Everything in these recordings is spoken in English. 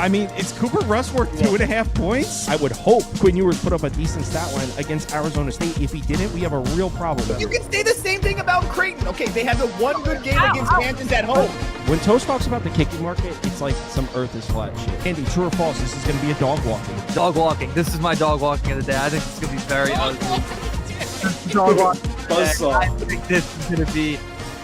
I mean, it's Cooper Rush worth 2.5 points. I would hope Quinn Ewers put up a decent stat line against Arizona State. If he didn't, we have a real problem. You can say the same thing about Creighton. Okay, they have the one good game against Kansas at home. When Toast talks about the kicking market, it's like some earth is flat shit. Andy, true or false, this is going to be a dog walking. Dog walking. This is my dog walking of the day. I think it's going to be very ugly. Dog walking. I think this is going to be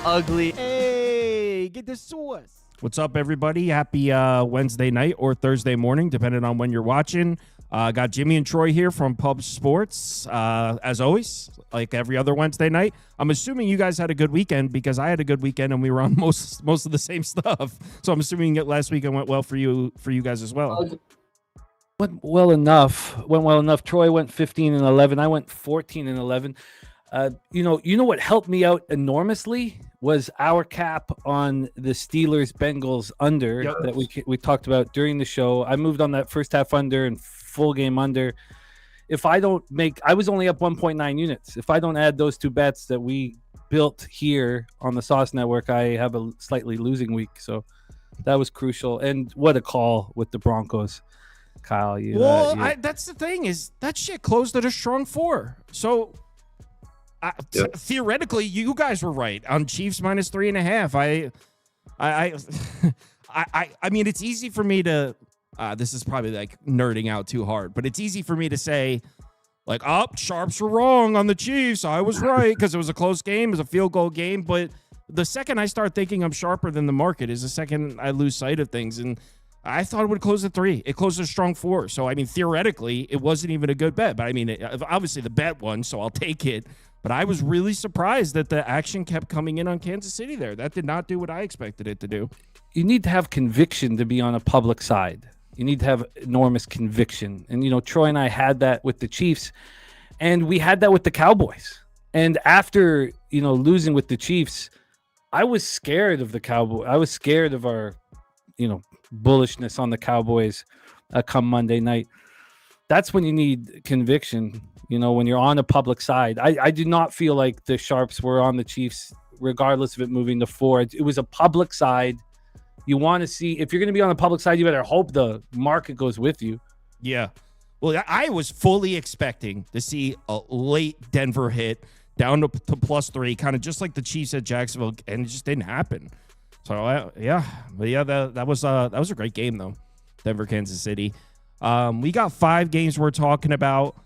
ugly. Hey, get the sauce. What's up, everybody? Happy Wednesday night or Thursday morning, depending on when you're watching. Got Jimmy and Troy here from Pub Sports, as always, like every other Wednesday night. I'm assuming you guys had a good weekend because I had a good weekend and we were on most of the same stuff. So I'm assuming that last weekend went well for you guys as well. Went well enough. Troy went 15-11. I went 14-11. You know what helped me out enormously was our cap on the Steelers-Bengals under that we talked about during the show. I moved on that first half under and full game under. If I don't I was only up 1.9 units. If I don't add those two bets that we built here on the Sauce Network, I have a slightly losing week. So that was crucial. And what a call with the Broncos, Kyle. That's the thing is that shit closed at a strong 4. So theoretically, you guys were right on Chiefs minus 3.5. I mean, it's easy for me to. This is probably like nerding out too hard, but it's easy for me to say, like, sharps were wrong on the Chiefs. I was right because it was a close game, it was a field goal game. But the second I start thinking I'm sharper than the market is the second I lose sight of things. And I thought it would close at 3. It closed at a strong 4. So I mean, theoretically, it wasn't even a good bet. But I mean, obviously the bet won, so I'll take it. But I was really surprised that the action kept coming in on Kansas City there. That did not do what I expected it to do. You need to have conviction to be on a public side. You need to have enormous conviction. And, Troy and I had that with the Chiefs, and we had that with the Cowboys. And after, losing with the Chiefs, I was scared of the Cowboys. I was scared of our, bullishness on the Cowboys come Monday night. That's when you need conviction. When you're on a public side. I do not feel like the sharps were on the Chiefs, regardless of it moving to 4. It was a public side. You want to see, if you're going to be on the public side, you better hope the market goes with you. Yeah. Well, I was fully expecting to see a late Denver hit down to plus 3, kind of just like the Chiefs at Jacksonville, and it just didn't happen. So, that was a great game, though, Denver, Kansas City. We got 5 games we're talking about.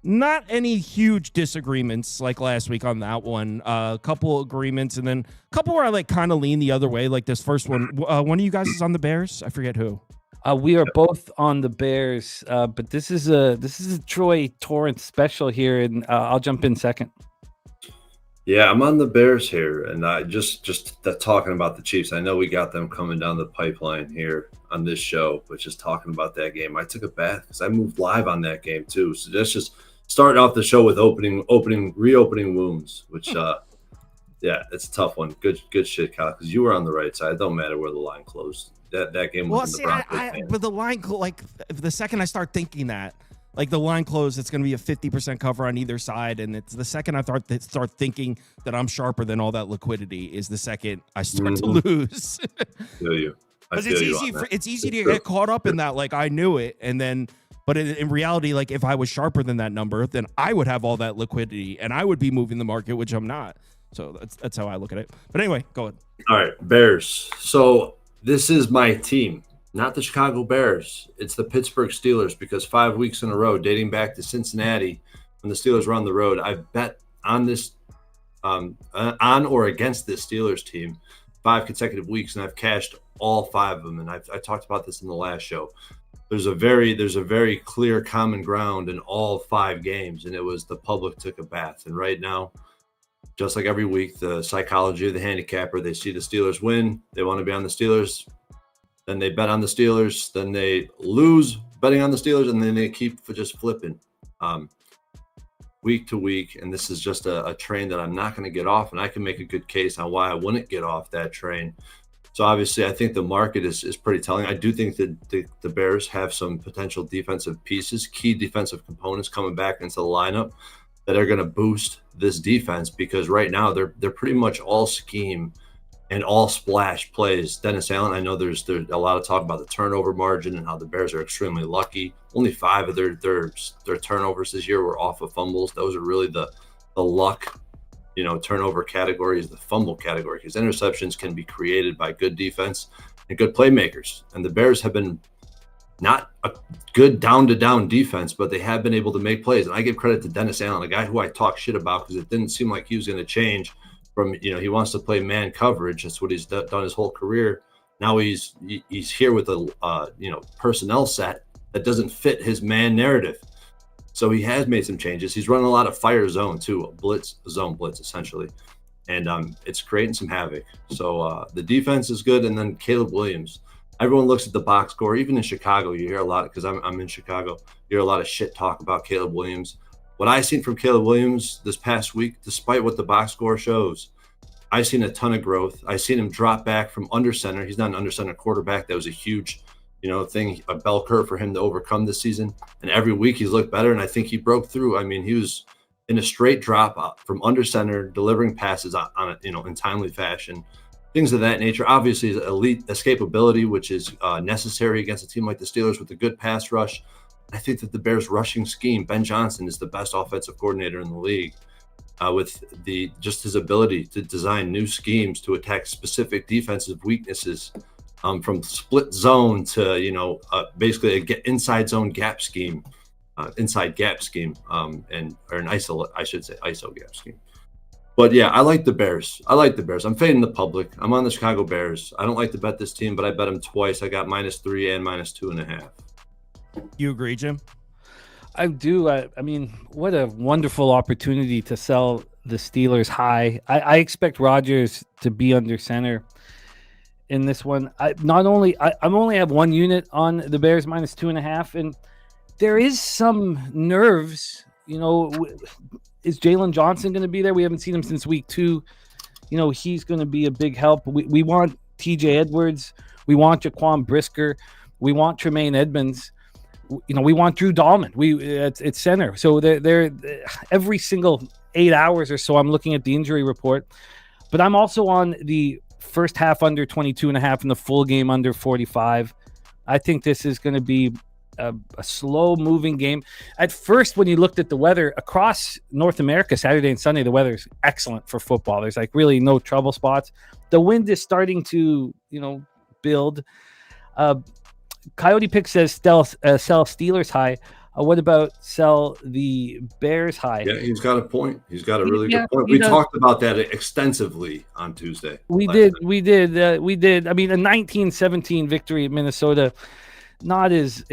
Not any huge disagreements like last week on that one. A couple agreements, and then a couple where I like kind of lean the other way. Like this first one. One of you guys is on the Bears. I forget who. We are both on the Bears, but this is a Troy Torrance special here, and I'll jump in second. Yeah, I'm on the Bears here, and I just talking about the Chiefs. I know we got them coming down the pipeline here on this show, but just talking about that game, I took a bath because I moved live on that game too. So that's just starting off the show with reopening wounds, which it's a tough one. Good shit, Kyle, because you were on the right side. It don't matter where the line closed. That game was in the Broncos. But the line, like the second I start thinking that. Like the line closed, it's going to be a 50% cover on either side, and it's the second I start thinking that I'm sharper than all that liquidity is the second I start to lose. Because it's easy to get caught up in that. Like I knew it, but in reality, like if I was sharper than that number, then I would have all that liquidity and I would be moving the market, which I'm not. So that's how I look at it. But anyway, go ahead. All right, Bears. So this is my team. Not the Chicago Bears. It's the Pittsburgh Steelers, because 5 weeks in a row, dating back to Cincinnati, when the Steelers were on the road, I've bet on this, on or against this Steelers team 5 consecutive weeks, and I've cashed all 5 of them. And I talked about this in the last show. There's a very clear common ground in all 5 games, and it was the public took a bath. And right now, just like every week, the psychology of the handicapper, they see the Steelers win, they want to be on the Steelers. Then they bet on the Steelers. Then they lose betting on the Steelers, and then they keep just flipping week to week. And this is just a train that I'm not going to get off, and I can make a good case on why I wouldn't get off that train. So obviously, I think the market is pretty telling. I do think that the Bears have some potential defensive pieces, key defensive components coming back into the lineup that are going to boost this defense, because right now they're pretty much all scheme and all splash plays. Dennis Allen, I know there's a lot of talk about the turnover margin and how the Bears are extremely lucky. Only 5 of their turnovers this year were off of fumbles. Those are really the luck, turnover category is the fumble category, because interceptions can be created by good defense and good playmakers. And the Bears have been not a good down-to-down defense, but they have been able to make plays. And I give credit to Dennis Allen, a guy who I talk shit about because it didn't seem like he was going to change from, he wants to play man coverage. That's what he's done his whole career. Now he's here with a, personnel set that doesn't fit his man narrative. So he has made some changes. He's running a lot of fire zone too, zone blitz essentially. And it's creating some havoc. So the defense is good. And then Caleb Williams. Everyone looks at the box score. Even in Chicago, you hear a lot, because I'm in Chicago, you hear a lot of shit talk about Caleb Williams. What I've seen from Caleb Williams this past week, despite what the box score shows, I've seen a ton of growth. I've seen him drop back from under center. He's not an under center quarterback. That was a huge, thing, a bell curve for him to overcome this season. And every week he's looked better, and I think he broke through. I mean, he was in a straight drop from under center, delivering passes on in timely fashion. Things of that nature. Obviously, elite escapability, which is necessary against a team like the Steelers with a good pass rush. I think that the Bears' rushing scheme, Ben Johnson is the best offensive coordinator in the league, with just his ability to design new schemes to attack specific defensive weaknesses, from split zone to basically an inside zone gap scheme, inside gap scheme, or an ISO gap scheme. But yeah, I like the Bears. I'm fading the public. I'm on the Chicago Bears. I don't like to bet this team, but I bet them twice. I got -3 and -2.5. You agree, Jim? I do. I mean, what a wonderful opportunity to sell the Steelers high. I expect Rodgers to be under center in this one. I only have 1 unit on the Bears -2.5, and there is some nerves. Is Jalen Johnson going to be there? We haven't seen him since week 2. He's going to be a big help. We want TJ Edwards. We want Jaquan Brisker. We want Tremaine Edmonds. We want Drew Dahlman. It's center. So they're every single 8 hours or so, I'm looking at the injury report. But I'm also on the first half under 22.5 and the full game under 45. I think this is going to be a slow-moving game. At first, when you looked at the weather across North America, Saturday and Sunday, the weather is excellent for football. There's really no trouble spots. The wind is starting to, build. Coyote Pick says sell Steelers high. What about sell the Bears high? Yeah, he's got a point. He's got a really good point. We talked about that extensively on Tuesday. We did. I mean, a 19-17 victory at Minnesota, not as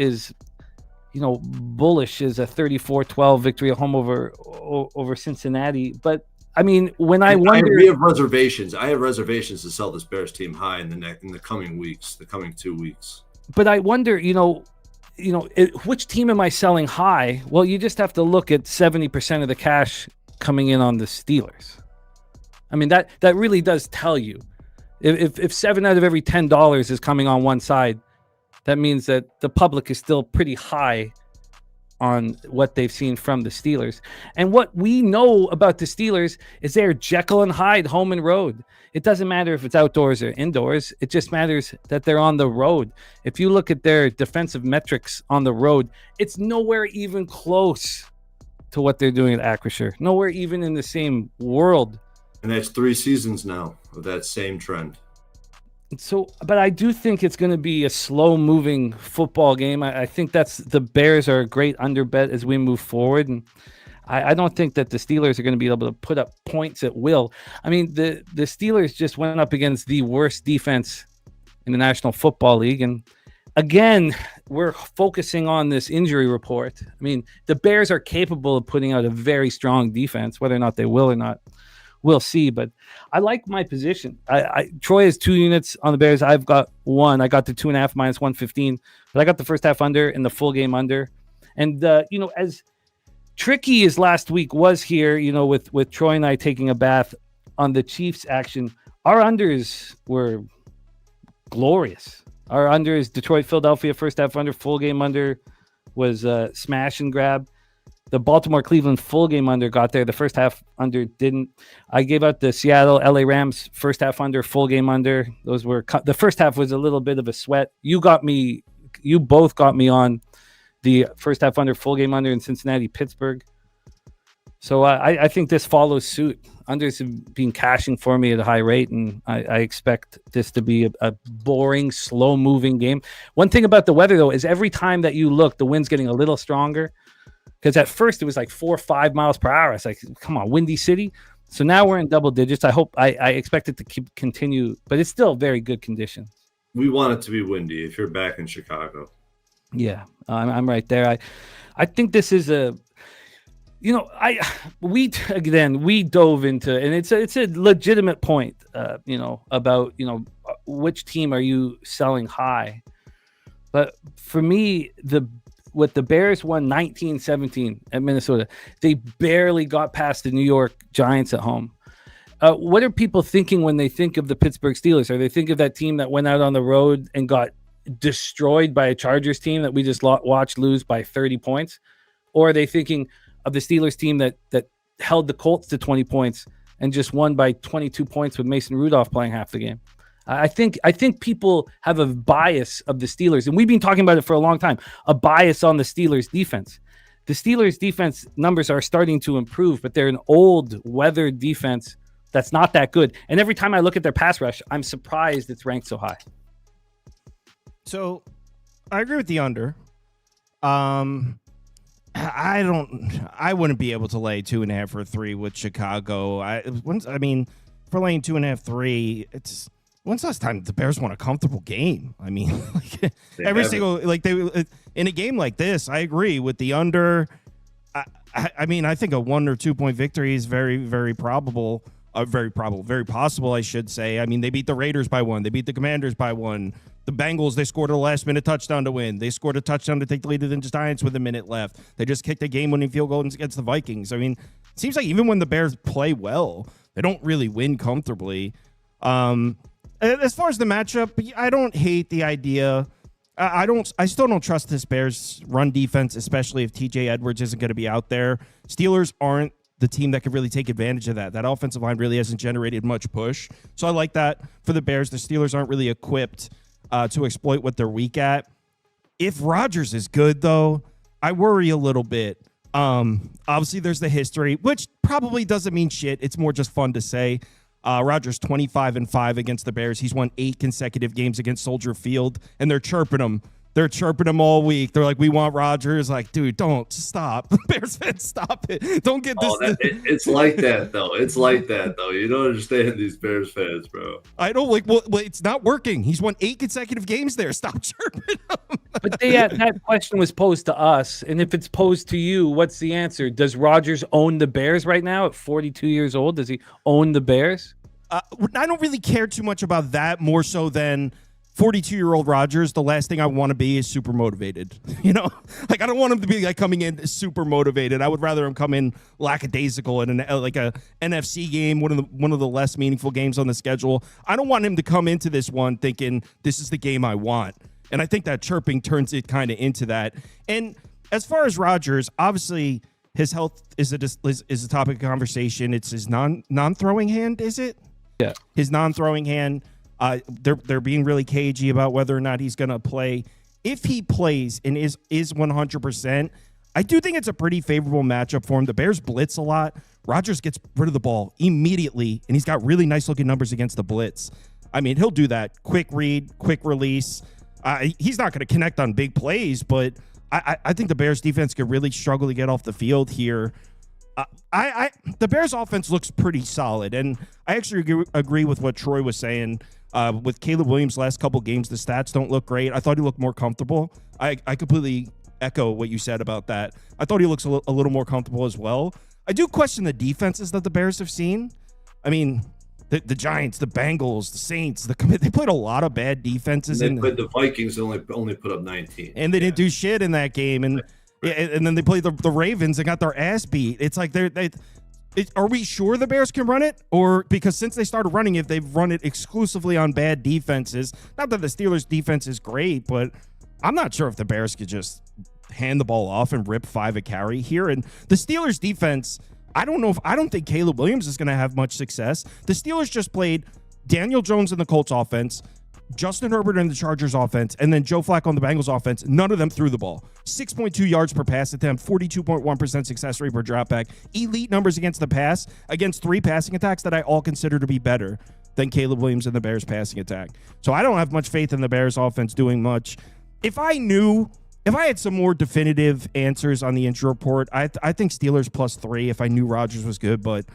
bullish as a 34-12 victory at home over Cincinnati. But I mean, we have reservations. I have reservations to sell this Bears team high in the coming weeks, the coming 2 weeks. But I wonder, which team am I selling high? Well, you just have to look at 70% of the cash coming in on the Steelers. I mean, that really does tell you. If 7 out of every $10 is coming on one side, that means that the public is still pretty high on what they've seen from the Steelers. And what we know about the Steelers is they're Jekyll and Hyde, home and road. It doesn't matter if it's outdoors or indoors. It just matters that they're on the road. If you look at their defensive metrics on the road, it's nowhere even close to what they're doing at Acrisure. Nowhere even in the same world. And that's 3 seasons now of that same trend. So, but I do think it's going to be a slow-moving football game. I think the Bears are a great underbet as we move forward, and I don't think that the Steelers are going to be able to put up points at will. I mean, the Steelers just went up against the worst defense in the National Football League, and again, we're focusing on this injury report. I mean, the Bears are capable of putting out a very strong defense, whether or not they will or not. We'll see, but I like my position. Troy has 2 units on the Bears. I've got 1. I got the 2.5 -115, but I got the first half under and the full game under. And as tricky as last week was here, with Troy and I taking a bath on the Chiefs action, our unders were glorious. Our unders, Detroit, Philadelphia, first half under, full game under was smash and grab. The Baltimore Cleveland full game under got there. The first half under didn't. I gave out the Seattle LA Rams first half under, full game under. Those were the first half was a little bit of a sweat. You both got me on the first half under, full game under in Cincinnati, Pittsburgh. So I think this follows suit. Unders have been cashing for me at a high rate, and I expect this to be a boring, slow-moving game. One thing about the weather, though, is every time that you look, the wind's getting a little stronger. Because at first it was like 4 or 5 miles per hour. It's like, come on, Windy City. So now we're in double digits. I expect it to continue, but it's still very good conditions. We want it to be windy if you're back in Chicago. Yeah, I'm right there. I think this is we dove into, and it's a legitimate point, about, which team are you selling high? But for me, what the Bears won 19-17 at Minnesota, they barely got past the New York Giants at home. What are people thinking when they think of the Pittsburgh Steelers? Are they thinking of that team that went out on the road and got destroyed by a Chargers team that we just watched lose by 30 points? Or are they thinking of the Steelers team that held the Colts to 20 points and just won by 22 points with Mason Rudolph playing half the game? I think people have a bias of the Steelers, and we've been talking about it for a long time, a bias on the Steelers defense. The Steelers defense numbers are starting to improve, but they're an old, weathered defense that's not that good. And every time I look at their pass rush, I'm surprised it's ranked so high. So I agree with the under. I wouldn't be able to lay 2.5 or 3 with Chicago. For laying 2.5, 3, when's the last time the Bears won a comfortable game? I mean, they in a game like this, I agree with the under. I think a 1 or 2 point victory is very, very probable. Very possible, I should say. I mean, they beat the Raiders by 1. They beat the Commanders by 1. The Bengals, they scored a last-minute touchdown to win. They scored a touchdown to take the lead to the Giants with a minute left. They just kicked a game-winning field goal against the Vikings. I mean, it seems like even when the Bears play well, they don't really win comfortably. As far as the matchup, I don't hate the idea. I still don't trust this Bears run defense, especially if TJ Edwards isn't going to be out there. Steelers aren't the team that could really take advantage of that. That offensive line really hasn't generated much push. So I like that for the Bears. The Steelers aren't really equipped to exploit what they're weak at. If Rodgers is good, though, I worry a little bit. Obviously, there's the history, which probably doesn't mean shit. It's more just fun to say. Rodgers 25-5 against the Bears. He's won 8 consecutive games against Soldier Field, and they're chirping him. They're chirping him all week. They're like, we want Rodgers. Like, dude, don't stop. Bears fans, stop it. Don't get this. It's like that, though. It's like that, though. You don't understand these Bears fans, bro. I don't well, it's not working. He's won 8 consecutive games there. Stop chirping him. But that question was posed to us, and if it's posed to you, what's the answer? Does Rodgers own the Bears right now at 42 years old? Does he own the Bears? I don't really care too much about that, more so than 42-year-old Rodgers. The last thing I want to be is super motivated. Like, I don't want him to be like coming in super motivated. I would rather him come in lackadaisical in a NFC game, one of the less meaningful games on the schedule. I don't want him to come into this one thinking this is the game I want. And I think that chirping turns it kind of into that. And as far as Rodgers, obviously his health is a topic of conversation. It's his non-throwing hand, is it? Yeah. His non-throwing hand. They're being really cagey about whether or not he's going to play. If he plays and is 100%, I do think it's a pretty favorable matchup for him. The Bears blitz a lot. Rodgers gets rid of the ball immediately, and he's got really nice-looking numbers against the blitz. I mean, he'll do that. Quick read, quick release. He's not going to connect on big plays, but I think the Bears defense could really struggle to get off the field here. The Bears offense looks pretty solid, and I actually agree with what Troy was saying. With Caleb Williams' last couple games, the stats don't look great. I thought he looked more comfortable. I completely echo what you said about that. I thought he looks a little more comfortable as well. I do question the defenses that the Bears have seen. I mean, the Giants, the Bengals, the Saints, they played a lot of bad defenses. And the Vikings only put up 19. And they didn't do shit in that game. And then they played the Ravens and got their ass beat. It's like are we sure the Bears can run it? Or because since they started running it, they've run it exclusively on bad defenses. Not that the Steelers' defense is great, but I'm not sure if the Bears could just hand the ball off and rip 5 a carry here. And the Steelers defense, I don't think Caleb Williams is going to have much success. The Steelers just played Daniel Jones in the Colts offense, Justin Herbert in the Chargers offense, and then Joe Flacco on the Bengals offense. None of them threw the ball. 6.2 yards per pass attempt, 42.1% success rate per dropback. Elite numbers against the pass, against 3 passing attacks that I all consider to be better than Caleb Williams and the Bears passing attack. So I don't have much faith in the Bears offense doing much. If I had some more definitive answers on the injury report, I think Steelers +3 if I knew Rodgers was good, but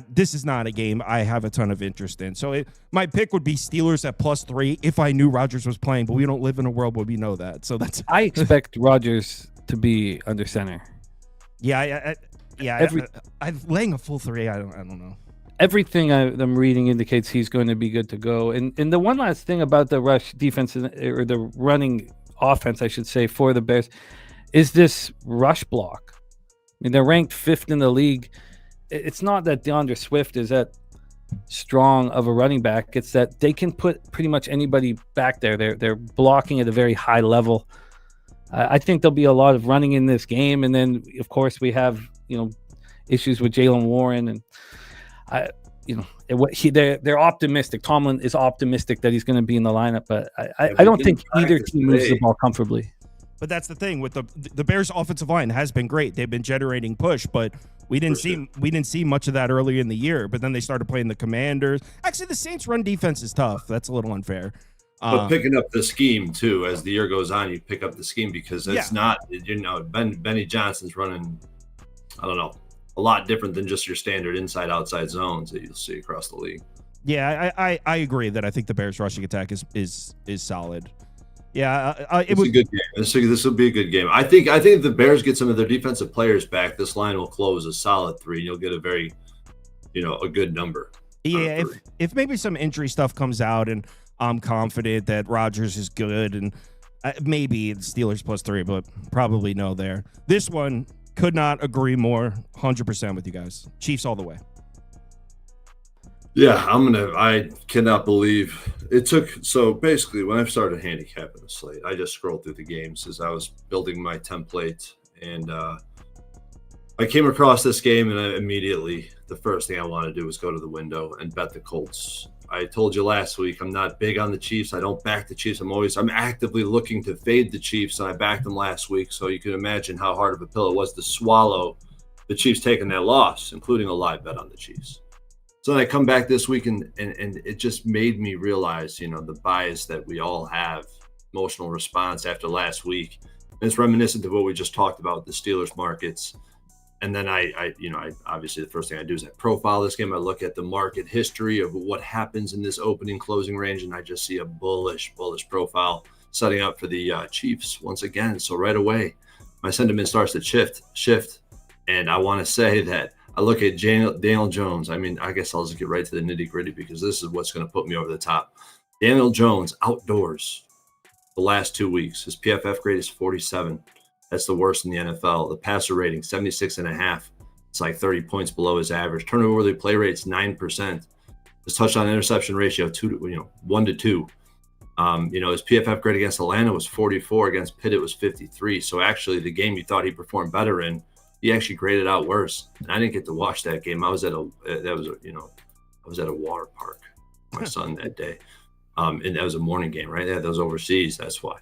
this is not a game I have a ton of interest in. So my pick would be Steelers at +3 if I knew Rodgers was playing, but we don't live in a world where we know that. So that's I expect Rodgers to be under center. Yeah, I'm laying a full 3. I don't know. Everything I'm reading indicates he's going to be good to go. And the one last thing about the rush defense, or the running offense, I should say, for the Bears, is this rush block. I mean, they're ranked 5th in the league. It's not that DeAndre Swift is that strong of a running back. It's that they can put pretty much anybody back there. They're blocking at a very high level. I think there'll be a lot of running in this game. And then, of course, we have, issues with Jaylen Warren. And, they're optimistic. Tomlin is optimistic that he's going to be in the lineup. But I don't think either team moves the ball comfortably. But that's the thing with the Bears' offensive line has been great. They've been generating push, but we didn't see much of that earlier in the year. But then they started playing the Commanders. Actually, the Saints' run defense is tough. That's a little unfair. But picking up the scheme too as the year goes on, you pick up the scheme because it's not. Benny Johnson's running. I don't know, a lot different than just your standard inside-outside zones that you'll see across the league. Yeah, I agree that I think the Bears' rushing attack is solid. Yeah, it's a good game. This will be a good game. I think if the Bears get some of their defensive players back, this line will close a solid 3. You'll get a very, a good number. Yeah, if maybe some injury stuff comes out, and I'm confident that Rodgers is good, and maybe the Steelers +3, but probably no there. This one, could not agree more. 100% with you guys. Chiefs all the way. Yeah, I cannot believe it took. So basically, when I started handicapping the slate, I just scrolled through the games as I was building my template, and I came across this game, and immediately the first thing I wanted to do was go to the window and bet the Colts. I told you last week I'm not big on the Chiefs. I don't back the Chiefs. I'm actively looking to fade the Chiefs, and I backed them last week. So you can imagine how hard of a pill it was to swallow the Chiefs taking that loss, including a live bet on the Chiefs. So then I come back this week, and it just made me realize, the bias that we all have, emotional response after last week. And it's reminiscent of what we just talked about, the Steelers markets. And then I obviously the first thing I do is I profile this game. I look at the market history of what happens in this opening closing range, and I just see a bullish profile setting up for the Chiefs once again. So right away, my sentiment starts to shift. And I want to say that I look at Daniel Jones. I mean, I guess I'll just get right to the nitty gritty because this is what's going to put me over the top. Daniel Jones outdoors the last 2 weeks. His PFF grade is 47. That's the worst in the NFL. The passer rating, 76.5. It's like 30 points below his average. Turnover worthy play rate's 9%. His touchdown interception ratio, 1 to 2. His PFF grade against Atlanta was 44. Against Pitt, it was 53. So actually, the game you thought he performed better in, he actually graded out worse. And I didn't get to watch that game. I was at a water park with my son that day. And that was a morning game, right? That was overseas. That's why.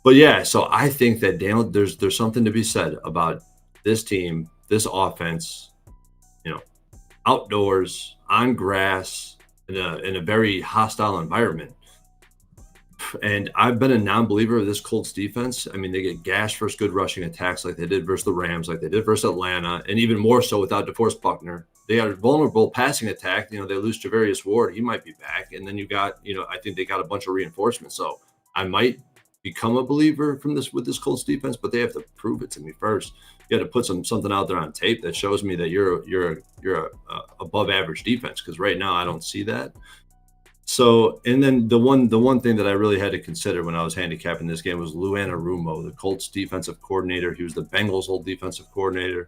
But yeah, so I think that Daniel, there's something to be said about this team, this offense, outdoors, on grass, in a very hostile environment. And I've been a non-believer of this Colts defense. I mean, they get gashed versus good rushing attacks like they did versus the Rams, like they did versus Atlanta, and even more so without DeForest Buckner. They got a vulnerable passing attack. They lose Javarius Ward. He might be back. And then you got, I think they got a bunch of reinforcements. So I might become a believer with this Colts defense, but they have to prove it to me first. You got to put something out there on tape that shows me that you're a above average defense, because right now I don't see that. So, and then the one thing that I really had to consider when I was handicapping this game was Lou Anarumo, the Colts defensive coordinator. He was the Bengals' old defensive coordinator.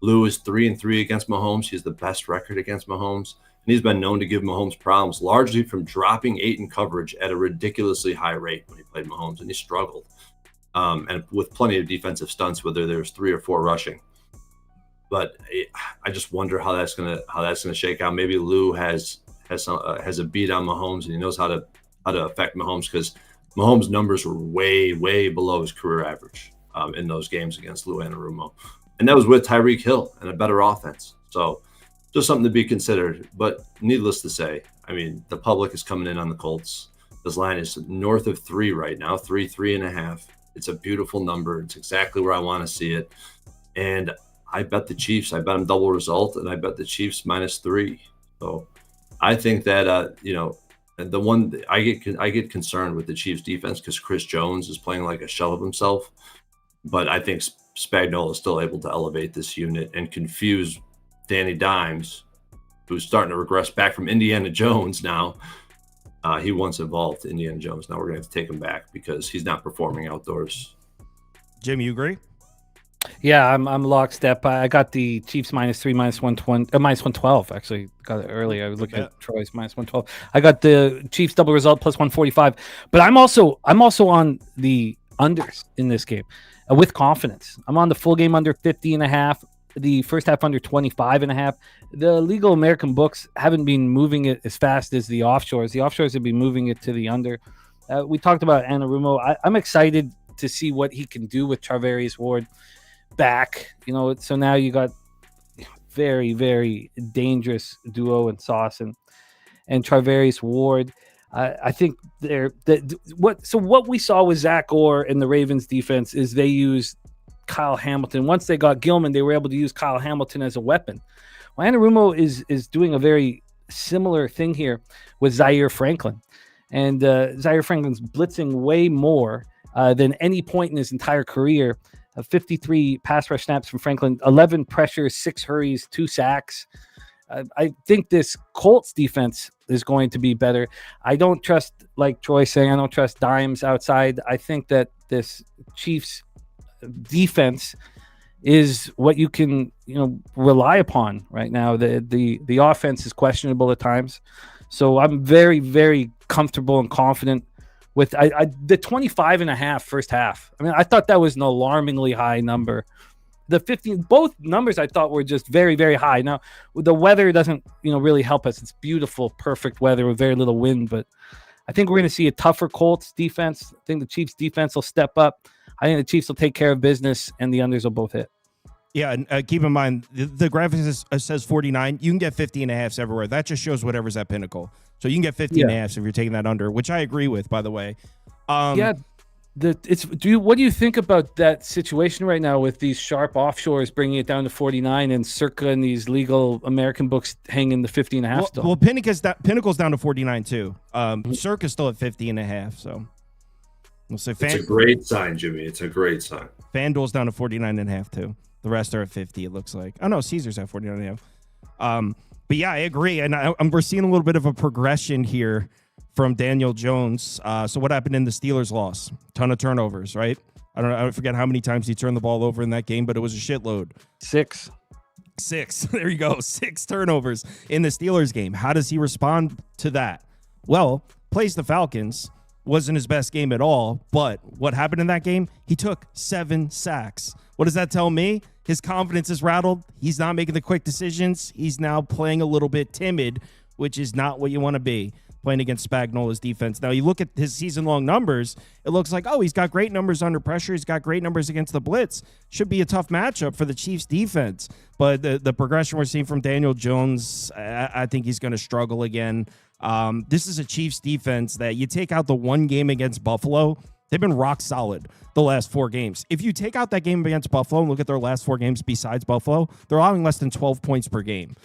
Lou is 3-3 against Mahomes. He's the best record against Mahomes. And he's been known to give Mahomes problems, largely from dropping 8 in coverage at a ridiculously high rate when he played Mahomes, and he struggled. and with plenty of defensive stunts, whether there's 3 or 4 rushing. But I just wonder how that's gonna shake out. Maybe Lou has a beat on Mahomes, and he knows how to affect Mahomes, because Mahomes' numbers were way below his career average in those games against Lou Anarumo, and that was with Tyreek Hill and a better offense. So just something to be considered. But needless to say, I mean, the public is coming in on the Colts. This line is north of 3 right now, 3.5. It's a beautiful number. It's exactly where I want to see it. And I bet the Chiefs. I bet them double result, and I bet the Chiefs -3. So I think that the one I get concerned with the Chiefs defense, because Chris Jones is playing like a shell of himself. But I think Spagnuolo is still able to elevate this unit and confuse Danny Dimes, who's starting to regress back from Indiana Jones now. He once involved Indiana Jones. Now we're going to have to take him back because he's not performing outdoors. Jim, you agree? Yeah, I'm lockstep. I got the Chiefs -3, -120, -112. Actually, got it early. I was looking at Troy's -112. I got the Chiefs double result +145. But I'm also on the unders in this game with confidence. I'm on the full game under 50.5. The first half under 25.5. The legal American books haven't been moving it as fast as the offshores. The offshores have been moving it to the under. We talked about Anarumo. I'm excited to see what he can do with Charvarius Ward back. So now you got very, very dangerous duo in Sauce and Charvarius Ward. I think what we saw with Zach Orr and the Ravens defense is they used Kyle Hamilton. Once they got Gilman, they were able to use Kyle Hamilton as a weapon. Well, Anarumo is doing a very similar thing here with Zaire Franklin. And Zaire Franklin's blitzing way more than any point in his entire career. 53 pass rush snaps from Franklin, 11 pressures, 6 hurries, 2 sacks. I think this Colts defense is going to be better. I don't trust, like Troy saying, I don't trust Dimes outside. I think that this Chiefs defense is what you can rely upon right now. The offense is questionable at times, so I'm very, very comfortable and confident with the 25.5 first half. I mean, I thought that was an alarmingly high number. The 15, both numbers I thought were just very, very high. Now the weather doesn't really help us. It's beautiful, perfect weather with very little wind, but I think we're going to see a tougher Colts defense. I think the Chiefs defense will step up. I think the Chiefs will take care of business, and the unders will both hit. Yeah, and keep in mind, the graphic says 49. You can get 50.5s everywhere. That just shows whatever's at Pinnacle. So you can get 50.5s if you're taking that under, which I agree with, by the way. What do you think about that situation right now with these sharp offshores bringing it down to 49 and Circa and these legal American books hanging the 50.5 still? Well, Pinnacle's down to 49 too. Circa's still at 50.5, so we'll say it's a great sign, Jimmy. It's a great sign. FanDuel's down to 49.5 too. The rest are at 50, it looks like. Oh, no, Caesar's at 49.5. But yeah, I agree. And we're seeing a little bit of a progression here from Daniel Jones. So what happened in the Steelers loss? Ton of turnovers, right? I forget how many times he turned the ball over in that game, but it was a shitload. 6. There you go. 6 turnovers in the Steelers game. How does he respond to that? Well, plays the Falcons. Wasn't his best game at all. But what happened in that game? He took 7 sacks. What does that tell me? His confidence is rattled. He's not making the quick decisions. He's now playing a little bit timid, which is not what you want to be playing against Spagnuolo's defense. Now, you look at his season-long numbers, it looks like, he's got great numbers under pressure. He's got great numbers against the blitz. Should be a tough matchup for the Chiefs' defense. But the progression we're seeing from Daniel Jones, I think he's going to struggle again. This is a Chiefs defense that you take out the one game against Buffalo, they've been rock solid the last 4 games. If you take out that game against Buffalo and look at their last 4 games besides Buffalo, they're allowing less than 12 points per game.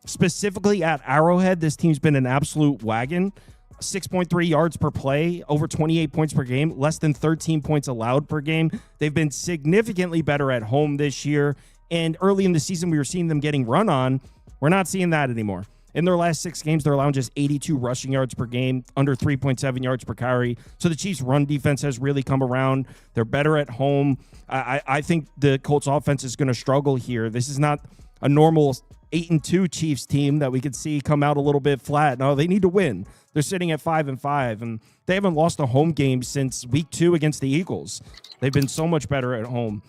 Specifically at Arrowhead, this team's been an absolute wagon. 6.3 yards per play, over 28 points per game, less than 13 points allowed per game. They've been significantly better at home this year. And early in the season, we were seeing them getting run on. We're not seeing that anymore. In their last 6 games, they're allowing just 82 rushing yards per game, under 3.7 yards per carry. So the Chiefs' run defense has really come around. They're better at home. I think the Colts offense is going to struggle here. This is not a normal 8-2 Chiefs team that we could see come out a little bit flat. No, they need to win. They're sitting at 5-5, and they haven't lost a home game since week 2 against the Eagles. They've been so much better at home.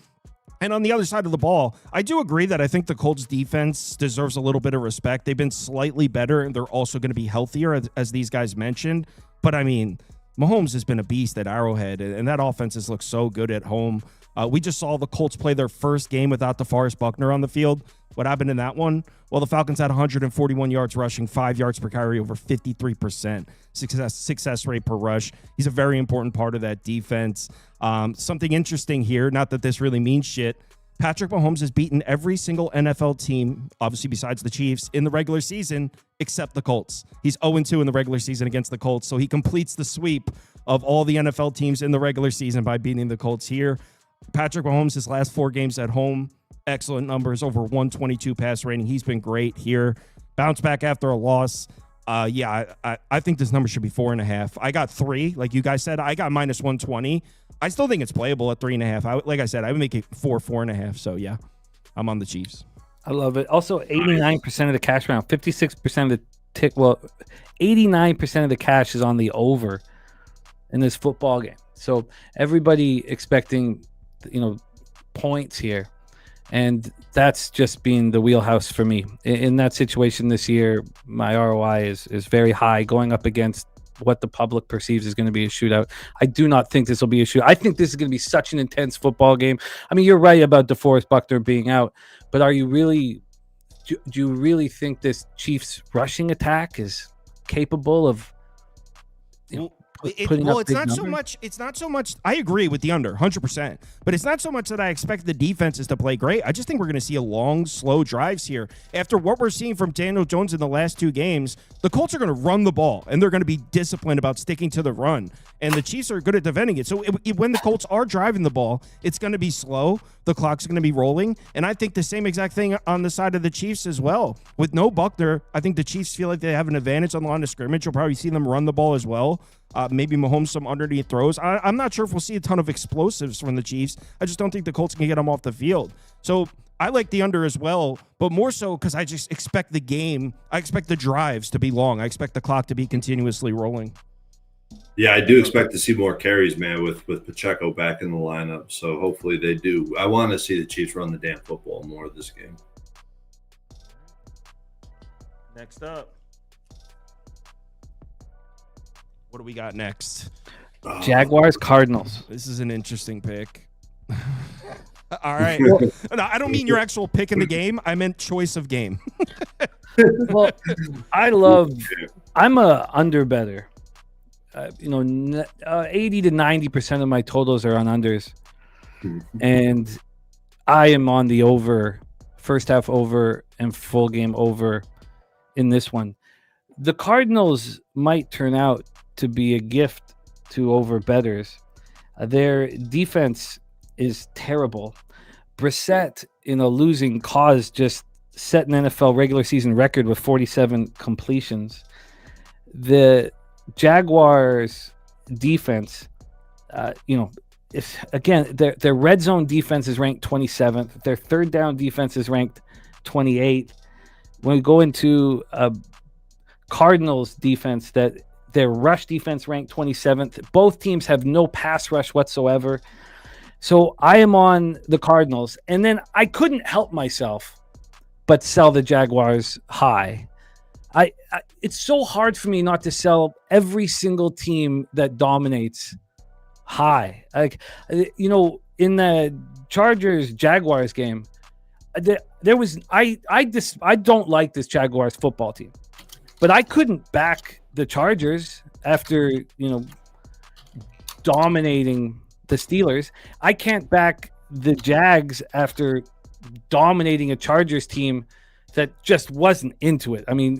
And on the other side of the ball, I do agree that I think the Colts defense deserves a little bit of respect. They've been slightly better, and they're also going to be healthier, as these guys mentioned. But, I mean, Mahomes has been a beast at Arrowhead, and that offense has looked so good at home. We just saw the Colts play their first game without DeForest Buckner on the field. What happened in that one? Well, the Falcons had 141 yards rushing, 5 yards per carry, over 53% success rate per rush. He's a very important part of that defense. Something interesting here, not that this really means shit, Patrick Mahomes has beaten every single NFL team, obviously besides the Chiefs, in the regular season, except the Colts. He's 0-2 in the regular season against the Colts, so he completes the sweep of all the NFL teams in the regular season by beating the Colts here. Patrick Mahomes, his last 4 games at home, excellent numbers, over 122 pass rating. He's been great here. Bounce back after a loss. I think this number should be 4.5. I got 3, like you guys said. I got minus 120. I still think it's playable at 3.5. Like I said, I would make it 4.5. So yeah, I'm on the Chiefs. I love it. Also, 89% of the cash round, 56% of the tick. Well, 89% of the cash is on the over in this football game. So everybody expecting, points here. And that's just been the wheelhouse for me. In that situation this year, my ROI is very high, going up against what the public perceives is going to be a shootout. I do not think this will be a shootout. I think this is going to be such an intense football game. I mean, you're right about DeForest Buckner being out, but are you really do you really think this Chiefs rushing attack is capable of putting up it's big not numbers? it's not so much I agree with the under 100%, but it's not so much that I expect the defenses to play great. I just think we're going to see a long, slow drives here. After what we're seeing from Daniel Jones in the last 2 games, the Colts are going to run the ball, and they're going to be disciplined about sticking to the run, and the Chiefs are good at defending it. So when the Colts are driving the ball, it's going to be slow. The clock's going to be rolling, and I think the same exact thing on the side of the Chiefs as well. With no Buckner, I think the Chiefs feel like they have an advantage on the line of scrimmage. You'll probably see them run the ball as well. Maybe Mahomes some underneath throws. I'm not sure if we'll see a ton of explosives from the Chiefs. I just don't think the Colts can get them off the field. So I like the under as well, but more so because I just expect the game. I expect the drives to be long. I expect the clock to be continuously rolling. Yeah, I do expect to see more carries, man, with Pacheco back in the lineup. So hopefully they do. I want to see the Chiefs run the damn football more this game. Next up. What do we got next? Jaguars, Cardinals. This is an interesting pick. All right. No, I don't mean your actual pick in the game. I meant choice of game. Well, I'm a under better. 80 to 90% of my totals are on unders. And I am on the over, first half over and full game over in this one. The Cardinals might turn out to be a gift to over bettors. Their defense is terrible. Brissett, in a losing cause, just set an NFL regular season record with 47 completions. The Jaguars defense, their red zone defense is ranked 27th. Their third down defense is ranked 28th. When we go into Cardinals defense, that their rush defense ranked 27th. Both teams have no pass rush whatsoever. So I am on the Cardinals, and then I couldn't help myself but sell the Jaguars high. It's so hard for me not to sell every single team that dominates high. Like, in the Chargers Jaguars game, there was I don't like this Jaguars football team, but I couldn't back the Chargers after dominating the Steelers. I can't back the Jags after dominating a Chargers team that just wasn't into it. I mean,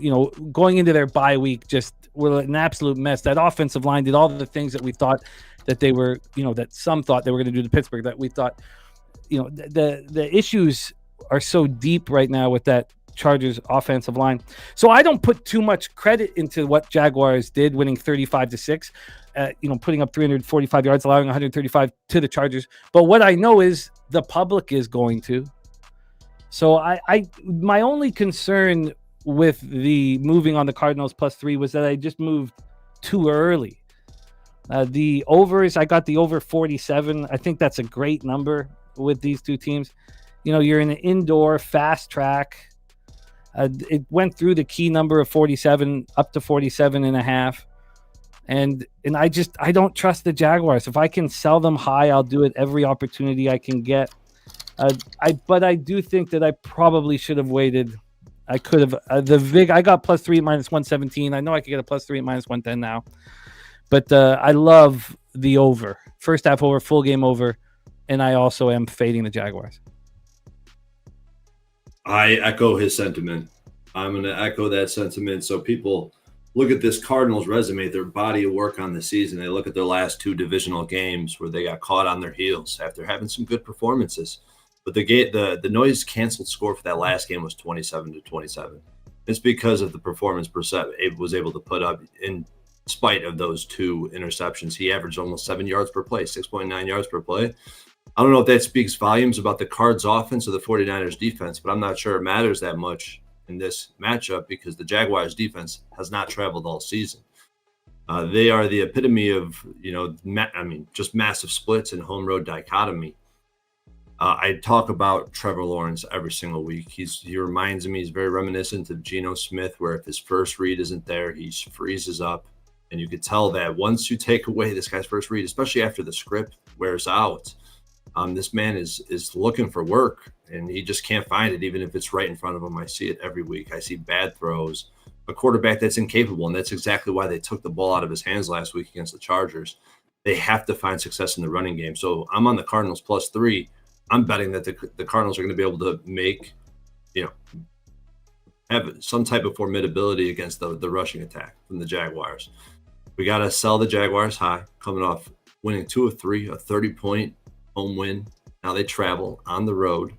going into their bye week just were an absolute mess. That offensive line did all the things that we thought that they were, that some thought they were going to do to Pittsburgh, that we thought, the issues are so deep right now with that Chargers offensive line. So I don't put too much credit into what Jaguars did, winning 35-6, putting up 345 yards, allowing 135 to the Chargers. But what I know is the public is going to. So my only concern with the moving on the Cardinals +3 was that I just moved too early. The overs, I got the over 47. I think that's a great number with these two teams. You know, you're in an indoor fast track. It went through the key number of 47 up to 47.5. And I don't trust the Jaguars. If I can sell them high, I'll do it every opportunity I can get. But I do think that I probably should have waited. I could have I got +3 -117. I know I could get a +3 -110 now. But I love the over. First half over, full game over, and I also am fading the Jaguars. I echo his sentiment. I'm going to echo that sentiment. So people look at this Cardinals resume, their body of work on the season. They look at their last 2 divisional games where they got caught on their heels after having some good performances. But the noise canceled score for that last game was 27-27. It's because of the performance Brissett was able to put up in spite of those 2 interceptions. He averaged almost 7 yards per play, 6.9 yards per play. I don't know if that speaks volumes about the Cards offense or the 49ers defense, but I'm not sure it matters that much in this matchup because the Jaguars defense has not traveled all season. They are the epitome of, just massive splits and home road dichotomy. I talk about Trevor Lawrence every single week. He reminds me, he's very reminiscent of Geno Smith, where if his first read isn't there, he freezes up. And you could tell that once you take away this guy's first read, especially after the script wears out, this man is looking for work, and he just can't find it, even if it's right in front of him. I see it every week. I see bad throws, a quarterback that's incapable, and that's exactly why they took the ball out of his hands last week against the Chargers. They have to find success in the running game. So I'm on the Cardinals +3. I'm betting that the Cardinals are going to be able to make, have some type of formidability against the rushing attack from the Jaguars. We got to sell the Jaguars high, coming off winning 2 of 3, a 30-point home win. Now they travel on the road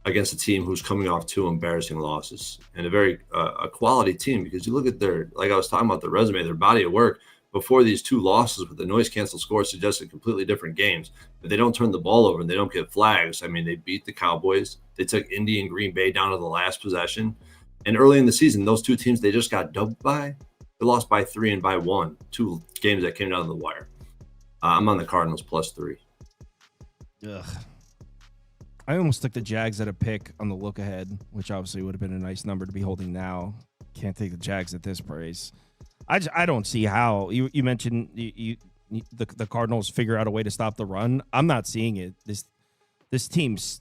against a team who's coming off 2 embarrassing losses and a very a quality team, because you look at their, like I was talking about, the resume, their body of work before these 2 losses with the noise canceled score suggested completely different games. But they don't turn the ball over and they don't get flags. I mean, they beat the Cowboys. They took Indy and Green Bay down to the last possession. And early in the season, those 2 teams they just got dubbed by, they lost by 3 and by 1. 2 games that came down to the wire. I'm on the Cardinals +3. Ugh. I almost took the Jags at a pick on the look ahead, which obviously would have been a nice number to be holding now. Can't take the Jags at this price. I don't see how. You mentioned the Cardinals figure out a way to stop the run. I'm not seeing it. This team's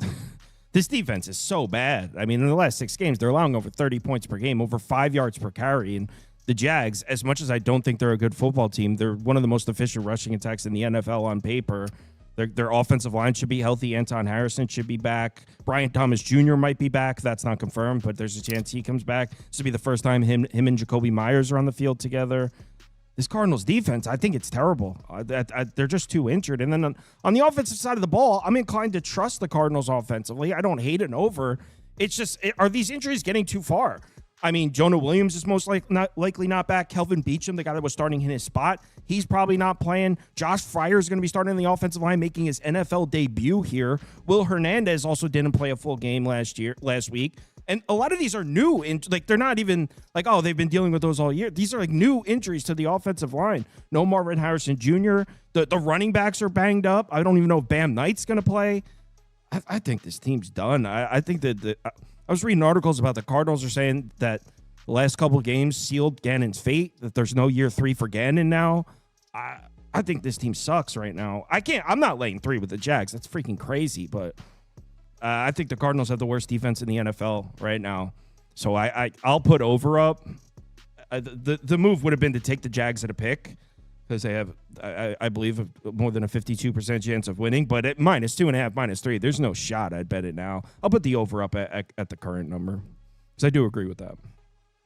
this defense is so bad. I mean, in the last 6 games, they're allowing over 30 points per game, over 5 yards per carry. And the Jags, as much as I don't think they're a good football team, they're one of the most efficient rushing attacks in the NFL on paper. Their offensive line should be healthy. Anton Harrison should be back. Brian Thomas Jr. might be back. That's not confirmed, but there's a chance he comes back. This will be the first time him and Jacoby Myers are on the field together. This Cardinals defense, I think it's terrible. They're just too injured. And then on the offensive side of the ball, I'm inclined to trust the Cardinals offensively. I don't hate it over. It's just, are these injuries getting too far? I mean, Jonah Williams is most likely not back. Kelvin Beachum, the guy that was starting in his spot, he's probably not playing. Josh Fryer is going to be starting in the offensive line, making his NFL debut here. Will Hernandez also didn't play a full game last week. And a lot of these are new. They're not even like, oh, they've been dealing with those all year. These are like new injuries to the offensive line. No Marvin Harrison Jr. The running backs are banged up. I don't even know if Bam Knight's going to play. I think this team's done. I think that I was reading articles about the Cardinals are saying that the last couple of games sealed Gannon's fate, that there's no year 3 for Gannon now. I think this team sucks right now. I'm not laying 3 with the Jags. That's freaking crazy, but I think the Cardinals have the worst defense in the NFL right now. So I'll put over up. The move would have been to take the Jags at a pick, because they have, I believe, more than a 52% chance of winning. But at -2.5, -3, there's no shot. I'd bet it now. I'll put the over up at the current number, because I do agree with that.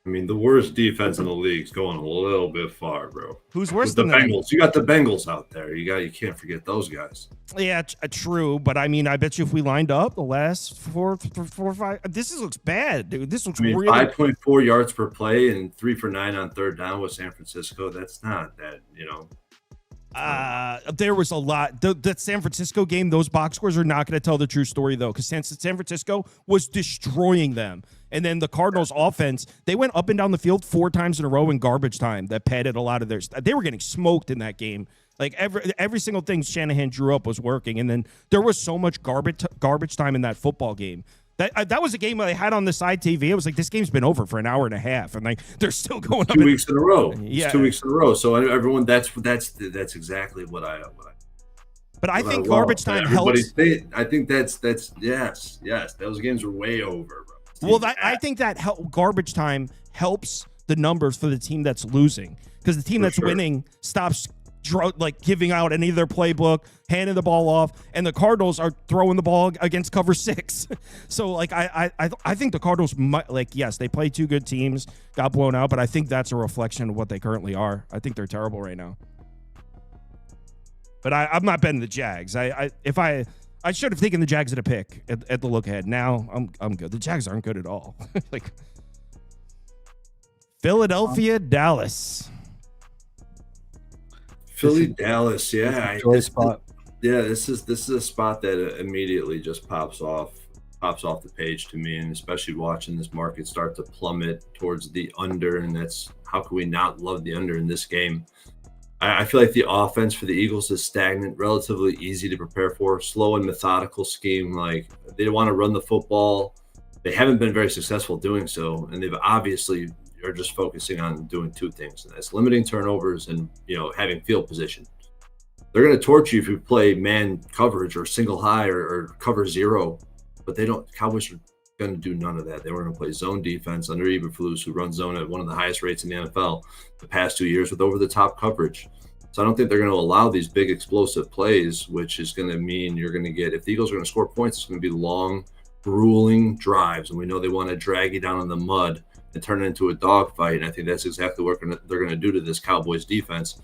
I mean, the worst defense in the league's going a little bit far, bro. Who's worse than the Bengals? You got the Bengals out there. You can't forget those guys. Yeah, true. But I mean, I bet you if we lined up the last 4 or 5, this looks bad, dude. This looks really 5.4 yards per play and 3 for 9 on third down with San Francisco. That's not that, There was a lot. That San Francisco game, those box scores are not going to tell the true story, though, because San Francisco was destroying them. And then the Cardinals offense, they went up and down the field 4 times in a row in garbage time that padded a lot of theirs. They were getting smoked in that game. Like every single thing Shanahan drew up was working. And then there was so much garbage time in that football game. That was a game I had on the side TV. It was like, this game's been over for an hour and a half, and like they're still going up. 2 weeks in a row. Yeah, it's 2 weeks in a row. So everyone, that's exactly what I. But I think garbage time helps. I think that's yes. Those games were way over, bro. Well, I think that garbage time helps the numbers for the team that's losing, because the team that's winning stops giving out any of their playbook, handing the ball off, and the Cardinals are throwing the ball against cover 6. So like I think the Cardinals might, yes, they play 2 good teams, got blown out, but I think that's a reflection of what they currently are. I think they're terrible right now. But I'm not betting the Jags. I should have taken the Jags at a pick at the look ahead. Now I'm good. The Jags aren't good at all. Like Philadelphia, Dallas. Philly, Dallas, yeah. This is a spot that immediately just pops off the page to me, and especially watching this market start to plummet towards the under, and that's, how can we not love the under in this game? I feel like the offense for the Eagles is stagnant, relatively easy to prepare for, slow and methodical scheme. Like, they want to run the football. They haven't been very successful doing so, and they've obviously are just focusing on doing 2 things, and that's limiting turnovers and having field position. They're going to torch you if you play man coverage or single high or cover 0, but they don't. Cowboys are going to do none of that. They were going to play zone defense under Eberflus, who runs zone at one of the highest rates in the NFL the past 2 years with over-the-top coverage. So I don't think they're going to allow these big explosive plays, which is going to mean you're going to get, if the Eagles are going to score points, it's going to be long, grueling drives, and we know they want to drag you down in the mud and turn it into a dogfight. And I think that's exactly what they're going to do to this Cowboys defense.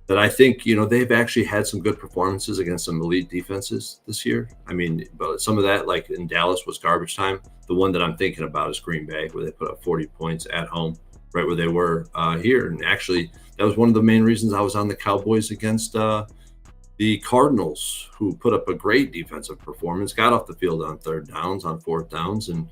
That I think, they've actually had some good performances against some elite defenses this year. I mean, but some of that, like in Dallas, was garbage time. The one that I'm thinking about is Green Bay, where they put up 40 points at home, right where they were here. And actually, that was one of the main reasons I was on the Cowboys against the Cardinals, who put up a great defensive performance, got off the field on 3rd downs, on 4th downs. And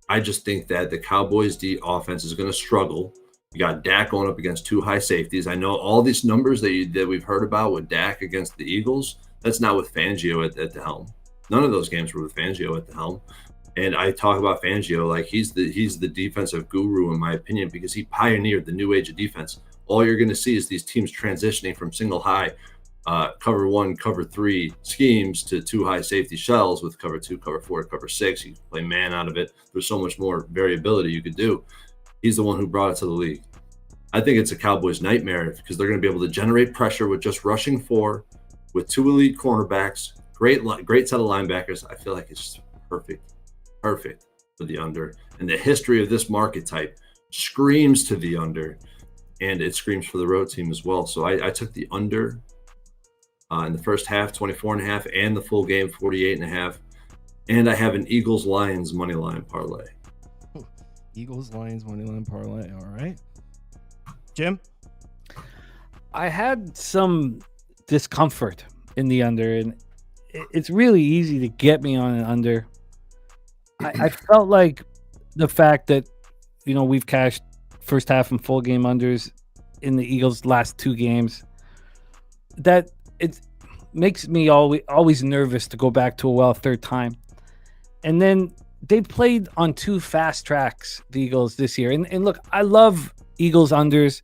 I just think that the Cowboys' offense is going to struggle. You got Dak going up against 2 high safeties. I know all these numbers that we've heard about with Dak against the Eagles, that's not with Fangio at the helm. None of those games were with Fangio at the helm. And I talk about Fangio like he's the defensive guru, in my opinion, because he pioneered the new age of defense. All you're going to see is these teams transitioning from single high, cover 1, cover 3 schemes to 2 high safety shells with cover 2, cover 4, cover 6. You can play man out of it. There's so much more variability you could do. He's the one who brought it to the league. I think it's a Cowboys nightmare because they're going to be able to generate pressure with just rushing 4, with 2 elite cornerbacks, great set of linebackers. I feel like it's just perfect for the under. And the history of this market type screams to the under, and it screams for the road team as well. So I took the under in the first half, 24.5, and the full game, 48.5. And I have an Eagles-Lions money line parlay. Eagles-Lions money line parlay. All right. Jim? I had some discomfort in the under, and it's really easy to get me on an under. I felt like the fact that, we've cashed first half and full game unders in the Eagles' last 2 games, that it makes me always nervous to go back to a well 3rd time. And then they played on 2 fast tracks, the Eagles, this year. And look, I love Eagles unders,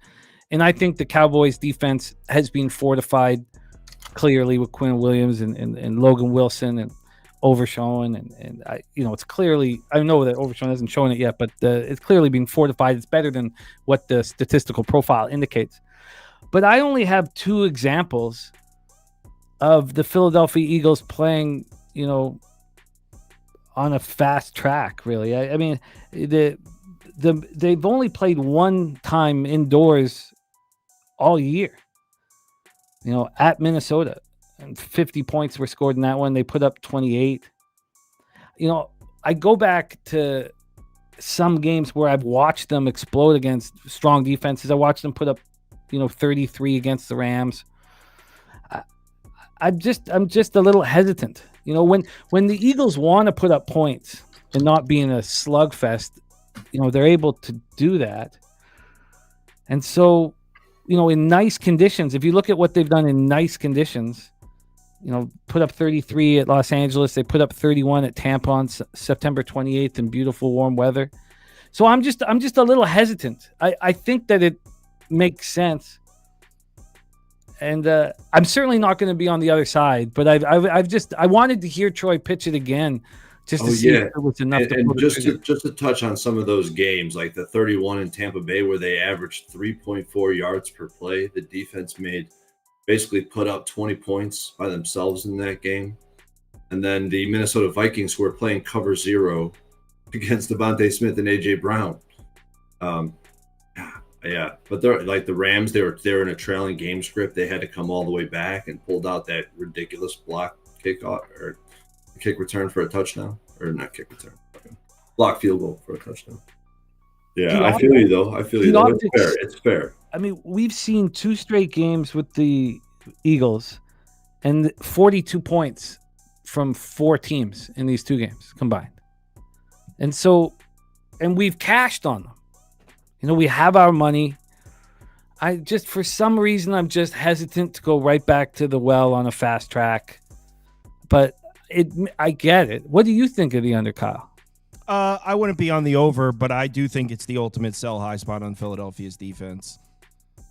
and I think the Cowboys defense has been fortified clearly with Quinn Williams and Logan Wilson and Overshown. And I, it's clearly, I know that Overshown hasn't shown it yet, but it's clearly been fortified. It's better than what the statistical profile indicates. But I only have 2 examples of the Philadelphia Eagles playing, on a fast track, really. I mean, they've only played 1 time indoors all year, at Minnesota, and 50 points were scored in that one. They put up 28. I go back to some games where I've watched them explode against strong defenses. I watched them put up 33 against the Rams. I'm just a little hesitant. When the Eagles want to put up points and not be in a slugfest, they're able to do that. And so, in nice conditions, if you look at what they've done in nice conditions, put up 33 at Los Angeles. They put up 31 at Tampa on September 28th in beautiful warm weather. So I'm just a little hesitant. I think that it makes sense. And I'm certainly not going to be on the other side, but I wanted to hear Troy pitch it again, just to see if it was enough. And just to touch on some of those games, like the 31 in Tampa Bay, where they averaged 3.4 yards per play. The defense basically put up 20 points by themselves in that game. And then the Minnesota Vikings, who were playing cover 0 against Devontae Smith and AJ Brown. Yeah, but they're like the Rams. They're in a trailing game script. They had to come all the way back and pulled out that ridiculous block kickoff or kick return for a touchdown, or not kick return, block field goal for a touchdown. Yeah, I feel you though. It's fair. I mean, we've seen 2 straight games with the Eagles, and 42 points from 4 teams in these 2 games combined, and we've cashed on them. We have our money. For some reason, I'm just hesitant to go right back to the well on a fast track. But I get it. What do you think of the under, Kyle? I wouldn't be on the over, but I do think it's the ultimate sell high spot on Philadelphia's defense.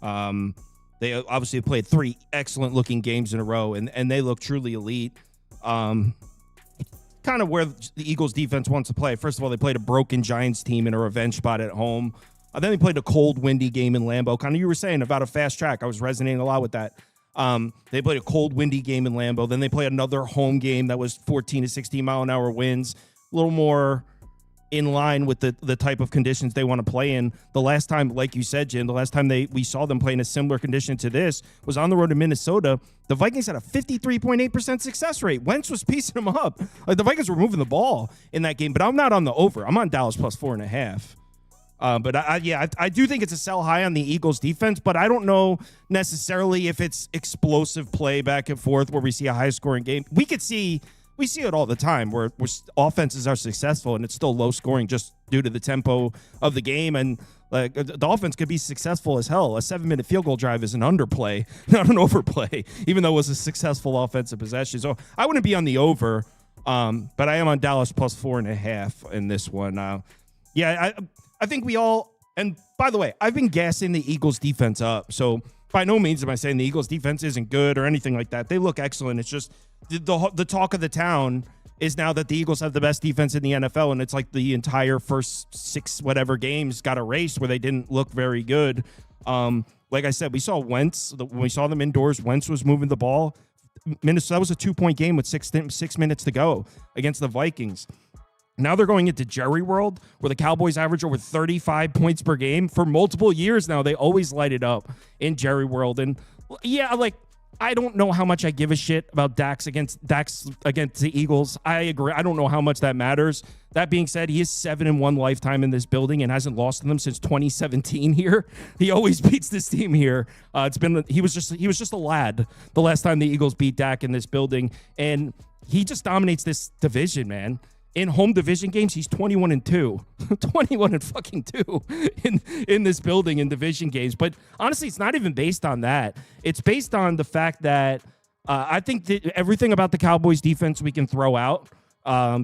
They obviously played 3 excellent looking games in a row, and they look truly elite. Kind of where the Eagles defense wants to play. First of all, they played a broken Giants team in a revenge spot at home. Then they played a cold, windy game in Lambeau. Kind of you were saying about a fast track. I was resonating a lot with that. They played a cold, windy game in Lambeau. Then they played another home game that was 14 to 16 mile an hour winds. A little more in line with the type of conditions they want to play in. The last time, like you said, Jim, the last time we saw them play in a similar condition to this was on the road to Minnesota. The Vikings had a 53.8% success rate. Wentz was piecing them up. Like, the Vikings were moving the ball in that game, but I'm not on the over. I'm on Dallas plus 4.5. But I do think it's a sell high on the Eagles defense, but I don't know necessarily if it's explosive play back and forth where we see a high scoring game. We see it all the time where offenses are successful and it's still low scoring just due to the tempo of the game. And like the offense could be successful as hell. A 7-minute field goal drive is an underplay, not an overplay, even though it was a successful offensive possession. So I wouldn't be on the over, but I am on Dallas plus 4.5 in this one. I think we all, and by the way, I've been gassing the Eagles defense up. So by no means am I saying the Eagles defense isn't good or anything like that. They look excellent. It's just the talk of the town is now that the Eagles have the best defense in the NFL. And it's like the entire first 6 whatever games got erased where they didn't look very good. Like I said, we saw Wentz, when we saw them indoors, Wentz was moving the ball. Minnesota, that was a 2-point game with 6 minutes to go against the Vikings. Now they're going into Jerry World, where the Cowboys average over 35 points per game. For multiple years now, they always light it up in Jerry World. And yeah, like, I don't know how much I give a shit about Dax against the Eagles. I agree. I don't know how much that matters. That being said, he is 7-1 lifetime in this building and hasn't lost to them since 2017 here. He always beats this team here. He was just a lad the last time the Eagles beat Dak in this building, and he just dominates this division, man. In home division games, he's 21-2, 21-2 in this building in division games. But honestly, it's not even based on that. It's based on the fact that I think that everything about the Cowboys defense we can throw out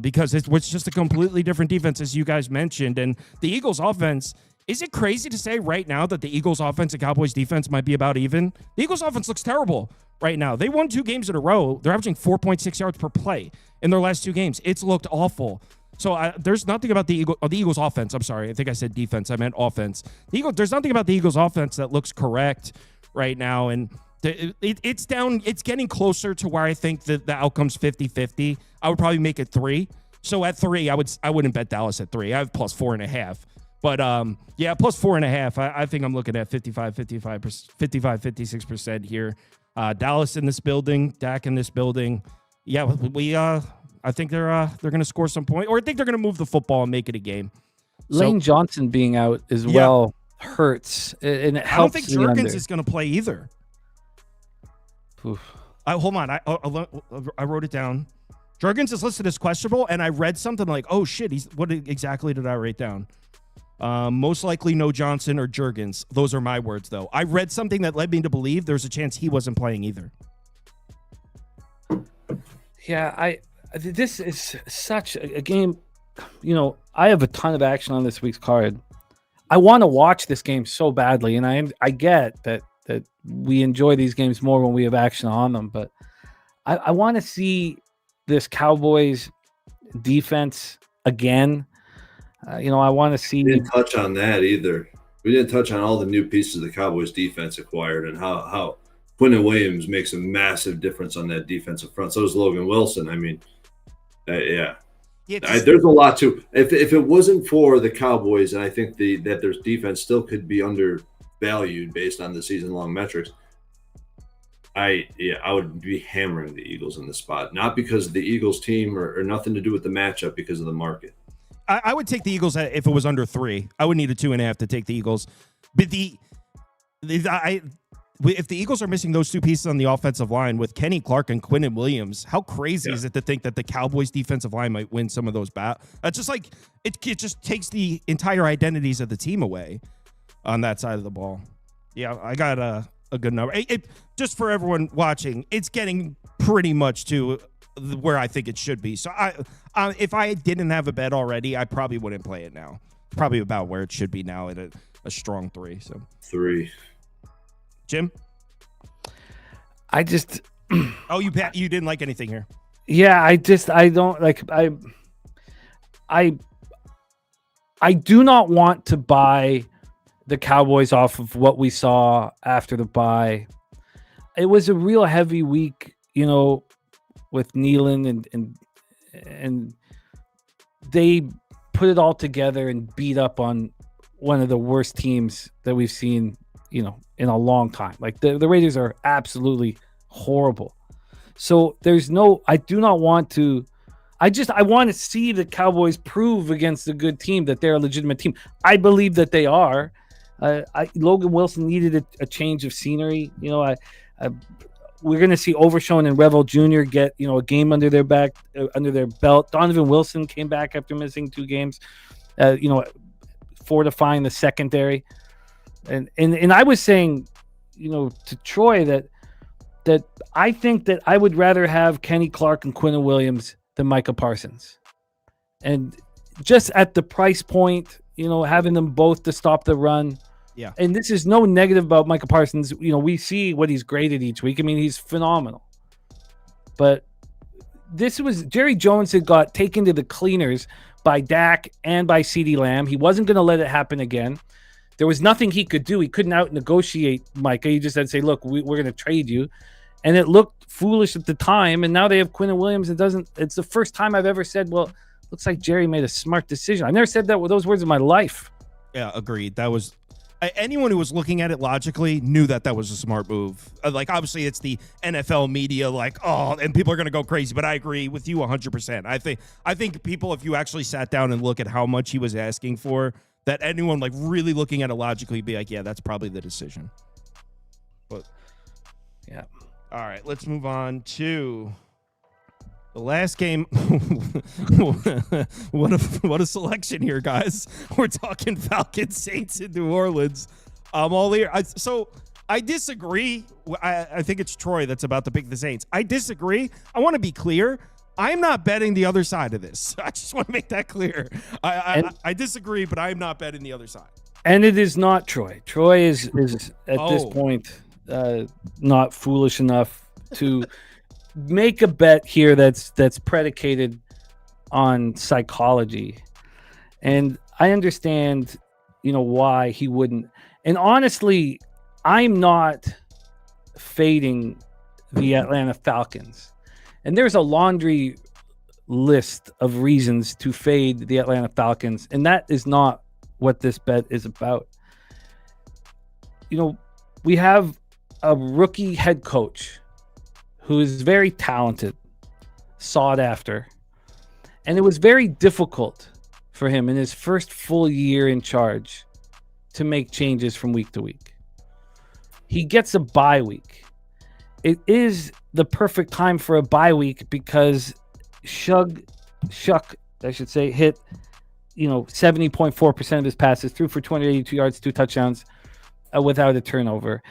because it's just a completely different defense, as you guys mentioned. And the Eagles offense, is it crazy to say right now that the Eagles offense and Cowboys defense might be about even? The Eagles offense looks terrible right now. They won 2 games in a row. They're averaging 4.6 yards per play in their last 2 games. It's looked awful. So there's nothing about the Eagles offense. I'm sorry. I think I said defense. I meant offense. There's nothing about the Eagles offense that looks correct right now. And it's down. It's getting closer to where I think that the outcome's 50-50. I would probably make it 3. So at 3, I wouldn't bet Dallas at 3. I have plus 4.5. But plus 4.5. I think I'm looking at 56% here. Dallas in this building, Dak in this building. Yeah, I think they're going to score some points, or I think they're going to move the football and make it a game. Lane Johnson being out as well hurts, and it I don't helps. think the Jurgens under. is going to play either. Oof. Hold on. I wrote it down. Jurgens is listed as questionable, and I read something like, oh, shit, what exactly did I write down? Most likely no Johnson or Jurgens. Those are my words, though. I read something that led me to believe there's a chance he wasn't playing either. Yeah, this is such a game. I have a ton of action on this week's card. I want to watch this game so badly, and I get that we enjoy these games more when we have action on them, but I want to see this Cowboys defense again. I want to see. We didn't touch on that either. We didn't touch on all the new pieces the Cowboys defense acquired and how Quinton Williams makes a massive difference on that defensive front. So does Logan Wilson. I mean, yeah. There's a lot to. If it wasn't for the Cowboys, and I think that their defense still could be undervalued based on the season-long metrics, I would be hammering the Eagles in the spot. Not because of the Eagles team or nothing to do with the matchup, because of the market. I would take the Eagles if it was under 3. I would need a 2.5 to take the Eagles. But if the Eagles are missing those two pieces on the offensive line with Kenny Clark and Quinton Williams, how crazy is it to think that the Cowboys defensive line might win some of those battles? That's just like it just takes the entire identities of the team away on that side of the ball. Yeah, I got a good number. Just for everyone watching, it's getting pretty much to where I think it should be. So if I didn't have a bet already, I probably wouldn't play it now. Probably about where it should be now at a strong 3. So 3. Jim? I just you didn't like anything here. Yeah, I don't like I do not want to buy the Cowboys off of what we saw after the bye. It was a real heavy week, with Nealon and they put it all together and beat up on one of the worst teams that we've seen, in a long time. Like the Raiders are absolutely horrible. So I do not want to. I want to see the Cowboys prove against a good team that they're a legitimate team. I believe that they are. Logan Wilson needed a change of scenery. We're going to see Overshown and Revel Jr. get a game under their belt. Donovan Wilson came back after missing 2 games. Fortifying the secondary, and I was saying, to Troy that I think that I would rather have Kenny Clark and Quinton Williams than Micah Parsons, and just at the price point, having them both to stop the run. Yeah. And this is no negative about Micah Parsons. We see what he's graded each week. I mean, he's phenomenal. But this was Jerry Jones had got taken to the cleaners by Dak and by CeeDee Lamb. He wasn't going to let it happen again. There was nothing he could do. He couldn't out-negotiate Micah. He just had to say, look, we're going to trade you. And it looked foolish at the time. And now they have Quinton Williams. It's the first time I've ever said, well, looks like Jerry made a smart decision. I've never said that with those words in my life. Yeah, agreed. That was anyone who was looking at it logically knew that was a smart move. Like, obviously, it's the NFL media, and people are going to go crazy. But I agree with you 100%. I think people, if you actually sat down and look at how much he was asking for, that anyone really looking at it logically be like, yeah, that's probably the decision. But yeah. All right, let's move on to the last game. What a selection here, guys. We're talking Falcons Saints in New Orleans. All here. So I disagree. I think it's Troy that's about to pick the Saints. I disagree. I want to be clear. I'm not betting the other side of this. I just want to make that clear. I disagree, but I'm not betting the other side. And it is not Troy. Troy is at this point not foolish enough to make a bet here that's predicated on psychology. And I understand, why he wouldn't. And honestly, I'm not fading the Atlanta Falcons. And there's a laundry list of reasons to fade the Atlanta Falcons. And that is not what this bet is about. We have a rookie head coach who is very talented, sought after. And it was very difficult for him in his first full year in charge to make changes from week to week. He gets a bye week. It is the perfect time for a bye week because Shuck, I should say, hit 70.4% of his passes, threw for 282 yards, 2 touchdowns, without a turnover.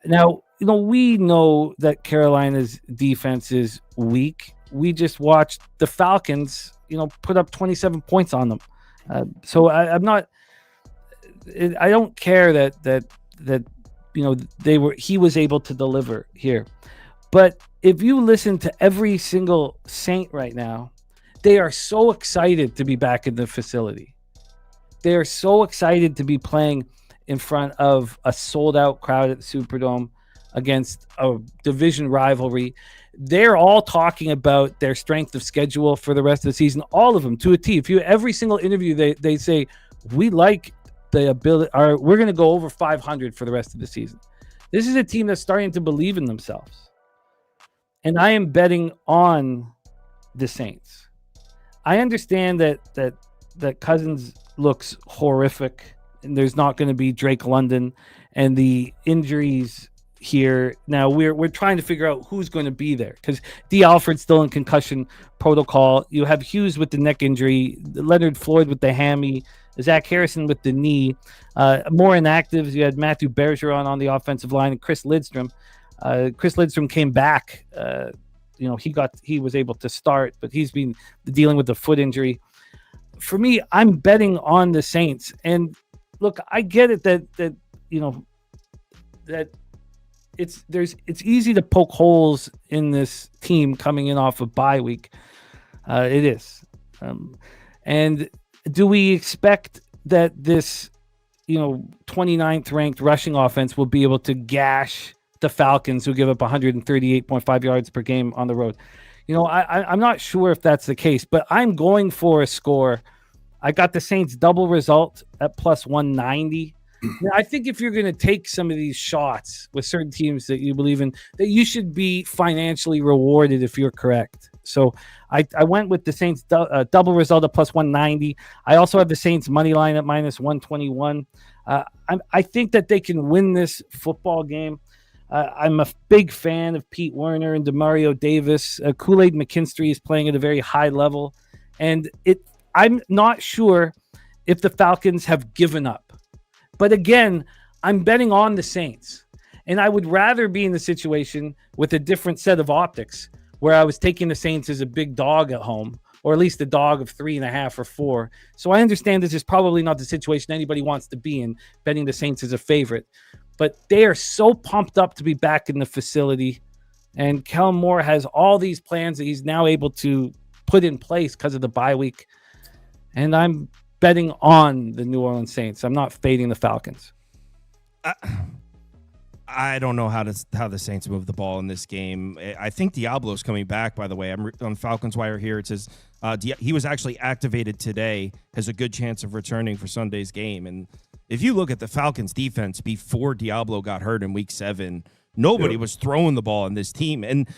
Now, we know that Carolina's defense is weak. We just watched the Falcons, put up 27 points on them. So I'm not. I don't care that he was able to deliver here. But if you listen to every single Saint right now, they are so excited to be back in the facility. They are so excited to be playing in front of a sold-out crowd at the Superdome against a division rivalry. They're all talking about their strength of schedule for the rest of the season, all of them to a T. Every single interview, they say, we like the ability, we're going to go over 500 for the rest of the season. This is a team that's starting to believe in themselves. And I am betting on the Saints. I understand that Cousins looks horrific, and there's not going to be Drake London, and the injuries here. Now we're trying to figure out who's going to be there because D. Alfred's still in concussion protocol. You have Hughes with the neck injury, Leonard Floyd with the hammy, Zach Harrison with the knee. More inactives, you had Matthew Bergeron on the offensive line and Chris Lidstrom. Chris Lidstrom came back. He was able to start, but he's been dealing with the foot injury. For me, I'm betting on the Saints. And look, I get it that it's easy to poke holes in this team coming in off of bye week. It is. And do we expect that this 29th ranked rushing offense will be able to gash the Falcons, who give up 138.5 yards per game on the road? I'm not sure if that's the case, but I'm going for a score. I got the Saints double result at plus 190. Now, I think if you're going to take some of these shots with certain teams that you believe in, that you should be financially rewarded if you're correct. So I went with the Saints double result at plus 190. I also have the Saints money line at minus 121. I think that they can win this football game. I'm a big fan of Pete Werner and Demario Davis. Kool-Aid McKinstry is playing at a very high level. And I'm not sure if the Falcons have given up. But again, I'm betting on the Saints. And I would rather be in the situation with a different set of optics where I was taking the Saints as a big dog at home, or at least a dog of 3.5 or 4. So I understand this is probably not the situation anybody wants to be in, betting the Saints as a favorite. But they are so pumped up to be back in the facility. And Kellen Moore has all these plans that he's now able to put in place because of the bye week. And I'm betting on the New Orleans Saints. I'm not fading the Falcons. I don't know how the Saints move the ball in this game. I think Diablo's coming back, by the way. I'm on Falcons Wire here. It says he was actually activated today, has a good chance of returning for Sunday's game. And if you look at the Falcons defense before Diablo got hurt in week 7, nobody was throwing the ball in this team. And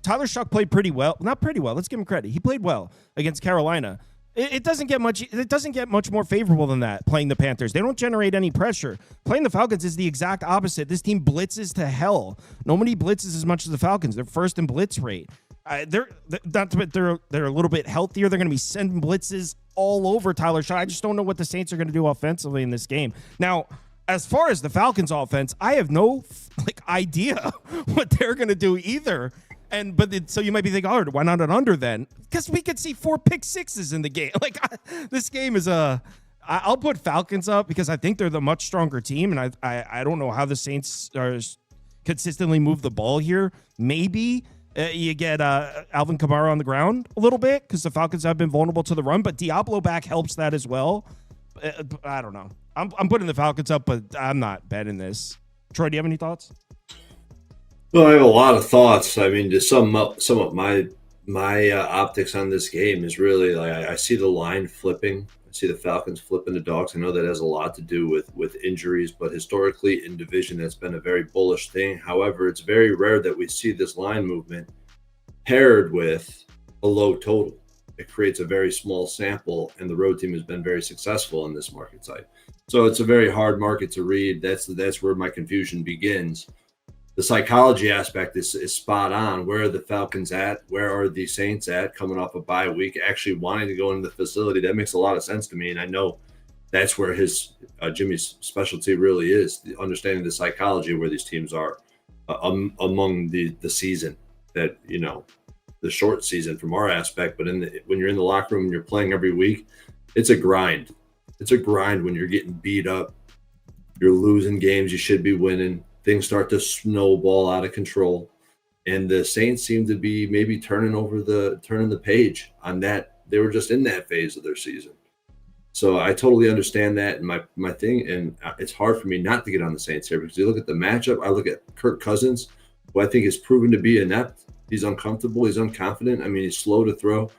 Tyler Shuck played pretty well. Not pretty well. Let's give him credit. He played well against Carolina. It doesn't get much more favorable than that, playing the Panthers. They don't generate any pressure. Playing the Falcons is the exact opposite. This team blitzes to hell. Nobody blitzes as much as the Falcons. They're first in blitz rate. They're a little bit healthier. They're going to be sending blitzes all over Tyler Shaw. I just don't know what the Saints are going to do offensively in this game. Now, as far as the Falcons offense, I have no idea what they're going to do either. So you might be thinking, why not an under then? Because we could see 4 pick sixes in the game. This game is I'll put Falcons up because I think they're the much stronger team, and I don't know how the Saints are consistently move the ball here. Maybe you get Alvin Kamara on the ground a little bit because the Falcons have been vulnerable to the run, but Diablo back helps that as well. I don't know. I'm putting the Falcons up, but I'm not betting this. Troy, do you have any thoughts? Well, I have a lot of thoughts. I mean, to sum up my optics on this game is really I see the line flipping. I see the Falcons flipping the dogs. I know that has a lot to do with injuries, but historically in division, that's been a very bullish thing. However, it's very rare that we see this line movement paired with a low total. It creates a very small sample, and the road team has been very successful in this market type. So it's a very hard market to read. That's where my confusion begins. The psychology aspect is spot on. Where are the Falcons at? Where are the Saints at coming off a bye week, actually wanting to go into the facility? That makes a lot of sense to me. And I know that's where his Jimmy's specialty really is, understanding the psychology of where these teams are among the season, that, you know, the short season from our aspect. But when you're in the locker room and you're playing every week, it's a grind. It's a grind when you're getting beat up. You're losing games you should be winning. Things start to snowball out of control, and the Saints seem to be maybe turning the page on that. They were just in that phase of their season. So I totally understand that. And my thing, and it's hard for me not to get on the Saints here, because you look at the matchup. I look at Kirk Cousins, who I think is proven to be inept. He's uncomfortable. He's unconfident. I mean, he's slow to throw.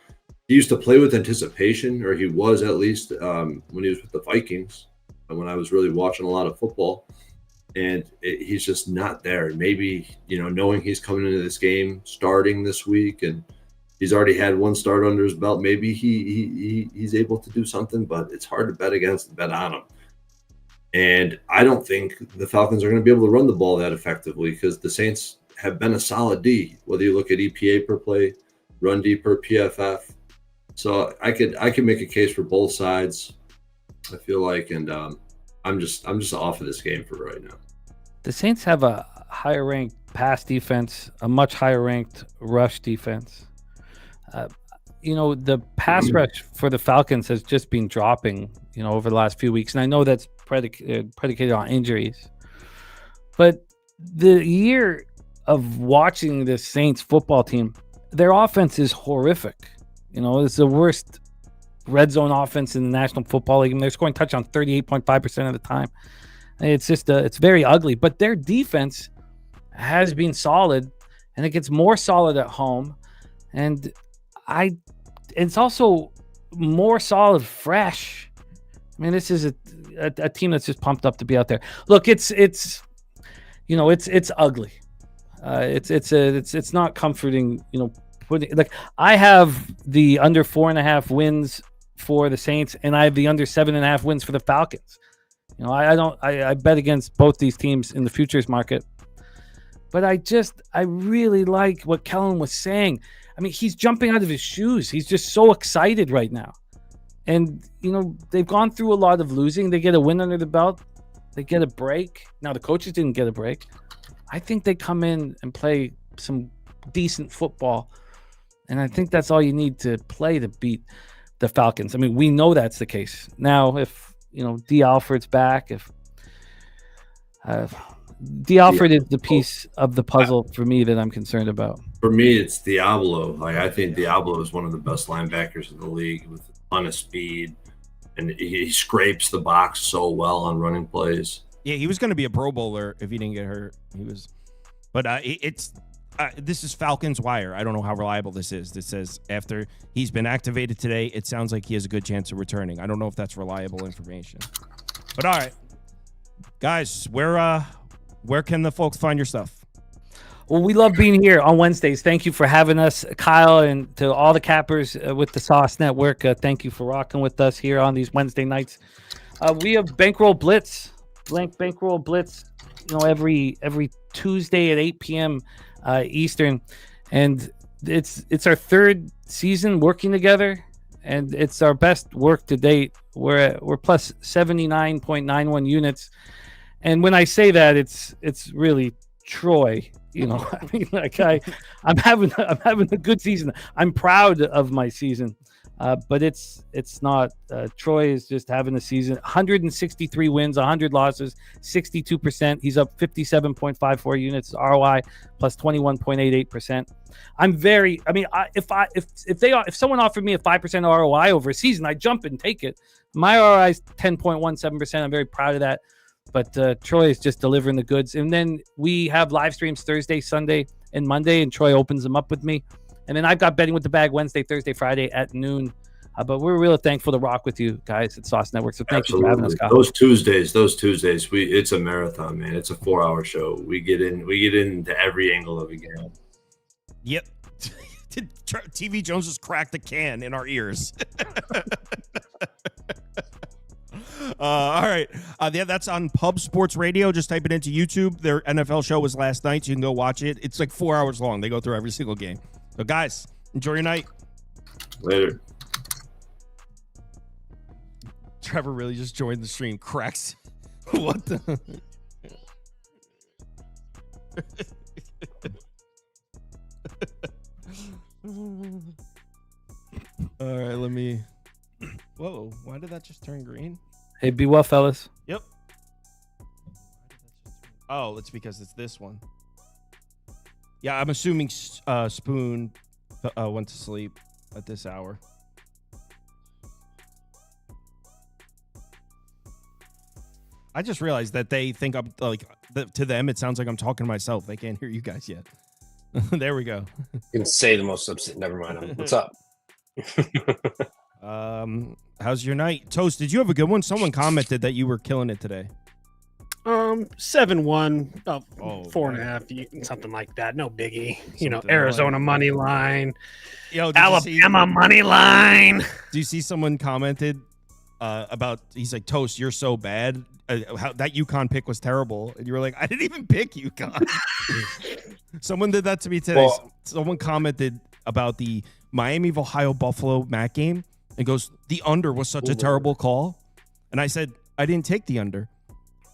He used to play with anticipation, or he was at least when he was with the Vikings, when I was really watching a lot of football. And he's just not there. Maybe, you know, knowing he's coming into this game starting this week, and he's already had one start under his belt, maybe he's able to do something, but it's hard to bet on him. And I don't think the Falcons are going to be able to run the ball that effectively, because the Saints have been a solid D, whether you look at EPA per play, run D per PFF. So I could make a case for both sides, I feel like, and I'm just off of this game for right now. The Saints have a higher ranked pass defense, a much higher ranked rush defense. You know, the pass rush for the Falcons has just been dropping, you know, over the last few weeks. And I know that's predicated on injuries. But the year of watching the Saints football team, their offense is horrific. You know, it's the worst red zone offense in the National Football League. And they're scoring touchdowns 38.5% of the time. It's just it's very ugly. But their defense has been solid, and it gets more solid at home. And it's also more solid fresh. I mean, this is a team that's just pumped up to be out there. Look, it's you know, it's ugly. It's not comforting, you know. Like, I have the under 4.5 wins for the Saints, and I have the under 7.5 wins for the Falcons. You know, I bet against both these teams in the futures market. But I really like what Kellen was saying. I mean, he's jumping out of his shoes. He's just so excited right now. And, you know, they've gone through a lot of losing. They get a win under the belt. They get a break. Now, the coaches didn't get a break. I think they come in and play some decent football. And I think that's all you need to play to beat the Falcons. I mean, we know that's the case. Now, if, you know, D. Alfred's back, if D. Alfred is the piece of the puzzle for me that I'm concerned about. For me, it's Diablo. Like, I think Diablo is one of the best linebackers in the league with a ton of speed, and he scrapes the box so well on running plays. Yeah, he was going to be a Pro Bowler if he didn't get hurt. He was, but this is Falcons Wire. I don't know how reliable this is. This says after he's been activated today, it sounds like he has a good chance of returning. I don't know if that's reliable information. But all right, guys, where can the folks find your stuff? Well, we love being here on Wednesdays. Thank you for having us, Kyle, and to all the cappers with the Sauce Network. Thank you for rocking with us here on these Wednesday nights. We have Bankroll Blitz, Bankroll Blitz, you know, every Tuesday at 8 p.m. Eastern, and it's our third season working together, and it's our best work to date. We're plus 79.91 units, and when I say that, it's really Troy. You know, I mean, like I'm having a good season. I'm proud of my season, but it's not. Troy is just having a season. 163 wins, 100 losses, 62%. He's up 57.54 units. ROI plus 21.88%. I'm very. I mean, if someone offered me a 5% ROI over a season, I'd jump and take it. My ROI is 10.17%. I'm very proud of that. But Troy is just delivering the goods. And then we have live streams Thursday, Sunday, and Monday, and Troy opens them up with me. And then I've got Betting with the Bag Wednesday, Thursday, Friday at noon. But we're really thankful to rock with you guys at Sauce Network. So thank you for having us, Kyle. Those Tuesdays, it's a marathon, man. It's a 4-hour show. We get into every angle of a game. Yep. TV Jones just cracked the can in our ears. All right. Yeah, that's on Pub Sports Radio. Just type it into YouTube. Their NFL show was last night, so you can go watch it. It's like 4 hours long. They go through every single game. So, guys, enjoy your night. Later. Trevor really just joined the stream. Cracks. What the? All right, let me. Whoa, why did that just turn green? Hey, be well, fellas. Yep. Oh, it's because it's this one. Yeah, I'm assuming Spoon went to sleep at this hour. I just realized that they think I'm like, to them, it sounds like I'm talking to myself. They can't hear you guys yet. There we go. You can say the most upset. Never mind. What's up? How's your night? Toast, did you have a good one? Someone commented that you were killing it today. 7-1, about Oh, 4.5, something like that. No biggie. Something Arizona like- money line, Yo, did you see- Alabama money line. Do you see someone commented about? He's like, Toast, you're so bad. How that UConn pick was terrible, and you were like, I didn't even pick UConn. Someone did that to me today. Well- Someone commented about the Miami of Ohio Buffalo MAC game and goes, the under was such a terrible call, and I said I didn't take the under,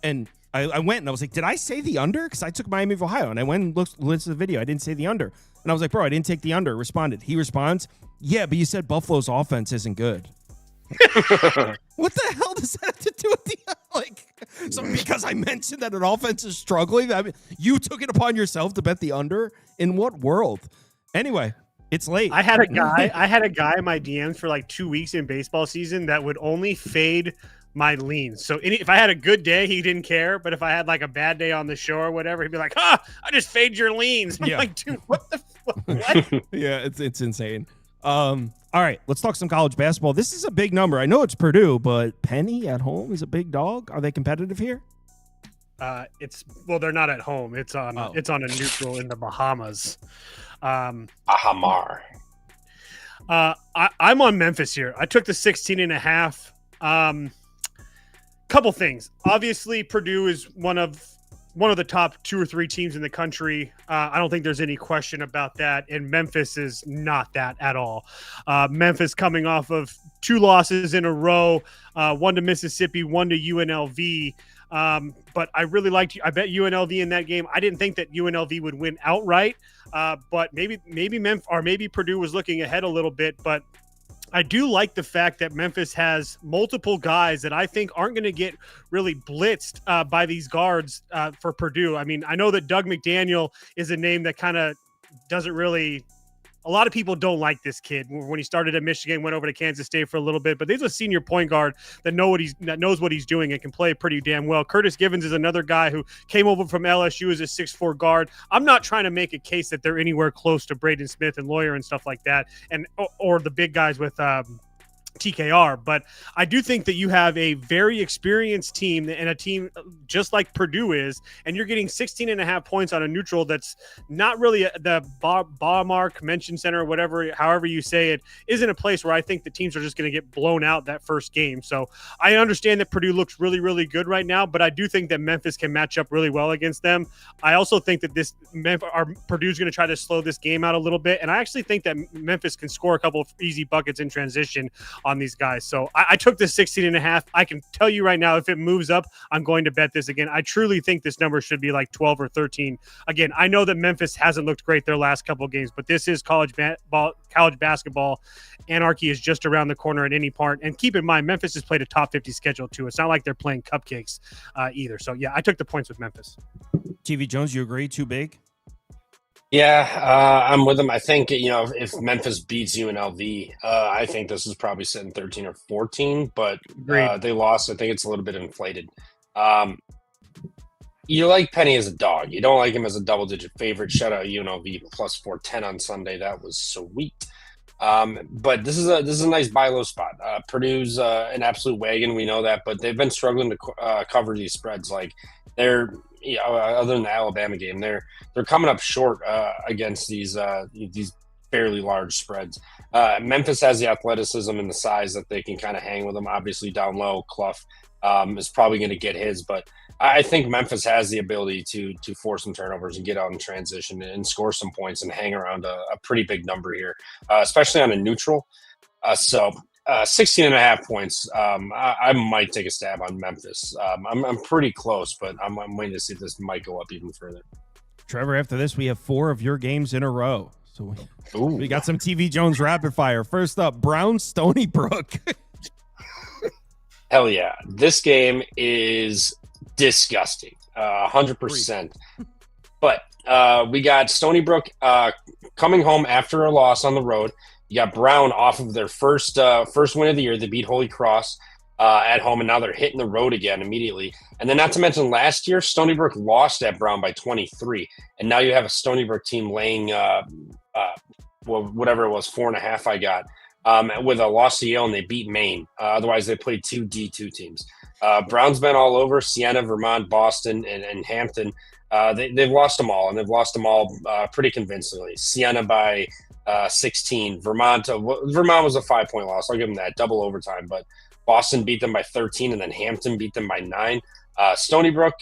and I went and I was like, did I say the under? Because I took Miami of Ohio, and I went and listened to the video. I didn't say the under, and I was like, bro, I didn't take the under. Responded. He responds, yeah, but you said Buffalo's offense isn't good. What the hell does that have to do with the so because I mentioned that an offense is struggling, I mean, you took it upon yourself to bet the under? In what world? Anyway, it's late. I had a guy in my DMs for like 2 weeks in baseball season that would only fade my leans. So if I had a good day, he didn't care. But if I had like a bad day on the show or whatever, he'd be like, I just fade your leans. I'm like, dude, what the fuck? What? Yeah, it's insane. All right, let's talk some college basketball. This is a big number. I know it's Purdue, but Penny at home is a big dog. Are they competitive here? They're not at home. It's on a neutral in the Bahamas. Ahamar. I'm on Memphis here. I took the 16.5. Couple things. Obviously, Purdue is one of the top 2 or 3 teams in the country. I don't think there's any question about that. And Memphis is not that at all. Memphis coming off of 2 losses in a row, 1 to Mississippi, 1 to UNLV. But I really liked. I bet UNLV in that game. I didn't think that UNLV would win outright. But maybe Memphis or maybe Purdue was looking ahead a little bit. But I do like the fact that Memphis has multiple guys that I think aren't going to get really blitzed by these guards for Purdue. I mean, I know that Doug McDaniel is a name that kind of doesn't really – a lot of people don't like this kid. When he started at Michigan, went over to Kansas State for a little bit, but he's a senior point guard that knows what he's doing and can play pretty damn well. Curtis Givens is another guy who came over from LSU as a 6'4" guard. I'm not trying to make a case that they're anywhere close to Braden Smith and Lawyer and stuff like that, and or the big guys with TKR, but I do think that you have a very experienced team and a team just like Purdue is, and you're getting 16.5 points on a neutral that's not really the Baumar Convention Center or whatever, however you say it, isn't a place where I think the teams are just going to get blown out that first game. So I understand that Purdue looks really, really good right now, but I do think that Memphis can match up really well against them. I also think that Purdue's going to try to slow this game out a little bit, and I actually think that Memphis can score a couple of easy buckets in transition on these guys. So I took the 16.5. I can tell you right now, if it moves up, I'm going to bet this again. I truly think this number should be like 12 or 13. Again, I know that Memphis hasn't looked great their last couple of games, but this is college basketball. Anarchy is just around the corner at any part. And keep in mind, Memphis has played a top 50 schedule too. It's not like they're playing cupcakes either. So yeah, I took the points with Memphis. TV Jones, you agree? Too big? Yeah, I'm with them. I think, if Memphis beats UNLV, I think this is probably sitting 13 or 14, but they lost. I think it's a little bit inflated. You like Penny as a dog. You don't like him as a double-digit favorite. Shout out UNLV plus 410 on Sunday. That was sweet. But this is a nice buy low spot. Purdue's an absolute wagon. We know that, but they've been struggling to cover these spreads. Like they're other than the Alabama game, they're coming up short against these fairly large spreads. Memphis has the athleticism and the size that they can kind of hang with them. Obviously, down low, Clough is probably going to get his, but I think Memphis has the ability to force some turnovers and get out in transition and score some points and hang around a pretty big number here, especially on a neutral. 16.5 points. I might take a stab on Memphis. I'm pretty close, but I'm waiting to see if this might go up even further. Trevor, after this, we have 4 of your games in a row. So we got some TV Jones rapid fire. First up, Brown Stony Brook. Hell yeah. This game is disgusting. 100%. But we got Stony Brook coming home after a loss on the road. You got Brown off of their first win of the year. They beat Holy Cross at home, and now they're hitting the road again immediately. And then not to mention last year, Stony Brook lost at Brown by 23. And now you have a Stony Brook team laying whatever it was, 4.5 I got, with a loss to Yale, and they beat Maine. Otherwise, they played 2 D2 teams. Brown's been all over Siena, Vermont, Boston, and Hampton. They've lost them all, and they've lost them all pretty convincingly. Siena by 16. Vermont was a 5-point loss. I'll give them that, double overtime. But Boston beat them by 13, and then Hampton beat them by 9. Stony Brook,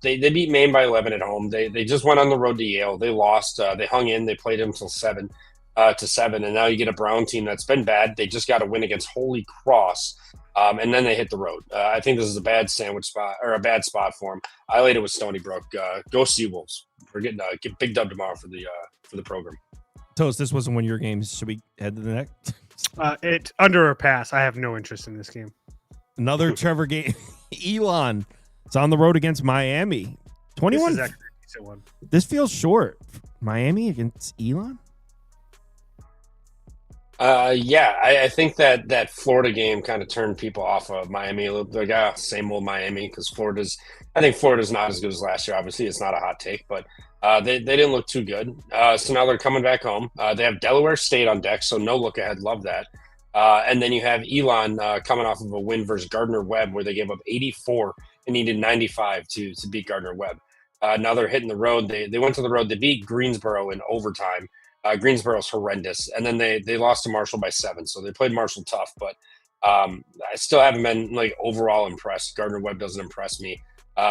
they beat Maine by 11 at home. They just went on the road to Yale. They lost. They hung in. They played them until 7 to 7, and now you get a Brown team that's been bad. They just got a win against Holy Cross, and then they hit the road. I think this is a bad sandwich spot or a bad spot for them. I laid it with Stony Brook. Go Seawolves. We're getting a big dub tomorrow for the program. Toast, this wasn't one of your games. Should we head to the next? It under or pass. I have no interest in this game. Another Trevor game. Elon. It's on the road against Miami. 21. This is actually a decent one. This feels short. Miami against Elon? I think that Florida game kind of turned people off of Miami. Like, same old Miami, because I think Florida's not as good as last year. Obviously, it's not a hot take, but they didn't look too good. So now they're coming back home. They have Delaware State on deck, so no look ahead. Love that. And then you have Elon coming off of a win versus Gardner-Webb, where they gave up 84 and needed 95 to beat Gardner-Webb. Now they're hitting the road. They went to the road. They beat Greensboro in overtime. Greensboro's horrendous. And then they lost to Marshall by 7. So they played Marshall tough, but I still haven't been like overall impressed. Gardner-Webb doesn't impress me.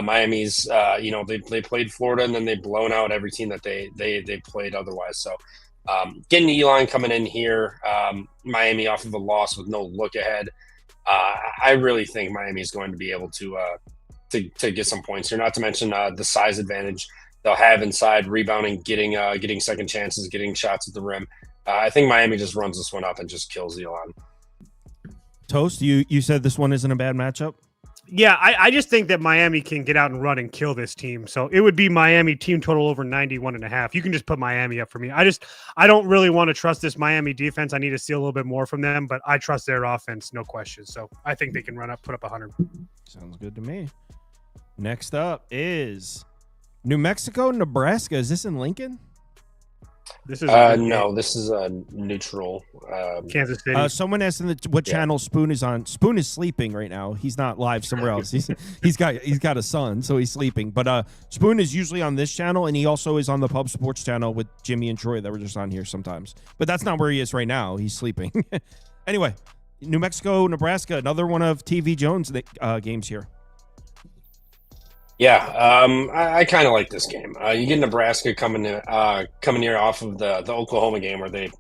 Miami's, they played Florida, and then they've blown out every team that they played otherwise. So getting Elon coming in here, Miami off of a loss with no look ahead. I really think Miami is going to be able to get some points here. Not to mention the size advantage they'll have inside, rebounding, getting second chances, getting shots at the rim. I think Miami just runs this one up and just kills Elon. Toast, you said this one isn't a bad matchup? Yeah, I just think that Miami can get out and run and kill this team. So it would be Miami team total over 91.5. You can just put Miami up for me. I don't really want to trust this Miami defense. I need to see a little bit more from them, but I trust their offense, no question. So I think they can put up 100. Sounds good to me. Next up is New Mexico, Nebraska. Is this in Lincoln? This is no. This is a neutral. Kansas City. Someone asked in what channel Spoon is on. Spoon is sleeping right now. He's not live somewhere else. He's got a son, so he's sleeping. But Spoon is usually on this channel, and he also is on the Pub Sports channel with Jimmy and Troy that were just on here sometimes. But that's not where he is right now. He's sleeping. Anyway, New Mexico, Nebraska. Another one of TV Jones games here. Yeah, I kind of like this game. You get Nebraska coming here off of the Oklahoma game where they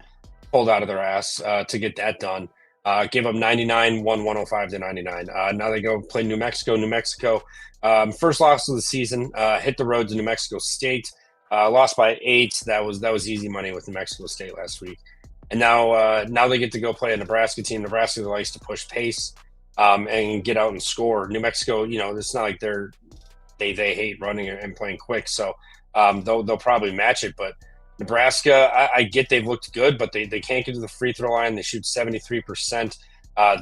pulled out of their ass to get that done. Gave up 99, won 105 to 99. Now they go play New Mexico. New Mexico, first loss of the season, hit the road to New Mexico State, lost by 8. That was easy money with New Mexico State last week. And now they get to go play a Nebraska team. Nebraska likes to push pace and get out and score. New Mexico, it's not like they hate running and playing quick, so they'll probably match it. But Nebraska, I get they've looked good, but they can't get to the free throw line. They shoot 73%.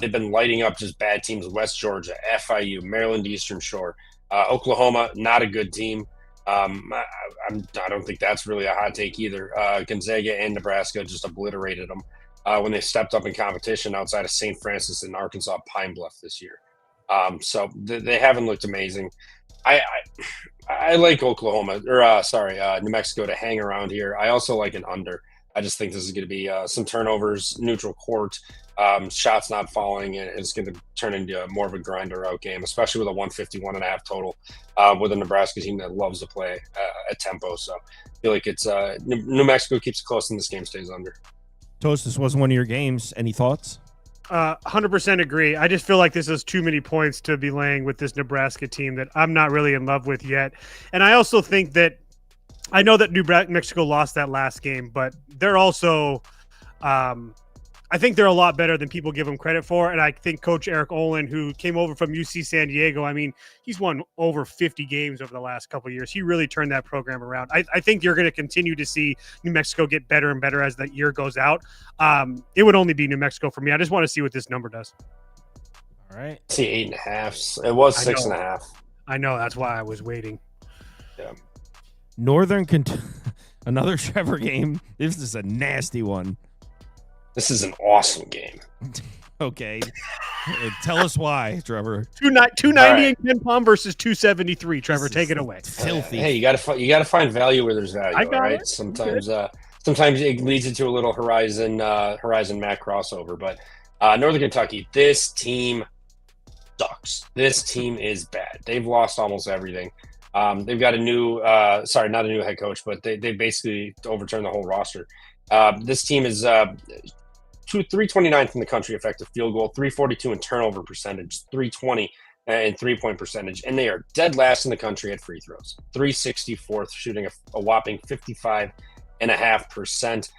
They've been lighting up just bad teams: West Georgia, FIU, Maryland Eastern Shore, Oklahoma, not a good team. I don't think that's really a hot take either. Gonzaga and Nebraska just obliterated them when they stepped up in competition outside of St. Francis and Arkansas Pine Bluff this year. So they haven't looked amazing. I like New Mexico to hang around here. I also like an under. I just think this is going to be some turnovers, neutral court, shots not falling, and it's going to turn into more of a grinder out game, especially with a 151.5 total with a Nebraska team that loves to play at tempo. So I feel like it's New Mexico keeps it close and this game stays under. Toast, this wasn't one of your games. Any thoughts? 100% agree. I just feel like this is too many points to be laying with this Nebraska team that I'm not really in love with yet. And I also think that I know that New Mexico lost that last game, but they're also I think they're a lot better than people give them credit for. And I think Coach Eric Olin, who came over from UC San Diego, I mean, he's won over 50 games over the last couple of years. He really turned that program around. I think you're going to continue to see New Mexico get better and better as the year goes out. It would only be New Mexico for me. I just want to see what this number does. All right. I see 8.5. It was 6.5. I know. That's why I was waiting. Yeah. Northern Kentucky. Another Trevor game. This is a nasty one. This is an awesome game. Okay. Tell us why, Trevor. 290 right. in Ken Palm versus 273. Trevor, take it away. Filthy. Hey, you gotta find value where there's value. I got all right. it. Sometimes it leads into a little Horizon Mac crossover. But Northern Kentucky, this team sucks. This team is bad. They've lost almost everything. They've got a new not a new head coach, but they basically overturned the whole roster. This team is 329th in the country effective field goal, 342 in turnover percentage, 320 in 3-point percentage, and they are dead last in the country at free throws, 364th, shooting a whopping 55.5%.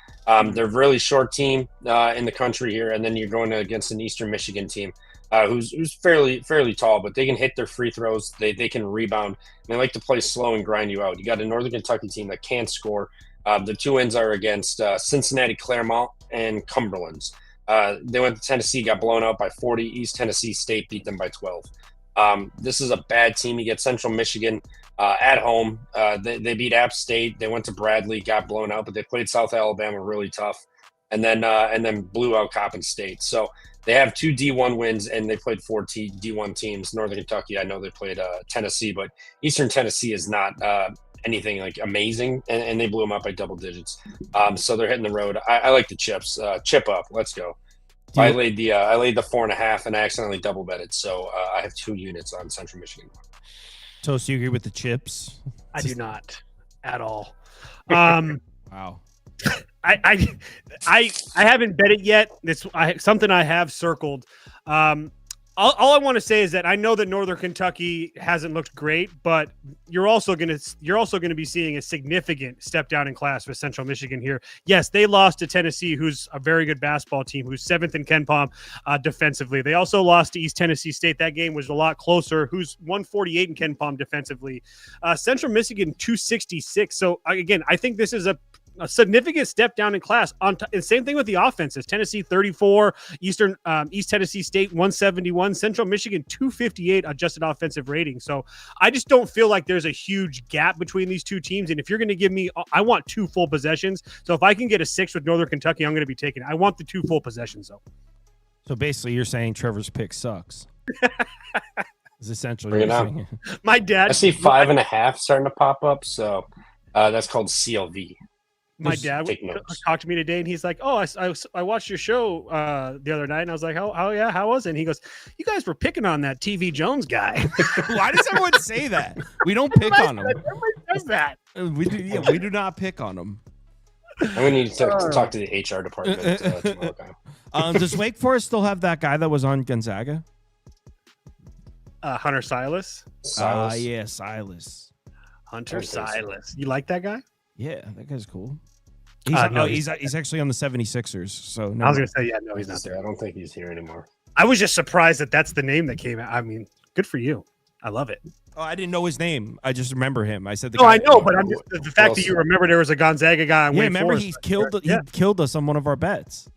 They're a really short team in the country here, and then you're going against an Eastern Michigan team who's fairly tall, but they can hit their free throws, they can rebound, and they like to play slow and grind you out. You got a Northern Kentucky team that can't score. The two wins are against Cincinnati, Claremont, and Cumberlands. They went to Tennessee, got blown out by 40. East Tennessee State beat them by 12. This is a bad team. You get Central Michigan at home. They beat App State. They went to Bradley, got blown out, but they played South Alabama really tough, and then blew out Coppin State. So they have 2 D1 wins, and they played 4 D1 teams. Northern Kentucky, I know they played Tennessee, but Eastern Tennessee is not anything like amazing, and they blew them up by double digits. So they're hitting the road. I like the chips. Chip up. Let's go. I laid the 4.5, and I accidentally double betted. So I have 2 units on Central Michigan. Toast, you agree with the chips? I do not at all. Wow. I haven't bet it yet. It's something I have circled. All I want to say is that I know that Northern Kentucky hasn't looked great, but you're also going to be seeing a significant step down in class with Central Michigan here. Yes, they lost to Tennessee, who's a very good basketball team, who's 7th in Ken Palm defensively. They also lost to East Tennessee State. That game was a lot closer. Who's 148 in Ken Palm defensively. Central Michigan 266. So again, I think this is a significant step down in class. And same thing with the offenses. Tennessee 34, East Tennessee State 171, Central Michigan 258 adjusted offensive rating. So I just don't feel like there's a huge gap between these two teams. And if you're going to give me, I want 2 full possessions. So if I can get a 6 with Northern Kentucky, I'm going to be taking it. I want the 2 full possessions though. So basically, you're saying Trevor's pick sucks. Is essentially Bring it what you're on. saying. My dad. I see 5.5 starting to pop up. So that's called CLV. My dad talked to me today, and he's like, "Oh, I watched your show the other night," and I was like, "Oh yeah, how was it?" And he goes, "You guys were picking on that TV Jones guy." Why does everyone say that? We don't pick on him. Everybody says that. We do not pick on him. I'm going to need to talk to the HR department tomorrow. Does Wake Forest still have that guy that was on Gonzaga? Hunter Silas. Yeah, Silas. Hunter Silas. You like that guy? Yeah, that guy's cool. He's actually on the 76ers. So no. I was going to say, yeah, no, he's not there. I don't think he's here anymore. I was just surprised that that's the name that came out. I mean, good for you. I love it. Oh, I didn't know his name. I just remember him. I said the guy. I know, but I'm just the fact that you remember there was a Gonzaga guy. Yeah, remember he killed us on one of our bets.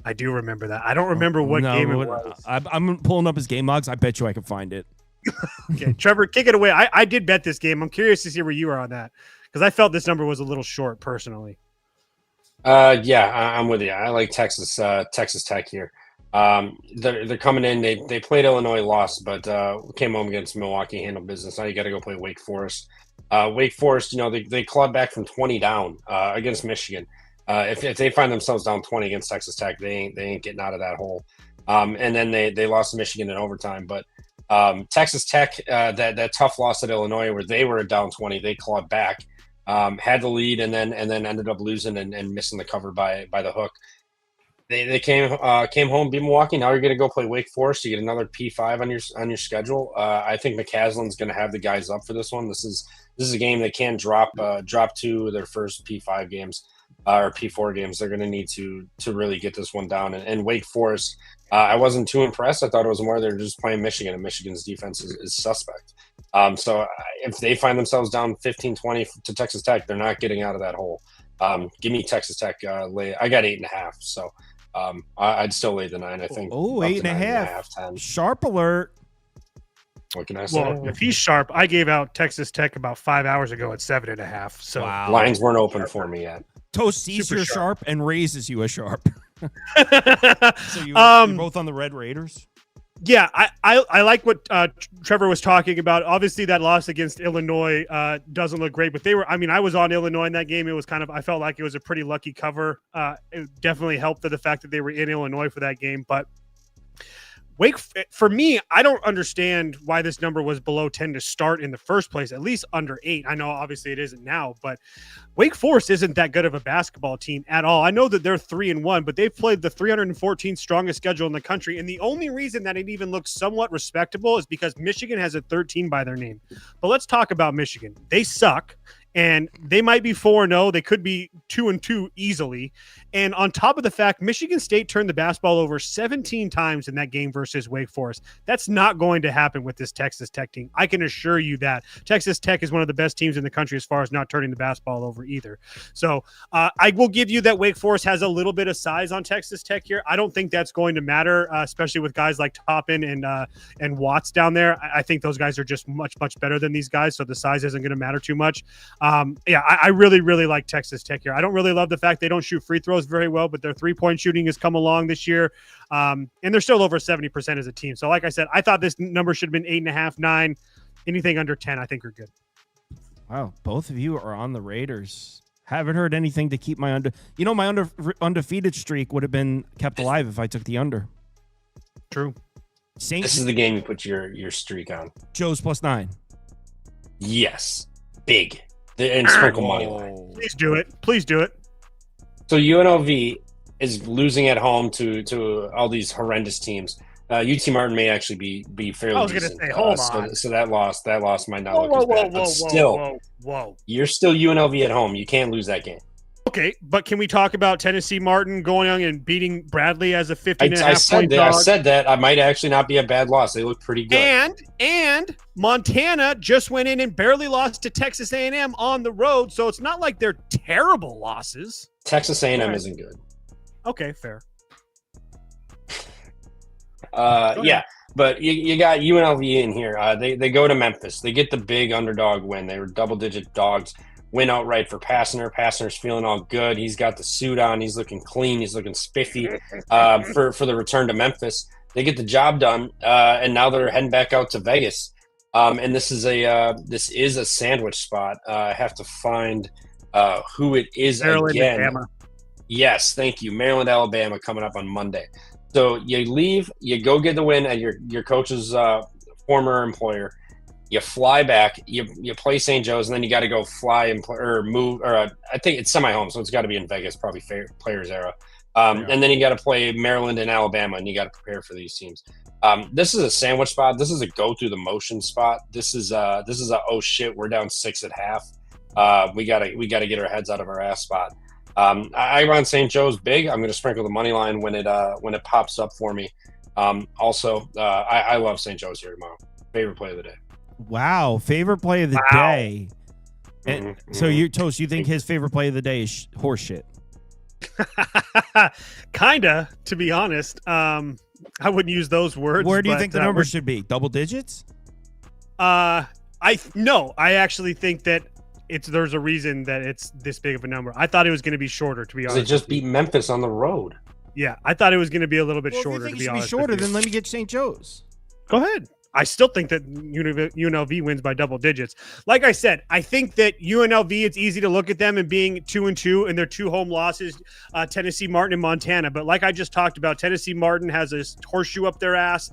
I do remember that. I don't remember what game it was. I'm pulling up his game logs. I bet you I can find it. Okay, Trevor, kick it away. I did bet this game. I'm curious to see where you are on that because I felt this number was a little short personally. Yeah, I'm with you. I like Texas Tech here. They're coming in. They played Illinois, lost, but came home against Milwaukee, handled business. Now you got to go play Wake Forest. Wake Forest, they clawed back from 20 down against Michigan. If they find themselves down 20 against Texas Tech, they ain't getting out of that hole. And then they lost to Michigan in overtime. But Texas Tech, that tough loss at Illinois where they were down 20, they clawed back, had the lead, and then ended up losing and missing the cover by the hook. They came home, beat Milwaukee. Now you're going to go play Wake Forest. You get another P5 on your schedule. I think McCaslin's going to have the guys up for this one. This is a game they can drop 2 of their first P5 games or P4 games. They're going to need to really get this one down. And Wake Forest, I wasn't too impressed. I thought it was more they're just playing Michigan, and Michigan's defense is suspect. So if they find themselves down 15-20 to Texas Tech, they're not getting out of that hole. Give me Texas Tech. I got 8.5. So. I'd still lay the 9, I think. Oh, 8.5. 10. Sharp alert. What can I say? Well, if he's sharp, I gave out Texas Tech about 5 hours ago at 7.5. So Wow. Lines weren't open for me yet. Toast sees Super you sharp. sharp and raises you a sharp. So you're both on the Red Raiders? Yeah, I like what Trevor was talking about. Obviously, that loss against Illinois doesn't look great, but I was on Illinois in that game. It was I felt like it was a pretty lucky cover. It definitely helped the fact that they were in Illinois for that game. But for me, I don't understand why this number was below 10 to start in the first place, at least under 8. I know obviously it isn't now, but Wake Forest isn't that good of a basketball team at all. I know that they're 3-1, but they've played the 314th strongest schedule in the country. And the only reason that it even looks somewhat respectable is because Michigan has a 13 by their name. But let's talk about Michigan. They suck. And they might be 4-0. They could be 2-2 easily. And on top of the fact, Michigan State turned the basketball over 17 times in that game versus Wake Forest. That's not going to happen with this Texas Tech team. I can assure you that. Texas Tech is one of the best teams in the country as far as not turning the basketball over either. So I will give you that Wake Forest has a little bit of size on Texas Tech here. I don't think that's going to matter, especially with guys like Toppin and Watts down there. I think those guys are just much, much better than these guys. So the size isn't going to matter too much. I really, really like Texas Tech here. I don't really love the fact they don't shoot free throws very well, but their 3-point shooting has come along this year. And they're still over 70% as a team. So like I said, I thought this number should have been 8.5, 9. Anything under 10, I think are good. Wow, both of you are on the Raiders. Haven't heard anything to keep my undefeated streak would have been kept alive if I took the under. True. This is the game you put your streak on. Joe's +9. Yes. Big. And sprinkle money line. Please do it. Please do it. So UNLV is losing at home to all these horrendous teams. UT Martin may actually be fairly. I was going to say, hold on. So that loss might not look as bad. But still, you're still UNLV at home. You can't lose that game. Okay, but can we talk about Tennessee Martin going on and beating Bradley as a 15.5 point dog? I said that. I might actually not be a bad loss. They look pretty good. And Montana just went in and barely lost to Texas A&M on the road, so it's not like they're terrible losses. Texas A&M isn't good. Okay, fair. Yeah, but you got UNLV in here. They go to Memphis. They get the big underdog win. They were double-digit dogs. Win outright for Passner. Passner's feeling all good. He's got the suit on. He's looking clean. He's looking spiffy for the return to Memphis. They get the job done, and now they're heading back out to Vegas. And this is a sandwich spot. I have to find who it is Maryland, again. Alabama. Yes, thank you. Maryland, Alabama coming up on Monday. So you leave, you go get the win at your coach's former employer. You fly back, you play St. Joe's, and then you got to go fly and play, or move, or I think it's semi-home, so it's got to be in Vegas, probably Players Era. And then you got to play Maryland and Alabama, and you got to prepare for these teams. This is a sandwich spot. This is a go through the motion spot. This is a oh shit, we're down 6 at half. We gotta get our heads out of our ass spot. I run St. Joe's big. I'm going to sprinkle the money line when it pops up for me. Also, I love St. Joe's here tomorrow. Favorite play of the day. Wow, favorite play of the day. And so you think his favorite play of the day is horse shit? Kinda, to be honest. I wouldn't use those words. Where do you think the number should be? Double digits? I actually think that there's a reason that it's this big of a number. I thought it was going to be shorter, to be honest. They just beat Memphis on the road. Yeah, I thought it was going to be a little bit shorter. If you think to be it should honest be shorter, with you. then let me get St. Joe's. Go ahead. I still think that UNLV wins by double digits. Like I said, I think that UNLV, it's easy to look at them and being 2-2 and their 2 home losses, Tennessee Martin and Montana. But like I just talked about, Tennessee Martin has a horseshoe up their ass.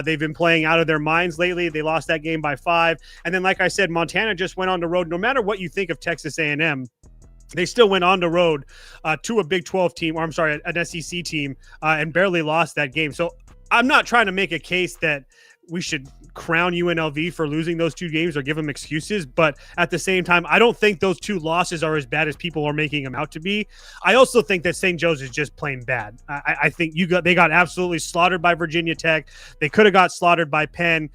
They've been playing out of their minds lately. They lost that game by 5. And then, like I said, Montana just went on the road. No matter what you think of Texas A&M, they still went on the road to a Big 12 team, or I'm sorry, an SEC team, and barely lost that game. So I'm not trying to make a case that we should crown UNLV for losing those 2 games or give them excuses. But at the same time, I don't think those 2 losses are as bad as people are making them out to be. I also think that St. Joe's is just plain bad. I think they got absolutely slaughtered by Virginia Tech. They could have got slaughtered by Penn.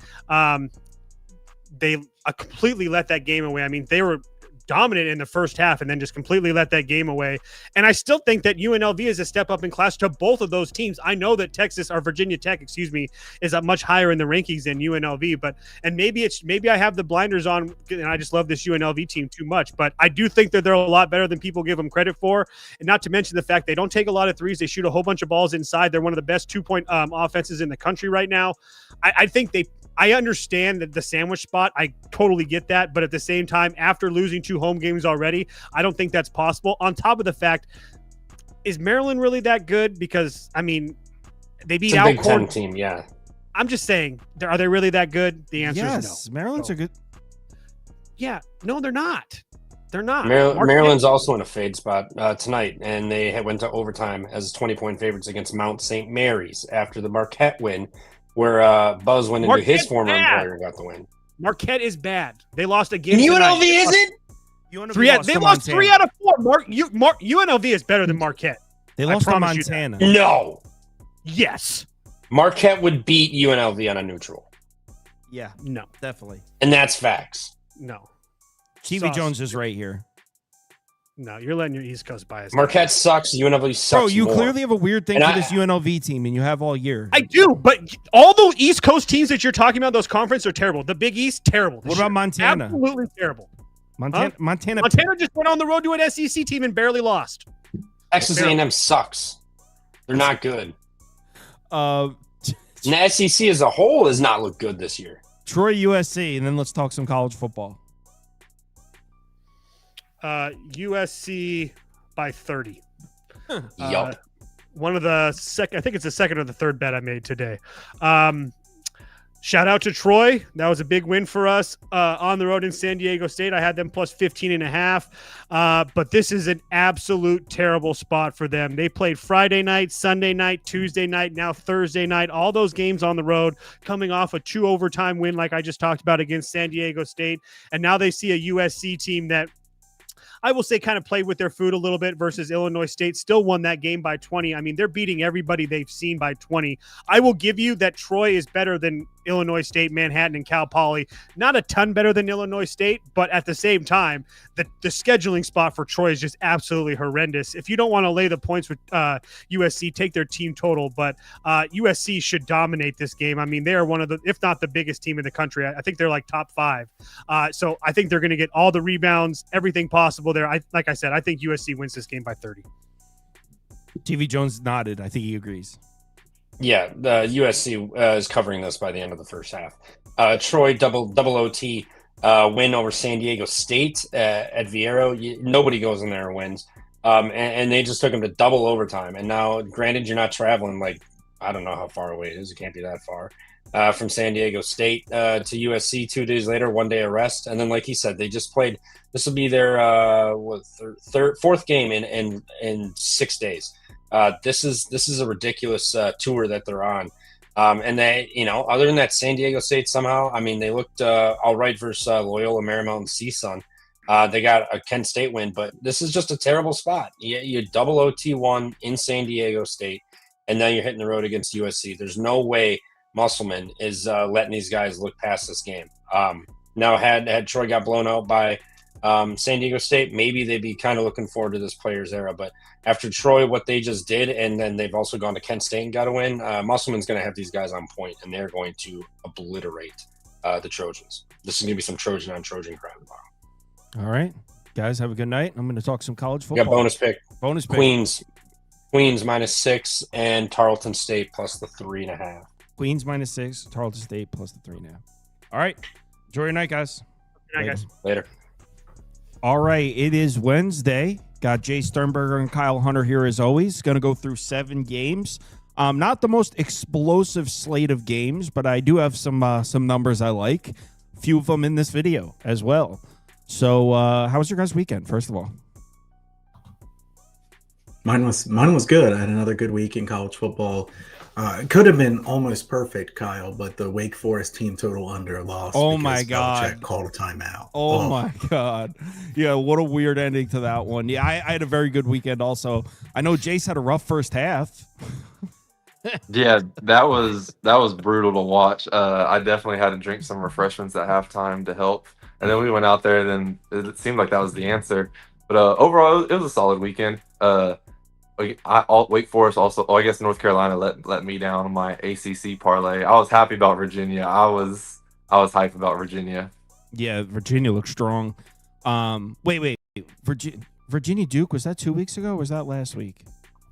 They completely let that game away. I mean, they were dominant in the first half and then just completely let that game away. And I still think that UNLV is a step up in class to both of those teams. I know that Virginia Tech, is up much higher in the rankings than UNLV, but maybe I have the blinders on and I just love this UNLV team too much, but I do think that they're a lot better than people give them credit for. And not to mention the fact they don't take a lot of threes. They shoot a whole bunch of balls inside. They're one of the best 2-point offenses in the country right now. I understand that the sandwich spot. I totally get that. But at the same time, after losing 2 home games already, I don't think that's possible. On top of the fact, is Maryland really that good? Because, I mean, they beat Alcorn. Big 10 team, yeah. I'm just saying, are they really that good? The answer is no. Maryland's are good. Yeah. No, they're not. They're not. Maryland's also in a fade spot tonight, and they went to overtime as 20-point favorites against Mount St. Mary's after the Marquette win, where Buzz went into his former employer and got the win. Marquette is bad. They lost a game. UNLV isn't? They lost 3 out of 4. UNLV is better than Marquette. They lost to Montana. No. Yes. Marquette would beat UNLV on a neutral. Yeah. No. Definitely. And that's facts. No. TV Jones is right here. No, you're letting your East Coast bias. Marquette sucks. UNLV sucks. Bro, you more. clearly have a weird thing for this UNLV team, and you have all year. I do, but all those East Coast teams that you're talking about, those conferences are terrible. The Big East, terrible. What about Montana? Absolutely terrible. Montana just went on the road to an SEC team and barely lost. Texas A&M sucks. They're not good. And the SEC as a whole has not looked good this year. Troy, USC, and then let's talk some college football. USC by 30. Yup. One of the I think it's the second or the third bet I made today. Shout out to Troy. That was a big win for us on the road in San Diego State. I had them plus 15.5. But this is an absolute terrible spot for them. They played Friday night, Sunday night, Tuesday night, now Thursday night. All those games on the road, coming off a 2 overtime win like I just talked about against San Diego State. And now they see a USC team that I will say kind of played with their food a little bit versus Illinois State. Still won that game by 20. I mean, they're beating everybody they've seen by 20. I will give you that Troy is better than Illinois State, Manhattan, and Cal Poly. Not a ton better than Illinois State, but at the same time, the scheduling spot for Troy is just absolutely horrendous. If you don't want to lay the points with USC, take their team total, but USC should dominate this game. I mean, they are one of the, if not the biggest team in the country. I think they're like top 5. So I think they're going to get all the rebounds, everything possible there. Like I said, I think USC wins this game by 30. TV Jones nodded. I think he agrees. Yeah, the USC is covering this by the end of the first half. Troy double OT win over San Diego State at Vieiro. Nobody goes in there and wins. And they just took them to double overtime. And now, granted, you're not traveling like, I don't know how far away it is. It can't be that far. From San Diego State to USC 2 days later, 1 day of rest. And then, like he said, they just played. This will be their fourth game in 6 days. This is a ridiculous tour that they're on. And they, other than that San Diego State somehow, I mean, they looked all right versus Loyola Marymount and CSUN. They got a Kent State win, but this is just a terrible spot. You double OT1 in San Diego State, and then you're hitting the road against USC. There's no way Musselman is letting these guys look past this game. Now, had Troy got blown out by San Diego State, maybe they'd be kind of looking forward to this player's era. But after Troy, what they just did, and then they've also gone to Kent State and got a win, Musselman's going to have these guys on point, and they're going to obliterate the Trojans. This is going to be some Trojan on Trojan crowd tomorrow. All right. Guys, have a good night. I'm going to talk some college football. We got bonus pick. Queens Queens -6 and Tarleton State plus the 3.5. Queens -6, Tarleton State +3 now. All right. Enjoy your night, guys. Good night, guys. Later. All right. It is Wednesday. Got Jay Sternberger and Kyle Hunter here as always. Going to go through 7 games. Not the most explosive slate of games, but I do have some numbers I like. A few of them in this video as well. So how was your guys' weekend, first of all? Mine was good. I had another good week in college football. It could have been almost perfect, Kyle, but the Wake Forest team total under lost. Oh my God! Belichick called a timeout. Oh my God! Yeah, what a weird ending to that one. Yeah, I had a very good weekend. Also, I know Jace had a rough first half. Yeah, that was brutal to watch. I definitely had to drink some refreshments at halftime to help, and then we went out there, and then it seemed like that was the answer. But overall, it was a solid weekend. Wake Forest also. Oh, I guess North Carolina let me down on my ACC parlay. I was happy about Virginia. I was hyped about Virginia. Yeah, Virginia looks strong. Wait, Virginia Duke, was that 2 weeks ago? Or was that last week?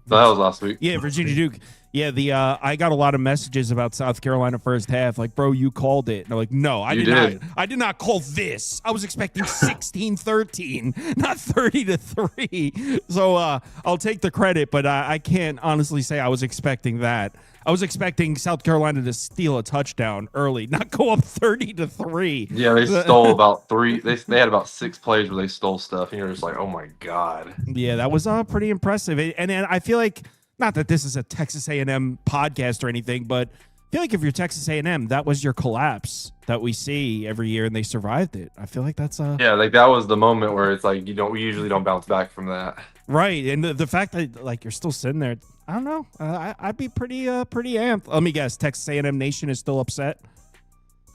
So that was last week. Yeah, Virginia Duke. Yeah, I got a lot of messages about South Carolina first half. Like, bro, you called it. And I'm like, no, I did not call this. I was expecting 16-13, not 30-3. So I'll take the credit, but I can't honestly say I was expecting that. I was expecting South Carolina to steal a touchdown early, not go up 30-3. Yeah, they stole about 3. They had about 6 plays where they stole stuff, and you're just like, oh my God. Yeah, that was pretty impressive. And I feel like, not that this is a Texas A&M podcast or anything, but I feel like if you're Texas A&M, that was your collapse that we see every year, and they survived it. I feel like that's yeah, like that was the moment where it's like we usually don't bounce back from that. Right, and the fact that like you're still sitting there, I don't know. I'd be pretty amped. Let me guess, Texas A&M Nation is still upset.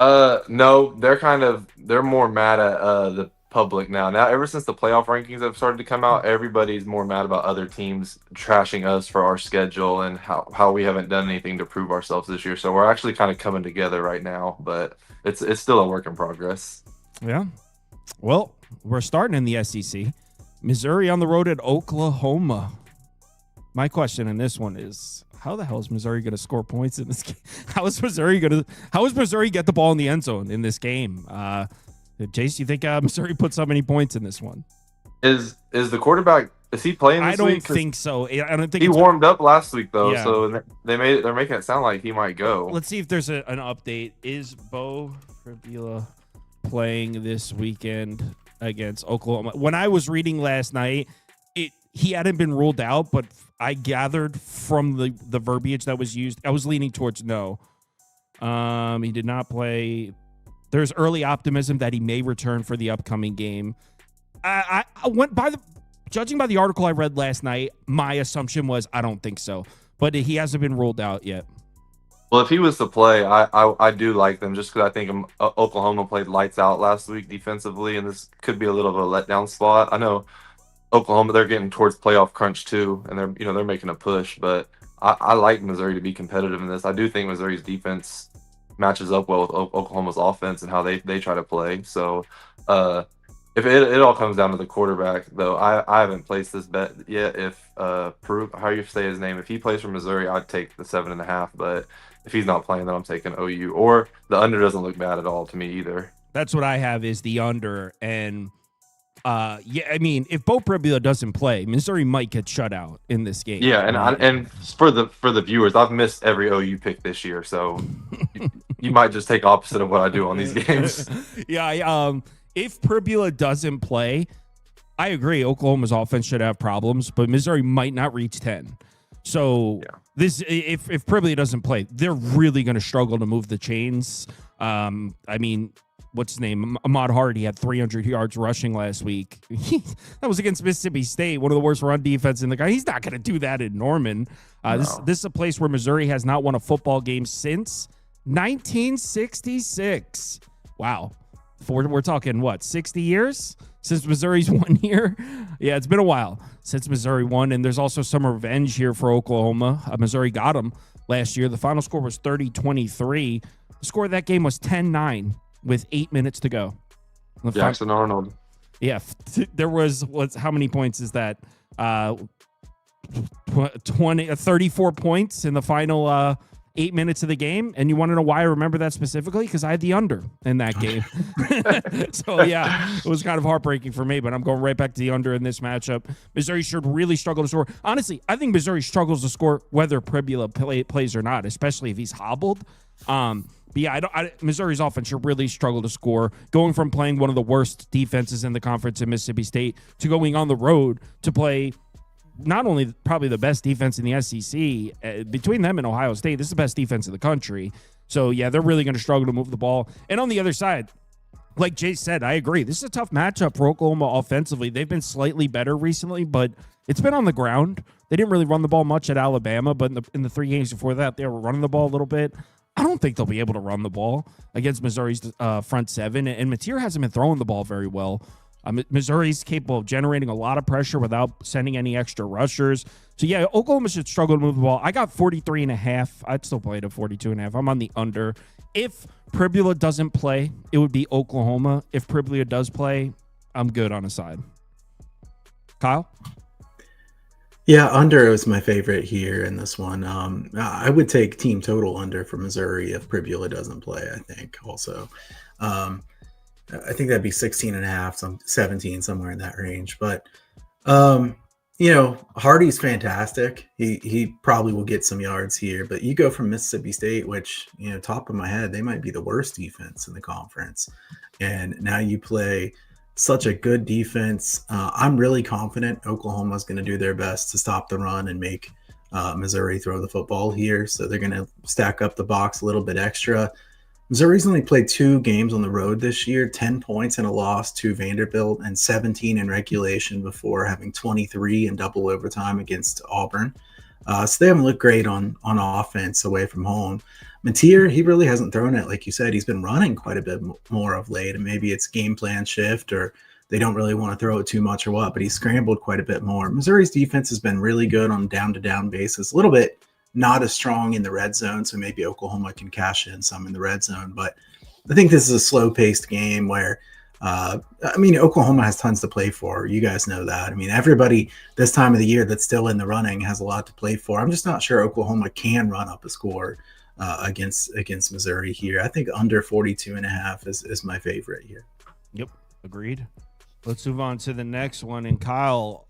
No, they're more mad at the public now. Ever since the playoff rankings have started to come out, everybody's more mad about other teams trashing us for our schedule and how we haven't done anything to prove ourselves this year. So we're actually kind of coming together right now, but it's still a work in progress. Yeah. Well, we're starting in the SEC. Missouri on the road at Oklahoma. My question in this one is, how the hell is Missouri going to score points in this game? How is Missouri get the ball in the end zone in this game? Jace, you think Missouri put so many points in this one? Is the quarterback? Is he playing this week? I don't think so. I don't think he warmed up last week though, yeah. So they're making it sound like he might go. Let's see if there's an update. Is Bo Pribula playing this weekend against Oklahoma? When I was reading last night, he hadn't been ruled out, but I gathered from the verbiage that was used, I was leaning towards no. He did not play. There's early optimism that he may return for the upcoming game. I went judging by the article I read last night, my assumption was I don't think so, but he hasn't been ruled out yet. Well, if he was to play, I do like them just because I think Oklahoma played lights out last week defensively, and this could be a little bit of a letdown spot. I know Oklahoma, they're getting towards playoff crunch too, and they're making a push, but I like Missouri to be competitive in this. I do think Missouri's defense matches up well with Oklahoma's offense and how they try to play. So if it all comes down to the quarterback, though, I haven't placed this bet yet. If how you say his name, if he plays for Missouri, I'd take the 7.5. But if he's not playing, then I'm taking OU. Or the under doesn't look bad at all to me either. That's what I have is the under. And yeah, I mean, if Bo Pribula doesn't play, Missouri might get shut out in this game. Yeah, and for the viewers, I've missed every OU pick this year, so you might just take opposite of what I do on these games. Yeah, if Pribula doesn't play, I agree. Oklahoma's offense should have problems, but Missouri might not reach 10. So this, if Pribula doesn't play, they're really going to struggle to move the chains. I mean, what's his name? Ahmad Hardy had 300 yards rushing last week. That was against Mississippi State, one of the worst run defense in the guy. He's not going to do that in Norman. No. This is a place where Missouri has not won a football game since 1966. Wow. We're talking, what, 60 years since Missouri's won here? Yeah, it's been a while since Missouri won, and there's also some revenge here for Oklahoma. Missouri got them last year. The final score was 30-23. The score of that game was 10-9 with 8 minutes to go. Jackson Arnold. Yeah, there was, how many points is that? 34 points in the final 8 minutes of the game. And you want to know why I remember that specifically? Because I had the under in that game. So, yeah, it was kind of heartbreaking for me, but I'm going right back to the under in this matchup. Missouri should really struggle to score. Honestly, I think Missouri struggles to score whether Pribula plays or not, especially if he's hobbled. But yeah, Missouri's offense should really struggle to score. Going from playing one of the worst defenses in the conference in Mississippi State to going on the road to play not only probably the best defense in the SEC, between them and Ohio State, this is the best defense in the country. So, yeah, they're really going to struggle to move the ball. And on the other side, like Jay said, I agree. This is a tough matchup for Oklahoma offensively. They've been slightly better recently, but it's been on the ground. They didn't really run the ball much at Alabama, but in the 3 games before that, they were running the ball a little bit. I don't think they'll be able to run the ball against Missouri's front seven, and Mateer hasn't been throwing the ball very well. Missouri's capable of generating a lot of pressure without sending any extra rushers. So, yeah, Oklahoma should struggle to move the ball. I got 43.5. I'd still play it at 42.5. I'm on the under. If Pribula doesn't play, it would be Oklahoma. If Pribula does play, I'm good on a side. Kyle? Yeah, under was my favorite here in this one. I would take team total under for Missouri if Pribula doesn't play, I think, also. I think that'd be 16.5, 17, somewhere in that range. But, Hardy's fantastic. He probably will get some yards here. But you go from Mississippi State, which, top of my head, they might be the worst defense in the conference. And now you play such a good defense. I'm really confident Oklahoma's going to do their best to stop the run and make Missouri throw the football here. So they're going to stack up the box a little bit extra. Missouri's only played 2 games on the road this year, 10 points in a loss to Vanderbilt and 17 in regulation before having 23 in double overtime against Auburn. So they haven't looked great on offense away from home. Mateer, he really hasn't thrown it. Like you said, he's been running quite a bit more of late, and maybe it's game plan shift or they don't really want to throw it too much or what, but he's scrambled quite a bit more. Missouri's defense has been really good on down-to-down basis, a little bit not as strong in the red zone, so maybe Oklahoma can cash in some in the red zone. But I think this is a slow-paced game where, Oklahoma has tons to play for. You guys know that. Everybody this time of the year that's still in the running has a lot to play for. I'm just not sure Oklahoma can run up a score against Missouri here. I think under 42.5 is my favorite here. Yep, agreed. Let's move on to the next one. And Kyle,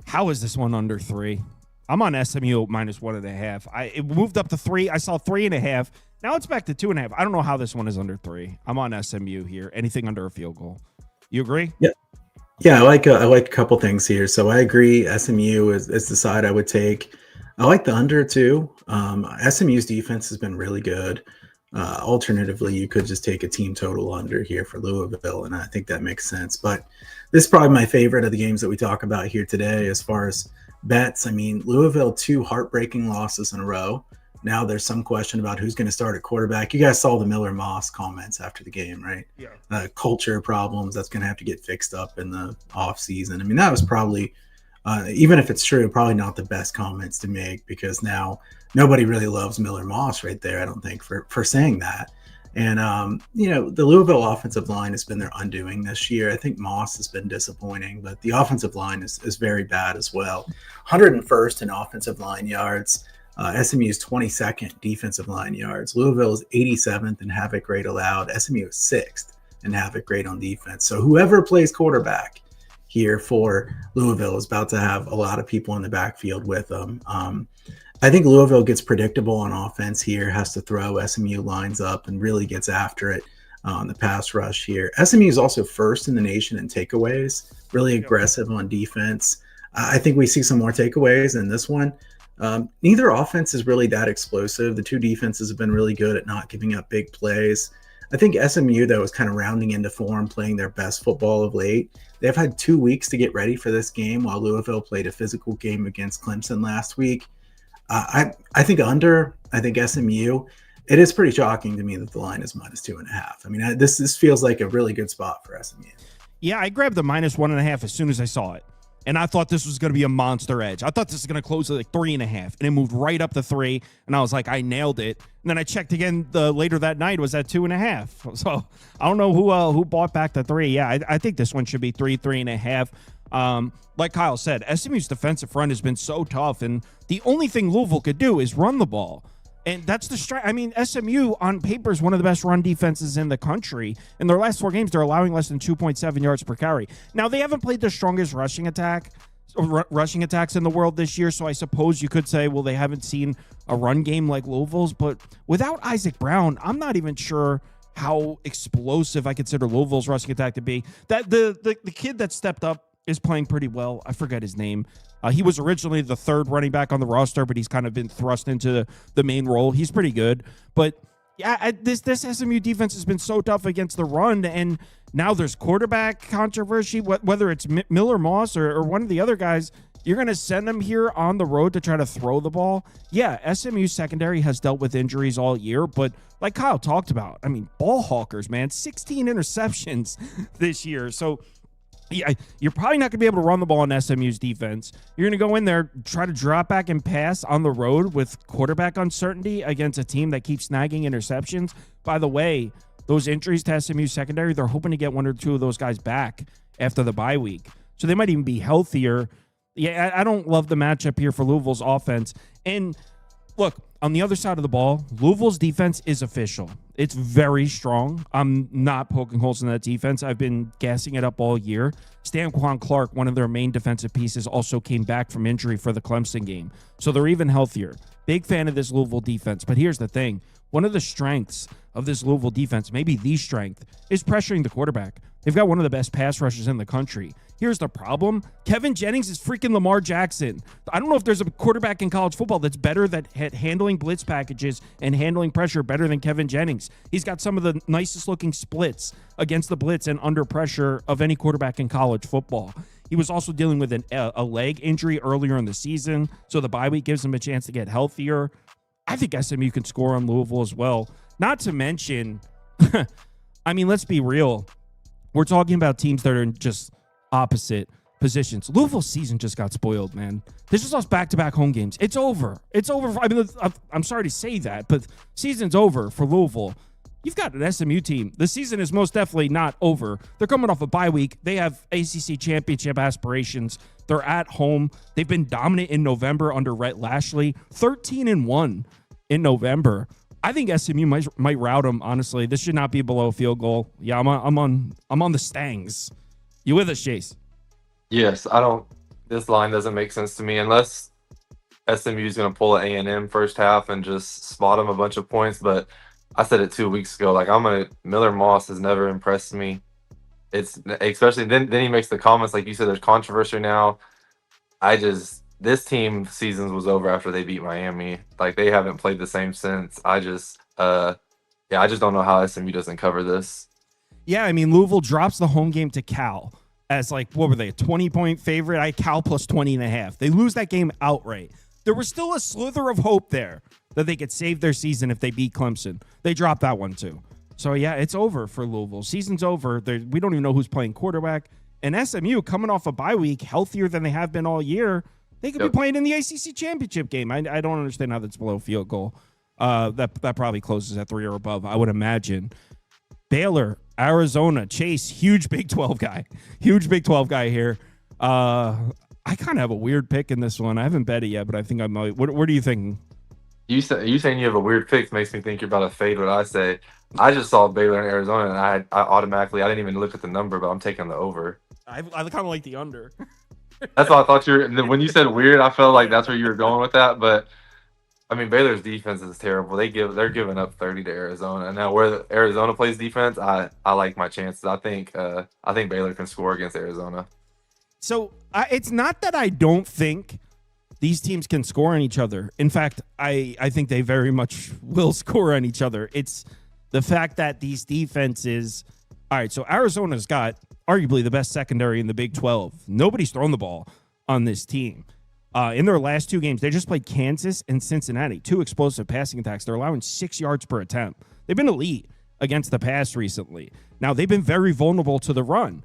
how is this one under 3? I'm on SMU minus 1.5. It moved up to 3. I saw 3.5. Now it's back to 2.5. I don't know how this one is under 3. I'm on SMU here. Anything under a field goal. You agree? Yeah. I like a couple things here. So I agree. SMU is the side I would take. I like the under too. SMU's defense has been really good. Alternatively, you could just take a team total under here for Louisville, and I think that makes sense. But this is probably my favorite of the games that we talk about here today as far as bets. Louisville, 2 heartbreaking losses in a row. Now there's some question about who's going to start at quarterback. You guys saw the Miller Moss comments after the game, right? Yeah. Culture problems, that's going to have to get fixed up in the off season. That was probably, even if it's true, probably not the best comments to make, because now nobody really loves Miller Moss right there, I don't think, for saying that. And, the Louisville offensive line has been their undoing this year. I think Moss has been disappointing, but the offensive line is very bad as well. 101st in offensive line yards. SMU is 22nd defensive line yards. Louisville is 87th in havoc rate allowed. SMU is 6th in havoc rate on defense. So whoever plays quarterback here for Louisville is about to have a lot of people in the backfield with them. I think Louisville gets predictable on offense here, has to throw. SMU lines up and really gets after it on the pass rush here. SMU is also first in the nation in takeaways, really aggressive on defense. I think we see some more takeaways in this one. Neither offense is really that explosive. The 2 defenses have been really good at not giving up big plays. I think SMU, though, is kind of rounding into form, playing their best football of late. They've had 2 weeks to get ready for this game, while Louisville played a physical game against Clemson last week. I think under. I think SMU. It is pretty shocking to me that the line is minus 2.5. This feels like a really good spot for SMU. Yeah, I grabbed the minus 1.5 as soon as I saw it. And I thought this was going to be a monster edge. I thought this was going to close at like 3.5, and it moved right up to 3. And I was like, I nailed it. And then I checked again later that night, was at 2.5. So I don't know who bought back the 3. Yeah, I think this one should be 3.5. Like Kyle said, SMU's defensive front has been so tough, and the only thing Louisville could do is run the ball. And that's the strength. I mean, SMU on paper is one of the best run defenses in the country. In their last 4 games, they're allowing less than 2.7 yards per carry. Now, they haven't played the strongest rushing attacks in the world this year, so I suppose you could say, well, they haven't seen a run game like Louisville's. But without Isaac Brown, I'm not even sure how explosive I consider Louisville's rushing attack to be. That the kid that stepped up is playing pretty well. I forget his name. He was originally the 3rd running back on the roster, but he's kind of been thrust into the main role. He's pretty good. But yeah, this SMU defense has been so tough against the run, and now there's quarterback controversy, whether it's Miller Moss or one of the other guys. You're going to send them here on the road to try to throw the ball. Yeah, SMU secondary has dealt with injuries all year, but like Kyle talked about, I mean, ball hawkers, man, 16 interceptions this year. So yeah, you're probably not going to be able to run the ball on SMU's defense. You're going to go in there, try to drop back and pass on the road with quarterback uncertainty against a team that keeps snagging interceptions. By the way, those injuries to SMU secondary, they're hoping to get 1 or 2 of those guys back after the bye week. So they might even be healthier. Yeah, I don't love the matchup here for Louisville's offense. And look, on the other side of the ball, Louisville's defense is official. It's very strong. I'm not poking holes in that defense. I've been gassing it up all year. Stanquan Clark, one of their main defensive pieces, also came back from injury for the Clemson game. So they're even healthier. Big fan of this Louisville defense. But here's the thing. One of the strengths of this Louisville defense, maybe the strength, is pressuring the quarterback. They've got one of the best pass rushers in the country. Here's the problem. Kevin Jennings is freaking Lamar Jackson. I don't know if there's a quarterback in college football that's better at handling blitz packages and handling pressure better than Kevin Jennings. He's got some of the nicest looking splits against the blitz and under pressure of any quarterback in college football. He was also dealing with a leg injury earlier in the season, so the bye week gives him a chance to get healthier. I think SMU can score on Louisville as well. Not to mention, I mean, let's be real. We're talking about teams that are in just opposite positions. Louisville's season just got spoiled, man. They just lost back-to-back home games. It's over. It's over. I mean, I'm sorry to say that, but season's over for Louisville. You've got an SMU team. The season is most definitely not over. They're coming off a bye week. They have ACC championship aspirations. They're at home. They've been dominant in November under Rhett Lashley. 13-1 in November. I think SMU might rout them, honestly. This should not be below a field goal. Yeah, I'm on the Stangs. You with us, Chase? Yes, this line doesn't make sense to me unless SMU is going to pull an A&M first half and just spot them a bunch of points. But I said it 2 weeks ago. Like, Miller Moss has never impressed me. It's especially then he makes the comments like you said. There's controversy now. This team seasons was over after they beat Miami. Like, they haven't played the same since. I just don't know how SMU doesn't cover this. Yeah, I mean, Louisville drops the home game to Cal as, like, what were they, a 20-point favorite? Cal plus 20.5. They lose that game outright. There was still a slither of hope there that they could save their season if they beat Clemson. They dropped that one, too. So, yeah, it's over for Louisville. Season's over. We don't even know who's playing quarterback. And SMU, coming off a bye week, healthier than they have been all year, they could be playing in the ACC championship game. I don't understand how that's below field goal. That probably closes at 3 or above, I would imagine. Baylor, Arizona, Chase, huge Big 12 guy. Huge Big 12 guy here. I kind of have a weird pick in this one. I haven't bet it yet, but I think I might. What are you thinking? You saying you have a weirard pick makes me think you're about to fade what I say. I just saw Baylor in Arizona, and I automatically, I didn't even look at the number, but I'm taking the over. I kind of like the under. That's what I thought you were. When you said weird, I felt like that's where you were going with that. But I mean, Baylor's defense is terrible. They're giving up 30 to Arizona. And now where Arizona plays defense, I like my chances. I think Baylor can score against Arizona. So it's not that I don't think these teams can score on each other. In fact, I think they very much will score on each other. It's the fact that these defenses. All right, so Arizona's got arguably the best secondary in the Big 12. Nobody's thrown the ball on this team. In their last 2 games, they just played Kansas and Cincinnati, 2 explosive passing attacks. They're allowing 6 yards per attempt. They've been elite against the pass recently. Now, they've been very vulnerable to the run.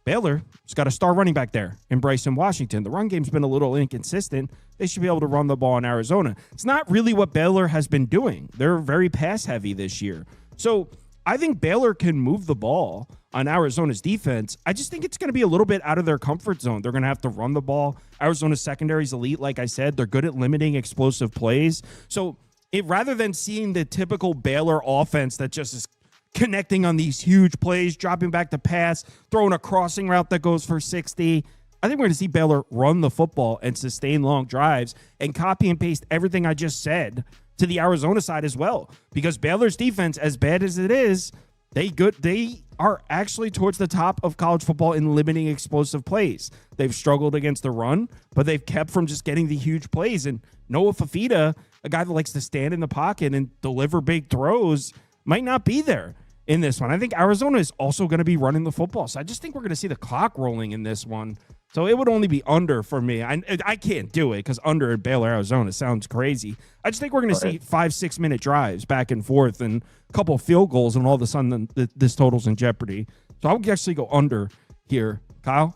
Baylor's got a star running back there in Bryson Washington. The run game's been a little inconsistent. They should be able to run the ball in Arizona. It's not really what Baylor has been doing. They're very pass-heavy this year. So I think Baylor can move the ball on Arizona's defense. I just think it's going to be a little bit out of their comfort zone. They're going to have to run the ball. Arizona's secondary is elite, like I said. They're good at limiting explosive plays. So rather than seeing the typical Baylor offense that just is connecting on these huge plays, dropping back to pass, throwing a crossing route that goes for 60. I think we're going to see Baylor run the football and sustain long drives and copy and paste everything I just said to the Arizona side as well. Because Baylor's defense, as bad as it is, they are actually towards the top of college football in limiting explosive plays. They've struggled against the run, but they've kept from just getting the huge plays. And Noah Fafita, a guy that likes to stand in the pocket and deliver big throws, might not be there in this one. I think Arizona is also going to be running the football. So I just think we're going to see the clock rolling in this one. So it would only be under for me. I can't do it because under at Baylor, Arizona sounds crazy. I just think we're going to see 5-6 minute drives back and forth and a couple of field goals, and all of a sudden this total's in jeopardy. So I would actually go under here. Kyle?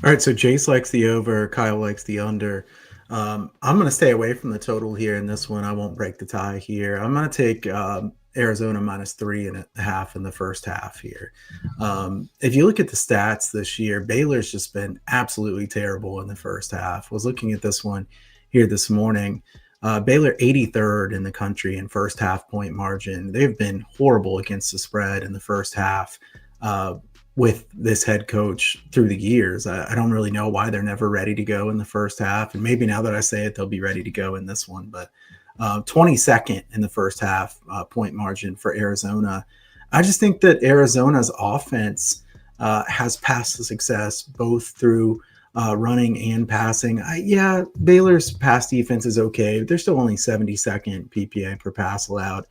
All right, so Jace likes the over, Kyle likes the under. I'm going to stay away from the total here in this one. I won't break the tie here. I'm going to take Arizona -3.5 in the first half here. If you look at the stats this year, Baylor's just been absolutely terrible in the first half. I was looking at this one here this morning. Baylor 83rd in the country in first half point margin. They've been horrible against the spread in the first half with this head coach through the years. I don't really know why they're never ready to go in the first half. And maybe now that I say it, they'll be ready to go in this one. But 22nd in the first half point margin for Arizona. I just think that Arizona's offense has passed the success both through running and passing. Baylor's pass defense is okay. They're still only 72nd PPA per pass allowed.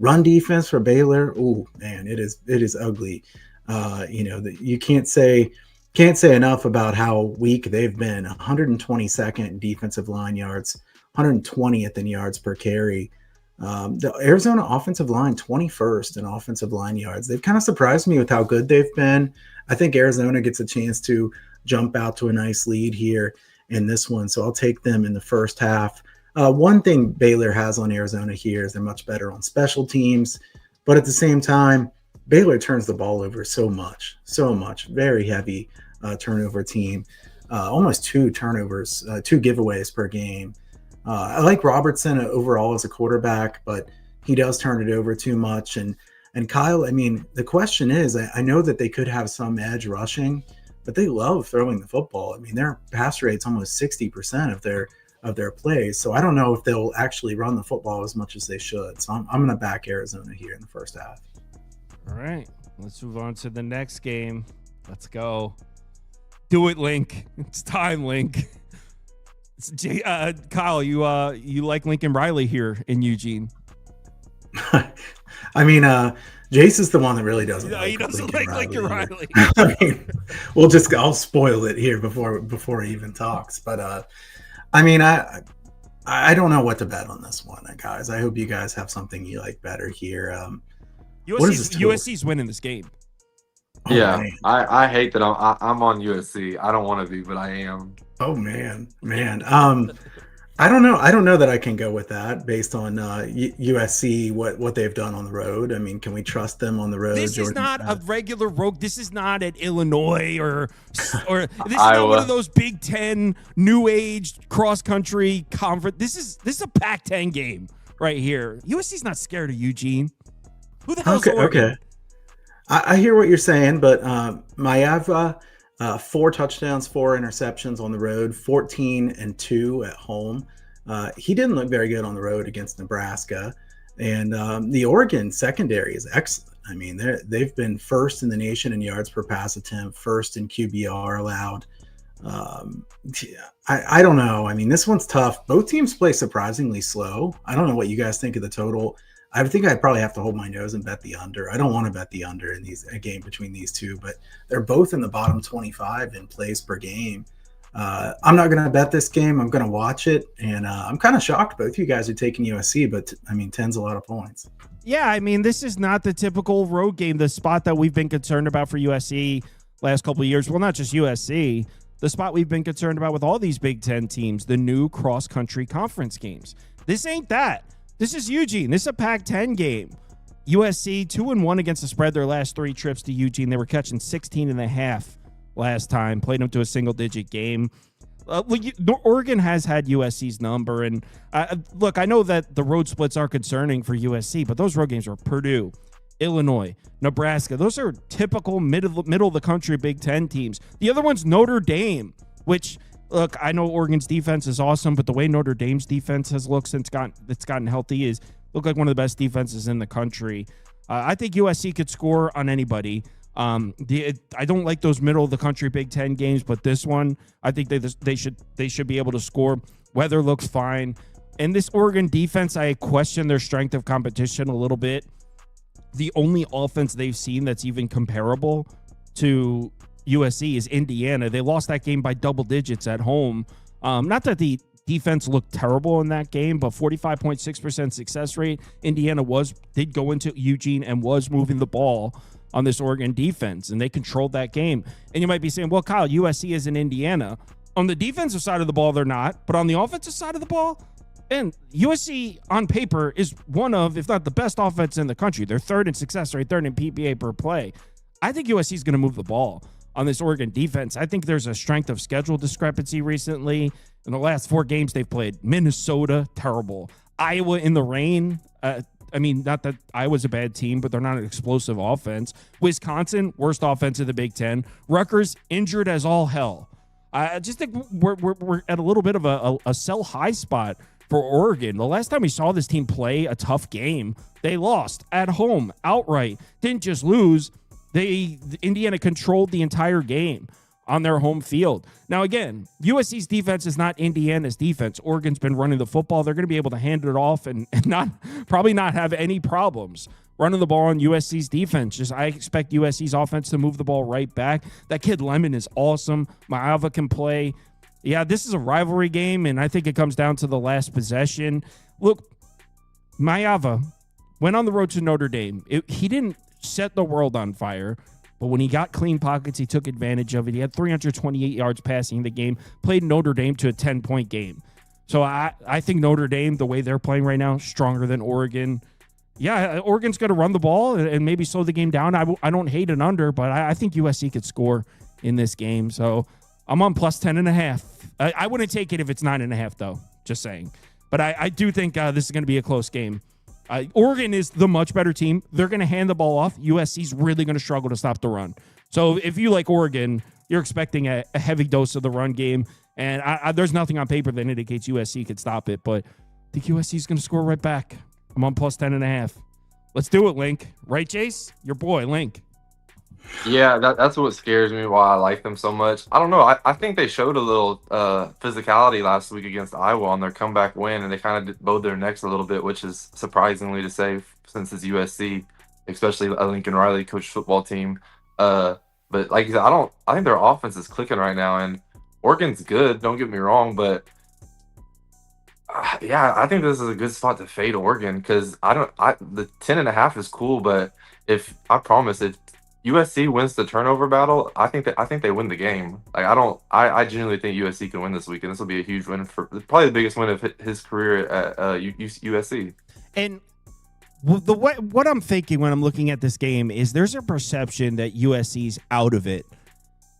Run defense for Baylor, oh man, it is ugly. You can't say enough about how weak they've been. 122nd defensive line yards, 120th in yards per carry. The Arizona offensive line, 21st in offensive line yards. They've kind of surprised me with how good they've been. I think Arizona gets a chance to jump out to a nice lead here in this one. So I'll take them in the first half. One thing Baylor has on Arizona here is they're much better on special teams. But at the same time, Baylor turns the ball over so much. Very heavy turnover team. Almost 2 turnovers, 2 giveaways per game. I like Robertson overall as a quarterback, but he does turn it over too much. And Kyle, I mean, the question is, I know that they could have some edge rushing, but they love throwing the football. I mean, their pass rate's almost 60% of their plays. So I don't know if they'll actually run the football as much as they should. So I'm going to back Arizona here in the first half. All right, let's move on to the next game. Let's go. Do it, Link. It's time, Link. Kyle, you like Lincoln Riley here in Eugene? I mean, Jace is the one that really doesn't. No, he doesn't like Lincoln Riley. I mean, I'll spoil it here before he even talks. But I mean, I don't know what to bet on this one, guys. I hope you guys have something you like better here. USC's winning this game. Oh, yeah, man. I hate that I'm on USC. I don't want to be, but I am. Oh man. I don't know that I can go with that based on USC what they've done on the road. I mean, can we trust them on the road? This is not a regular road. This is not at Illinois or this is Iowa. not one of those Big Ten new age cross country conference. This is a Pac-10 game right here. USC's not scared of Eugene. Who the hell's Oregon? Okay. I hear what you're saying, but Maeva, 4 touchdowns, 4 interceptions on the road, 14-2 at home. He didn't look very good on the road against Nebraska. And the Oregon secondary is excellent. I mean, they've been first in the nation in yards per pass attempt, first in QBR allowed. I don't know. I mean, this one's tough. Both teams play surprisingly slow. I don't know what you guys think of the total. I think I'd probably have to hold my nose and bet the under. I don't want to bet the under in a game between these two, but they're both in the bottom 25 in plays per game. I'm not going to bet this game. I'm going to watch it, and I'm kind of shocked both you guys are taking USC, but I mean, 10's a lot of points. Yeah, I mean, this is not the typical road game. The spot that we've been concerned about for USC last couple of years, well, not just USC, the spot we've been concerned about with all these Big Ten teams, the new cross-country conference games. This ain't that. This is Eugene. This is a Pac-10 game. USC 2-1 against the spread their last 3 trips to Eugene. They were catching 16.5 last time. Played them to a single-digit game. Oregon has had USC's number, and look, I know that the road splits are concerning for USC, but those road games are Purdue, Illinois, Nebraska. Those are typical middle of the country Big Ten teams. The other one's Notre Dame, which, look, I know Oregon's defense is awesome, but the way Notre Dame's defense has looked since it's gotten healthy is look like one of the best defenses in the country. I think USC could score on anybody. I don't like those middle of the country Big Ten games, but this one, I think they should be able to score. Weather looks fine. And this Oregon defense, I question their strength of competition a little bit. The only offense they've seen that's even comparable to USC is Indiana. They lost that game by double digits at home. Not that the defense looked terrible in that game, but 45.6% success rate. Indiana did go into Eugene and was moving the ball on this Oregon defense, and they controlled that game. And you might be saying, well, Kyle, USC is in Indiana. On the defensive side of the ball, they're not, but on the offensive side of the ball, and USC on paper is one of, if not the best offense in the country. They're third in success rate, third in PPA per play. I think USC is going to move the ball on this Oregon defense. I think there's a strength of schedule discrepancy recently. In the last 4 games they've played, Minnesota, terrible. Iowa in the rain. Not that Iowa's a bad team, but they're not an explosive offense. Wisconsin, worst offense in the Big Ten. Rutgers, injured as all hell. I just think we're at a little bit of a sell high spot for Oregon. The last time we saw this team play a tough game, they lost at home outright. Didn't just lose. Indiana controlled the entire game on their home field. Now, again, USC's defense is not Indiana's defense. Oregon's been running the football. They're going to be able to hand it off and probably not have any problems running the ball on USC's defense. I expect USC's offense to move the ball right back. That kid Lemon is awesome. Maava can play. Yeah, this is a rivalry game, and I think it comes down to the last possession. Look, Maava went on the road to Notre Dame. He didn't set the world on fire, but when he got clean pockets, he took advantage of it. He had 328 yards passing in the game, played Notre Dame to a 10-point game. So I think Notre Dame, the way they're playing right now, stronger than Oregon. Yeah, Oregon's going to run the ball and maybe slow the game down. I don't hate an under, but I think USC could score in this game. So I'm on plus 10.5. I wouldn't take it if it's 9.5, though. Just saying. But I do think this is going to be a close game. Oregon is the much better team. They're going to hand the ball off. USC's really going to struggle to stop the run. So if you like Oregon, you're expecting a heavy dose of the run game. And there's nothing on paper that indicates USC could stop it. But I think USC's going to score right back. I'm on plus 10.5. Let's do it, Link. Right, Chase? Your boy, Link. Yeah, that's what scares me, why I like them so much. I don't know. I think they showed a little physicality last week against Iowa on their comeback win, and they kind of bowed their necks a little bit, which is surprisingly to say since it's USC, especially a Lincoln Riley coached football team. But like you said, I think their offense is clicking right now, and Oregon's good. Don't get me wrong, but yeah, I think this is a good spot to fade Oregon because the 10.5 is cool, but if USC wins the turnover battle, I think they win the game. Like I genuinely think USC can win this week, and this will be a huge win for probably the biggest win of his career at USC. And what I'm thinking when I'm looking at this game is there's a perception that USC's out of it.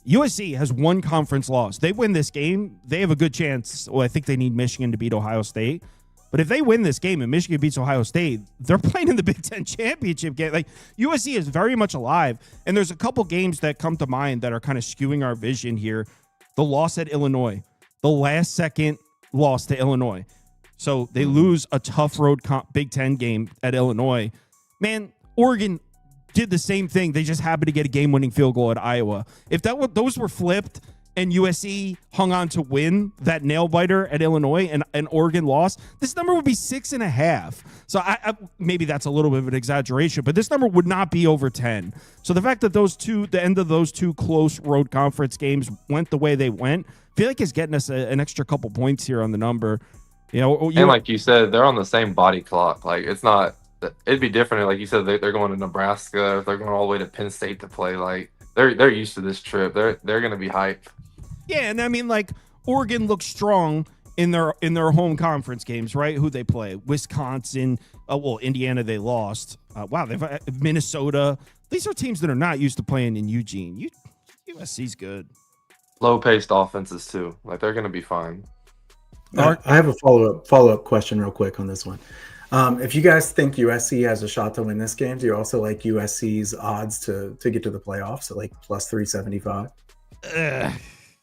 USC has one conference loss. They win this game, they have a good chance. Well, I think they need Michigan to beat Ohio State. But if they win this game and Michigan beats Ohio State, they're playing in the Big Ten championship game. Like, USC is very much alive. And there's a couple games that come to mind that are kind of skewing our vision here. The loss at Illinois, the last second loss to Illinois. So they lose a tough road Big Ten game at Illinois. Man, Oregon did the same thing. They just happened to get a game-winning field goal at Iowa. If those were flipped and USC hung on to win that nail-biter at Illinois and Oregon lost, this number would be 6.5. So I maybe that's a little bit of an exaggeration, but this number would not be over 10. So the fact that the end of those two close road conference games went the way they went, I feel like is getting us an extra couple points here on the number. And like you said, they're on the same body clock. Like, it's not. It'd be different. Like you said, they're going to Nebraska. They're going all the way to Penn State to play. Like, they're used to this trip. They're going to be hyped. Yeah, and I mean, like, Oregon looks strong in their home conference games, right? Who they play? Wisconsin. Indiana they lost. They've Minnesota. These are teams that are not used to playing in Eugene. USC's good. Low-paced offenses too. Like they're gonna be fine. I have a follow-up question real quick on this one. If you guys think USC has a shot to win this game, do you also like USC's odds to get to the playoffs at like plus 375?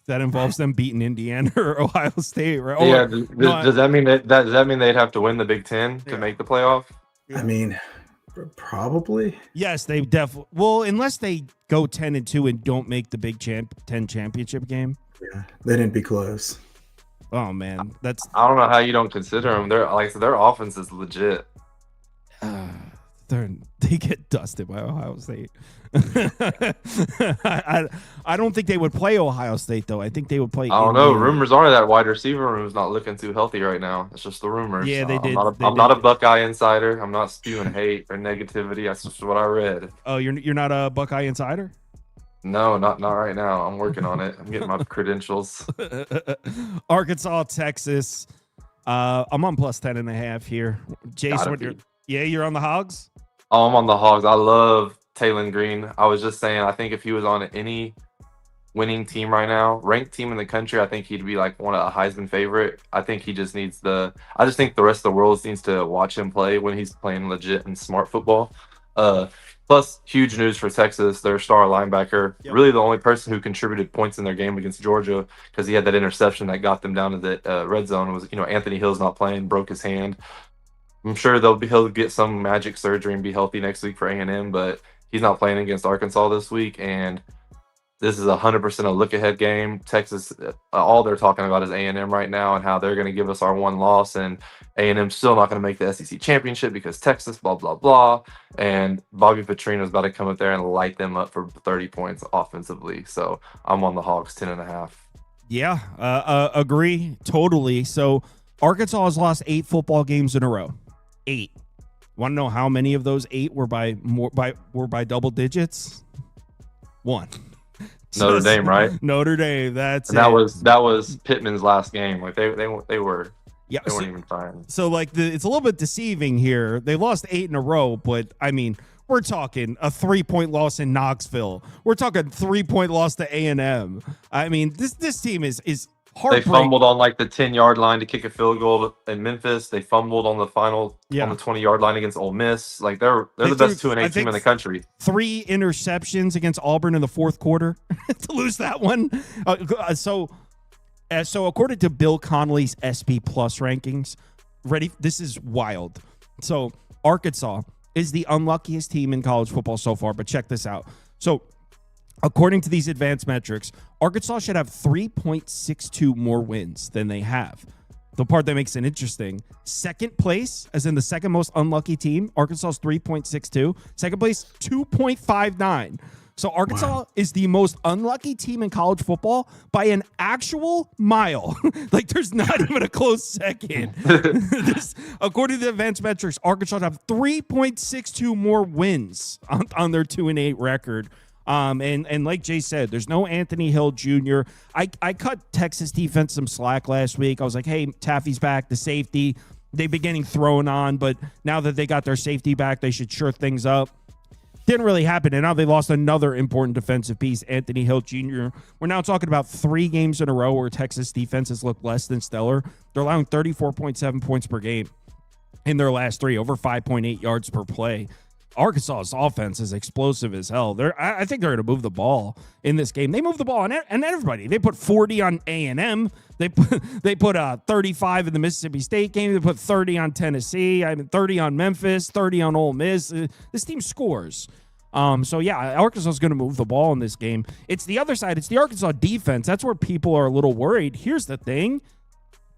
That involves them beating Indiana or Ohio State, right? Yeah. Does that mean they'd have to win the Big Ten to make the playoff? I mean, probably. Yes, they definitely. Well, unless they go 10-2 and don't make the Big 10 championship game. Yeah, they didn't be close. Oh man, that's. I don't know how you don't consider them. Their offense is legit. They get dusted by Ohio State. I don't think they would play Ohio State though. I think they would play. I don't know. Rumors are that wide receiver room is not looking too healthy right now. It's just the rumors. Yeah, they did. I'm not a Buckeye insider. I'm not spewing hate or negativity. That's just what I read. Oh, you're not a Buckeye insider? No, not right now. I'm working on it. I'm getting my credentials. Arkansas, Texas. I'm on plus 10.5 here. Jason, you're on the Hogs? Oh, I'm on the Hogs. I love Taylon Green. I was just saying, I think if he was on any winning team right now, ranked team in the country, I think he'd be like one of a Heisman favorite. I think he just needs I just think the rest of the world needs to watch him play when he's playing legit and smart football. Plus, huge news for Texas, their star linebacker, really the only person who contributed points in their game against Georgia because he had that interception that got them down to the red zone. Was Anthony Hill's not playing, broke his hand. I'm sure he'll get some magic surgery and be healthy next week for A&M, but he's not playing against Arkansas this week, and this is 100% a look-ahead game. Texas, all they're talking about is A&M right now and how they're going to give us our one loss, and A&M's still not going to make the SEC championship because Texas, blah, blah, blah. And Bobby Petrino's about to come up there and light them up for 30 points offensively. So I'm on the Hogs 10.5. Yeah, agree totally. So Arkansas has lost 8 football games in a row. 8. Want to know how many of those 8 were by double digits? 1. Notre Dame, right? Notre Dame. That was Pittman's last game. Like they were. Yeah, they weren't even trying. So like it's a little bit deceiving here. They lost 8 in a row, but I mean, we're talking a 3-point loss in Knoxville. We're talking 3-point loss to A&M. I mean, this team is They fumbled on like the 10-yard line to kick a field goal in Memphis. They fumbled on the final on the 20-yard line against Ole Miss. Like they're the best 2-8 team in the country. 3 interceptions against Auburn in the fourth quarter to lose that one. So according to Bill Connolly's SP Plus rankings, this is wild. So Arkansas is the unluckiest team in college football so far, but check this out. So according to these advanced metrics, Arkansas should have 3.62 more wins than they have. The part that makes it interesting, second place, as in the second most unlucky team, Arkansas's 3.62. Second place, 2.59. So Arkansas is the most unlucky team in college football by an actual mile. Like there's not even a close second. According to the advanced metrics, Arkansas have 3.62 more wins on their 2-8 record. And like Jay said, there's no Anthony Hill Jr. I cut Texas defense some slack last week. I was like, hey, Taffy's back, the safety. They've been getting thrown on, but now that they got their safety back, they should shore things up. Didn't really happen, and now they lost another important defensive piece, Anthony Hill Jr. We're now talking about 3 games in a row where Texas defenses look less than stellar. They're allowing 34.7 points per game in their last 3, over 5.8 yards per play. Arkansas's offense is explosive as hell. I think they're going to move the ball in this game. They move the ball on everybody. They put 40 on A&M. They put 35 in the Mississippi State game. They put 30 on Tennessee. 30 on Memphis. 30 on Ole Miss. This team scores. So yeah, Arkansas is going to move the ball in this game. It's the other side. It's the Arkansas defense. That's where people are a little worried. Here's the thing.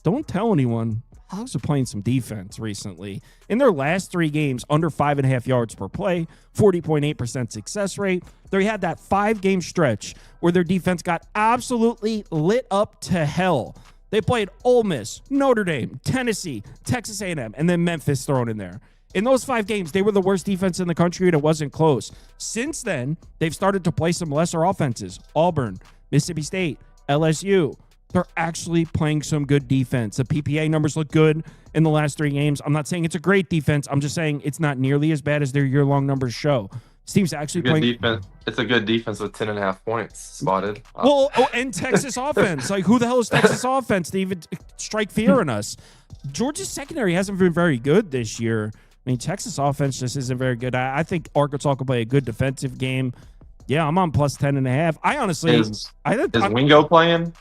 Don't tell anyone. Hogs are playing some defense recently. In their last 3 games, under 5.5 yards per play, 40.8% success rate. They had that 5-game stretch where their defense got absolutely lit up to hell. They played Ole Miss, Notre Dame, Tennessee, Texas A&M, and then Memphis thrown in there. In those 5 games, they were the worst defense in the country, and it wasn't close. Since then, they've started to play some lesser offenses. Auburn, Mississippi State, LSU. They're actually playing some good defense. The PPA numbers look good in the last 3 games. I'm not saying it's a great defense. I'm just saying it's not nearly as bad as their year-long numbers show. This team's actually Good playing defense. It's a good defense with 10.5 points spotted. well. And Texas offense. Like, who the hell is Texas offense to even strike fear in us? Georgia's secondary hasn't been very good this year. I mean, Texas offense just isn't very good. I think Arkansas can play a good defensive game. Yeah, I'm on plus 10.5. I honestly, Is Wingo playing?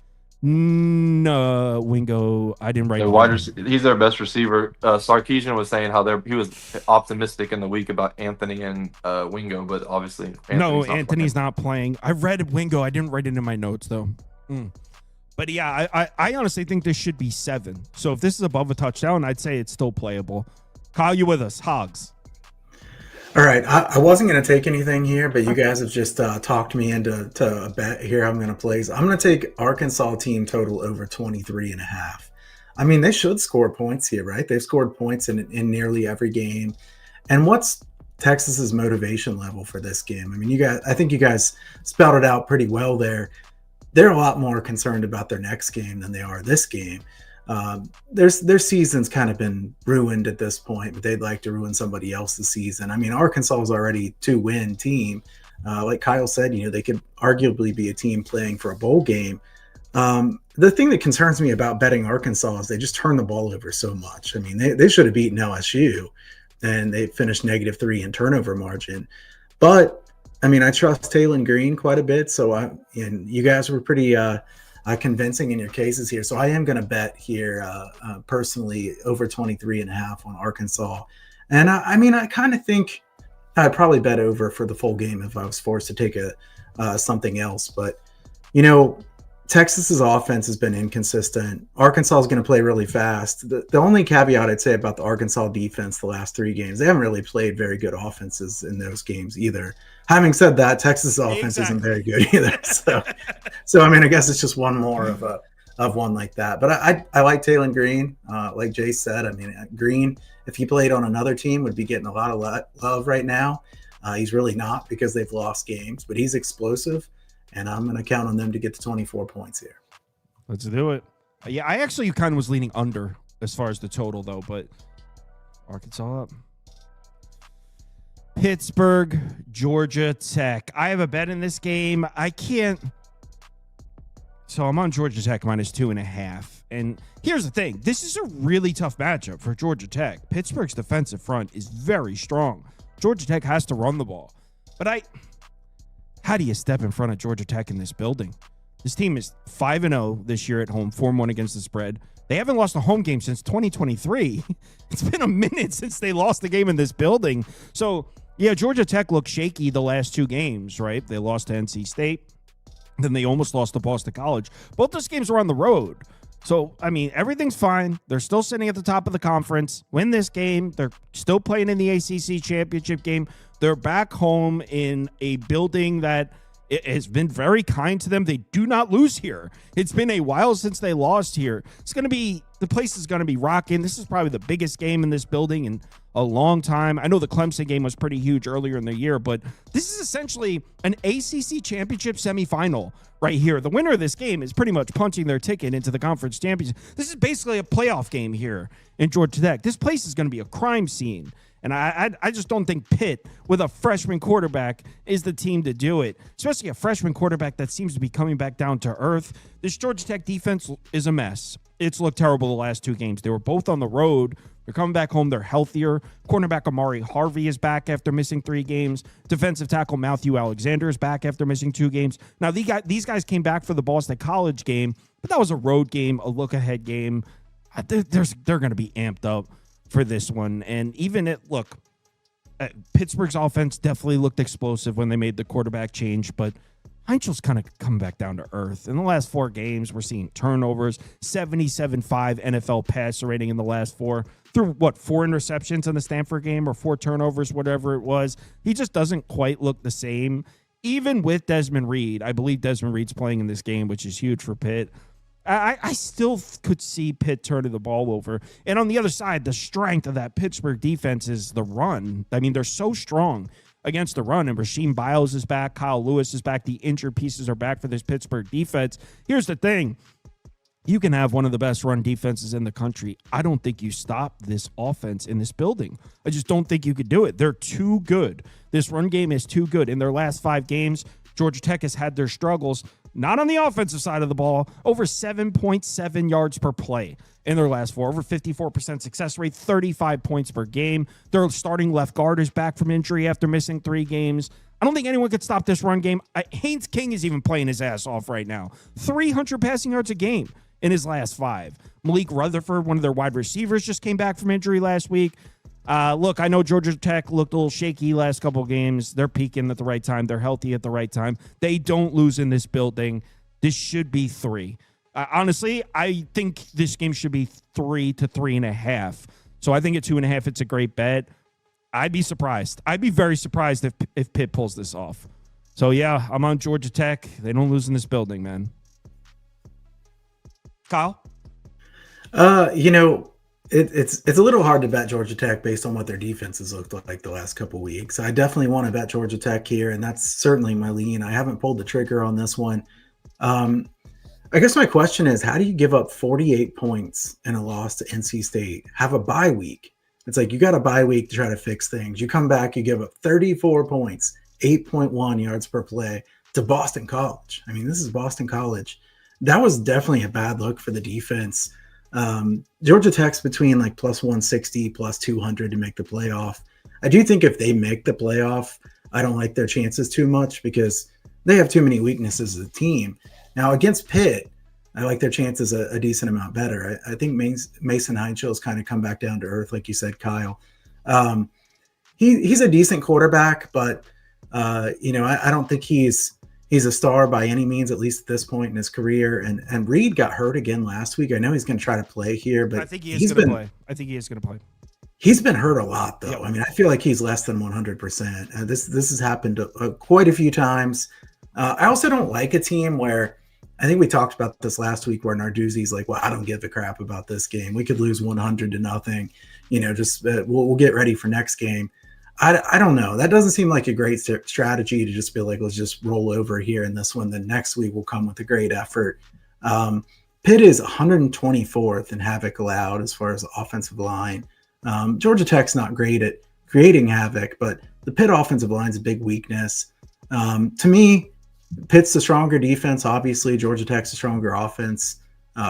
No, Wingo. I didn't write. He's their best receiver. Sarkisian was saying how he was optimistic in the week about Anthony and Wingo, but obviously Anthony's not playing. I read Wingo. I didn't write it in my notes though. But yeah, I honestly think this should be 7. So if this is above a touchdown, I'd say it's still playable. Kyle, you with us? Hogs. All right, I wasn't going to take anything here, but you guys have just talked me into a bet here. I'm going to place. I'm going to take Arkansas team total over 23.5. I mean, they should score points here, right? They've scored points in nearly every game. And what's Texas's motivation level for this game? I mean, I think you guys spelled it out pretty well there. They're a lot more concerned about their next game than they are this game. Their season's kind of been ruined at this point, but they'd like to ruin somebody else's season. I mean, Arkansas is already a 2-win team. Like Kyle said, they could arguably be a team playing for a bowl game. The thing that concerns me about betting Arkansas is they just turn the ball over so much. I mean, they should have beaten LSU, and they finished -3 in turnover margin. But I mean, I trust Taylor Green quite a bit, and you guys were pretty convincing in your cases here. So I am going to bet here personally over 23.5 on Arkansas. And I kind of think I'd probably bet over for the full game if I was forced to take something else. But, Texas's offense has been inconsistent. Arkansas is going to play really fast. The only caveat I'd say about the Arkansas defense the last 3 games, they haven't really played very good offenses in those games either. Having said that, Texas offense isn't very good either. So I mean, I guess it's just one more of one like that. But I like Taylor Green. Like Jay said, I mean, Green, if he played on another team, would be getting a lot of love right now. He's really not because they've lost games, but he's explosive. And I'm going to count on them to get to 24 points here. Let's do it. Yeah, I actually kind of was leaning under as far as the total, though, but Arkansas up. Pittsburgh, Georgia Tech. I have a bet in this game. I can't. So I'm on Georgia Tech -2.5. And here's the thing. This is a really tough matchup for Georgia Tech. Pittsburgh's defensive front is very strong. Georgia Tech has to run the ball. But how do you step in front of Georgia Tech in this building? This team is 5-0 this year at home, 4-1 against the spread. They haven't lost a home game since 2023. It's been a minute since they lost a game in this building. So, yeah, Georgia Tech looked shaky the last 2 games, right? They lost to NC State. Then they almost lost to Boston College. Both those games were on the road. So, I mean, everything's fine. They're still sitting at the top of the conference. Win this game. They're still playing in the ACC championship game. They're back home in a building that has been very kind to them. They do not lose here. It's been a while since they lost here. The place is going to be rocking. This is probably the biggest game in this building in a long time. I know the Clemson game was pretty huge earlier in the year, but this is essentially an ACC championship semifinal right here. The winner of this game is pretty much punching their ticket into the conference championship. This is basically a playoff game here in Georgia Tech. This place is going to be a crime scene. And I just don't think Pitt, with a freshman quarterback, is the team to do it, especially a freshman quarterback that seems to be coming back down to earth. This Georgia Tech defense is a mess. It's looked terrible the last 2 games. They were both on the road. They're coming back home. They're healthier. Cornerback Amari Harvey is back after missing 3 games. Defensive tackle Matthew Alexander is back after missing 2 games. Now, these guys came back for the Boston College game, but that was a road game, a look-ahead game. They're going to be amped up for this one. And Pittsburgh's offense definitely looked explosive when they made the quarterback change, but Heintzel's kind of come back down to earth. In the last 4 games, we're seeing turnovers, 77.5 NFL passer rating in the last 4, through 4 interceptions in the Stanford game or 4 turnovers, whatever it was. He just doesn't quite look the same. Even with Desmond Reed, I believe Desmond Reed's playing in this game, which is huge for Pitt. I still could see Pitt turning the ball over. And on the other side, the strength of that Pittsburgh defense is the run. I mean, they're so strong against the run. And Rasheem Biles is back. Kyle Lewis is back. The injured pieces are back for this Pittsburgh defense. Here's the thing. You can have one of the best run defenses in the country. I don't think you stop this offense in this building. I just don't think you could do it. They're too good. This run game is too good. In their last 5 games, Georgia Tech has had their struggles, not on the offensive side of the ball, over 7.7 yards per play in their last 4, over 54% success rate, 35 points per game. Their starting left guard is back from injury after missing 3 games. I don't think anyone could stop this run game. Haynes King is even playing his ass off right now. 300 passing yards a game in his last 5. Malik Rutherford, one of their wide receivers, just came back from injury last week. Look, I know Georgia Tech looked a little shaky last couple of games. They're peaking at the right time. They're healthy at the right time. They don't lose in this building. This should be 3. Honestly, I think this game should be 3 to 3.5. So I think at 2.5, it's a great bet. I'd be surprised. I'd be very surprised if Pitt pulls this off. So, yeah, I'm on Georgia Tech. They don't lose in this building, man. Kyle? It's a little hard to bet Georgia Tech based on what their defenses looked like the last couple weeks. I definitely want to bet Georgia Tech here, and that's certainly my lean. I haven't pulled the trigger on this one. I guess my question is, how do you give up 48 points in a loss to NC State? Have a bye week. It's like you got a bye week to try to fix things. You come back, you give up 34 points, 8.1 yards per play to Boston College. I mean, this is Boston College. That was definitely a bad look for the defense. Georgia Tech's between like plus 160, plus 200 to make the playoff. I do think if they make the playoff, I don't like their chances too much because they have too many weaknesses as a team. Now, against Pitt, I like their chances a decent amount better. I think Mason Heinschel's kind of come back down to earth, like you said, Kyle. He's a decent quarterback, but I don't think he's a star by any means, at least at this point in his career. And Reed got hurt again last week. I know he's going to try to play here, but I think he is going to play. I think he is going to play. He's been hurt a lot, though. Yep. I mean, I feel like he's less than 100%. This has happened quite a few times. I also don't like a team where I think we talked about this last week where Narduzzi's like, well, I don't give a crap about this game. We could lose 100-0. We'll get ready for next game. I don't know. That doesn't seem like a great strategy to just be like, let's just roll over here in this one. Then next week will come with a great effort. Pitt is 124th in havoc allowed as far as the offensive line. Georgia Tech's not great at creating havoc, but the Pitt offensive line is a big weakness. To me, Pitt's the stronger defense. Obviously, Georgia Tech's a stronger offense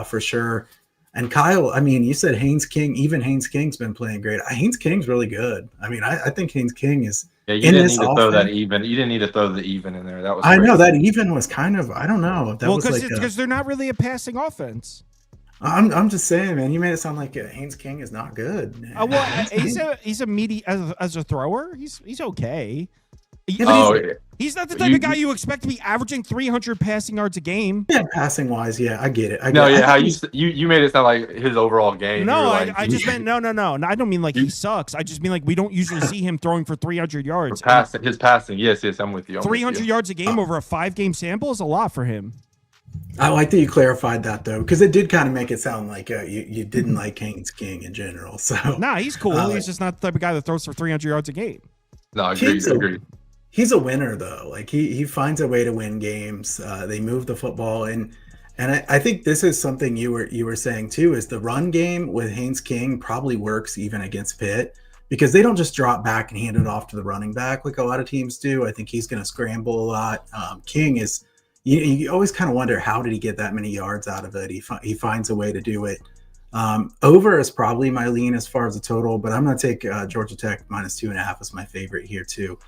for sure. And Kyle, I mean, you said Haynes King. Even Haynes King's been playing great. Haynes King's really good. I mean, I think Haynes King is. Yeah, you didn't need to throw that even. You didn't need to throw the even in there. That was. I know that even was kind of. I don't know if that was like because they're not really a passing offense. I'm just saying, man. You made it sound like Haynes King is not good. He's a meaty as a thrower. He's okay. He's not the type of guy you expect to be averaging 300 passing yards a game. Yeah, passing wise, yeah, I get it. How you made it sound like his overall game. No, I just meant no. I don't mean like he sucks. I just mean like we don't usually see him throwing for 300 yards. His passing, yes, I'm with you. 300 yards a game over a 5-game sample is a lot for him. I like that you clarified that though, because it did kind of make it sound like you didn't like Haynes King in general. So he's cool. He's just not the type of guy that throws for 300 yards a game. No, I agree. He's a winner though. Like he finds a way to win games. They move the football and I think this is something you were saying too, is the run game with Haynes King probably works even against Pitt because they don't just drop back and hand it off to the running back like a lot of teams do. I think he's going to scramble a lot. King is, you always kind of wonder, how did he get that many yards out of it? He finds a way to do it. Over is probably my lean as far as the total, but I'm going to take Georgia Tech -2.5 as my favorite here too.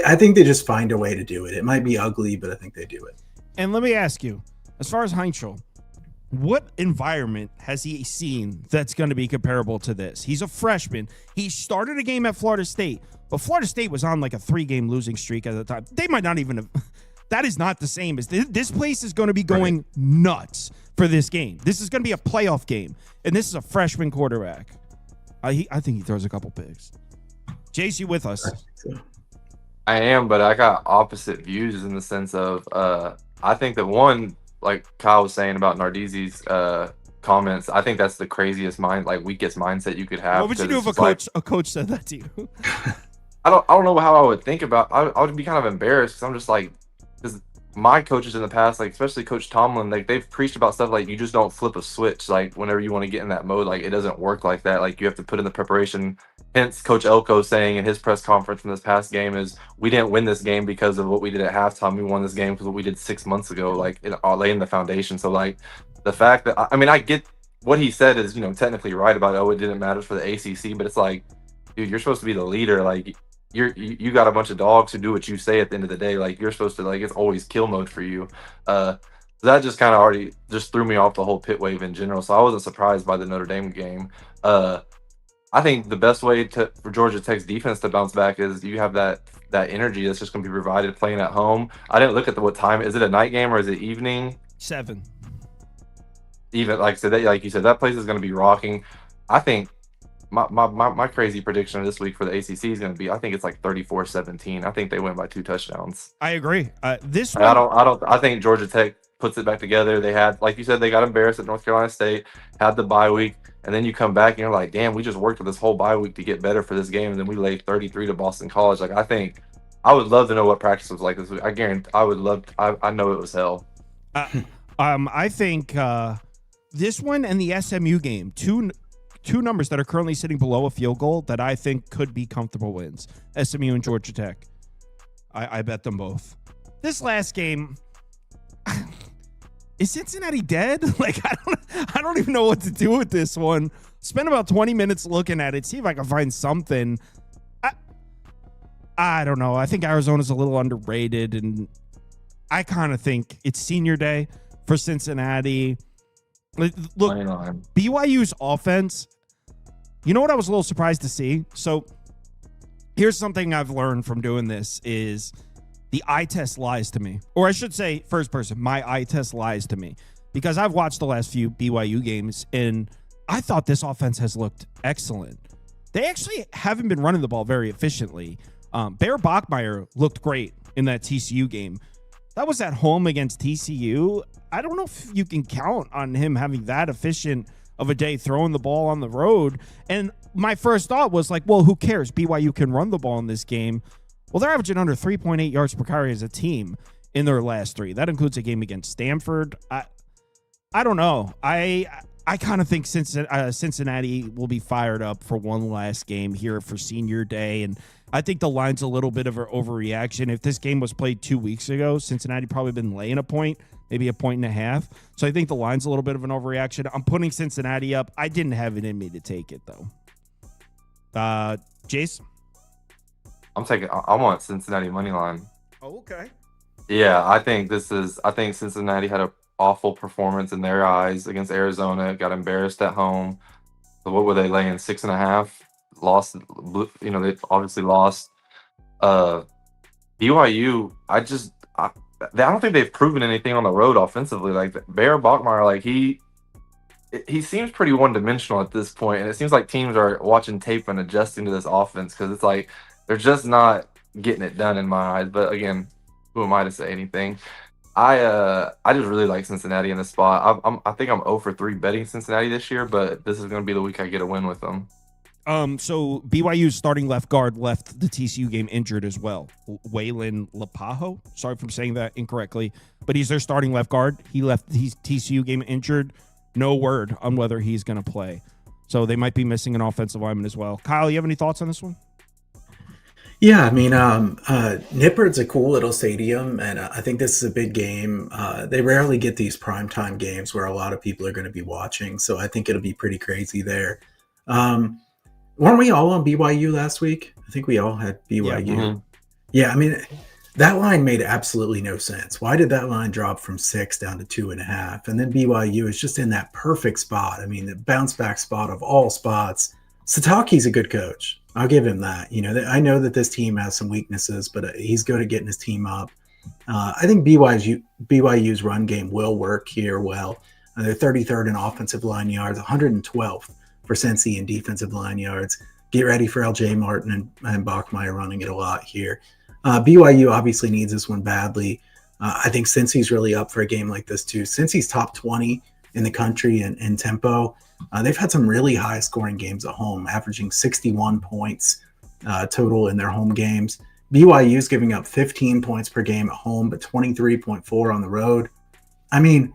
I think they just find a way to do it. It might be ugly, but I think they do it. And let me ask you, as far as Heinschel, what environment has he seen that's going to be comparable to this? He's a freshman. He started a game at Florida State, but Florida State was on like a 3-game losing streak at the time. They might not even have. That is not the same as this place is going to be going nuts for this game. This is going to be a playoff game, and this is a freshman quarterback. I think he throws a couple picks. Jace, you with us? I am, but I got opposite views in the sense of I think that one, like Kyle was saying about Nardizzi's comments, I think that's the craziest weakest mindset you could have. What would you do if a coach said that to you? I don't know how I would think about. I would be kind of embarrassed because I'm just like, because my coaches in the past, like especially Coach Tomlin, like they've preached about stuff like you just don't flip a switch. Like whenever you want to get in that mode, like it doesn't work like that. Like you have to put in the preparation. Hence, Coach Elko saying in his press conference in this past game is we didn't win this game because of what we did at halftime. We won this game because of what we did 6 months ago, like laying the foundation. So like the fact that I mean I get what he said is technically right about it didn't matter for the ACC, but it's like, dude, you're supposed to be the leader. Like you got a bunch of dogs who do what you say at the end of the day. Like you're supposed to, like, it's always kill mode for you. That just kind of already just threw me off the whole pit wave in general. So I wasn't surprised by the Notre Dame game. I think the best way for Georgia Tech's defense to bounce back is you have that energy that's just going to be provided playing at home. I didn't look at what time. Is it a night game or is it evening? 7. Even like so that, like you said, that place is going to be rocking. I think my crazy prediction this week for the ACC is going to be, I think it's like 34-17. I think they win by 2 touchdowns. I agree. This one, I think Georgia Tech puts it back together. They had, like you said, they got embarrassed at North Carolina State, had the bye week, and then you come back and you're like, damn, we just worked with this whole bye week to get better for this game, and then we laid 33 to Boston College. Like I would love to know what practice was like this week. I guarantee I would love. I know it was hell. I think this one and the SMU game, two numbers that are currently sitting below a field goal that I think could be comfortable wins. SMU and Georgia Tech. I bet them both. This last game, is Cincinnati dead? Like I don't even know what to do with this one. Spent about 20 minutes looking at it, see if I can find something. I don't know. I think Arizona's a little underrated, and I kind of think it's senior day for Cincinnati. Look, BYU's offense, you know what I was a little surprised to see? So here's something I've learned from doing this is the eye test lies to me. Or I should say first person, my eye test lies to me. Because I've watched the last few BYU games, and I thought this offense has looked excellent. They actually haven't been running the ball very efficiently. Bear Bachmeier looked great in that TCU game. That was at home against TCU. I don't know if you can count on him having that efficient of a day throwing the ball on the road. And my first thought was like, well, who cares? BYU can run the ball in this game. Well, they're averaging under 3.8 yards per carry as a team in their last 3. That includes a game against Stanford. I don't know. I kind of think Cincinnati will be fired up for one last game here for senior day. And I think the line's a little bit of an overreaction. If this game was played 2 weeks ago, Cincinnati probably been laying a point, maybe a point and a half. So I think the line's a little bit of an overreaction. I'm putting Cincinnati up. I didn't have it in me to take it, though. Jace? I want Cincinnati money line. Oh, okay. Yeah, I think Cincinnati had an awful performance in their eyes against Arizona, got embarrassed at home. So what were they laying? 6.5? Lost, they obviously lost. BYU, I don't think they've proven anything on the road offensively. Like Bear Bachmeier, like he seems pretty one-dimensional at this point, and it seems like teams are watching tape and adjusting to this offense because it's like they're just not getting it done in my eyes. But again, who am I to say anything? I just really like Cincinnati in this spot. I think I'm 0 for 3 betting Cincinnati this year, but this is going to be the week I get a win with them. So BYU's starting left guard left the TCU game injured as well. Waylon Lepaho. Sorry if I'm saying that incorrectly, but he's their starting left guard. He left his TCU game injured. No word on whether he's going to play. So they might be missing an offensive lineman as well. Kyle, you have any thoughts on this one? Yeah, I mean, Nippard's a cool little stadium, and I think this is a big game. They rarely get these primetime games where a lot of people are going to be watching, so I think it'll be pretty crazy there. Weren't we all on BYU last week? I think we all had BYU. Yeah, yeah, I mean, that line made absolutely no sense. Why did that line drop from 6 down to 2.5? And then BYU is just in that perfect spot. I mean, the bounce back spot of all spots. Sataki's a good coach. I'll give him that. I know that this team has some weaknesses, but he's good at getting his team up. I think BYU's run game will work here well. They're 33rd in offensive line yards, 112th for Cincy in defensive line yards. Get ready for LJ Martin and Bachmeier running it a lot here. BYU obviously needs this one badly. I think Cincy's really up for a game like this too. Cincy's top 20 in the country in tempo. They've had some really high scoring games at home, averaging 61 points total in their home games. BYU's giving up 15 points per game at home, but 23.4 on the road. I mean,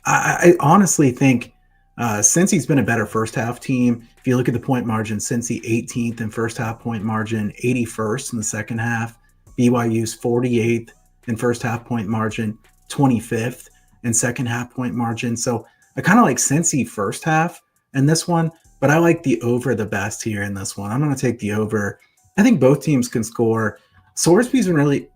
I honestly think Cincy's been a better first half team. If you look at the point margin, Cincy 18th in first half point margin, 81st in the second half. BYU's 48th in first half point margin, 25th in second half point margin. So I kind of like Cincy first half in this one, but I like the over the best here in this one. I'm going to take the over. I think both teams can score. Sorsby's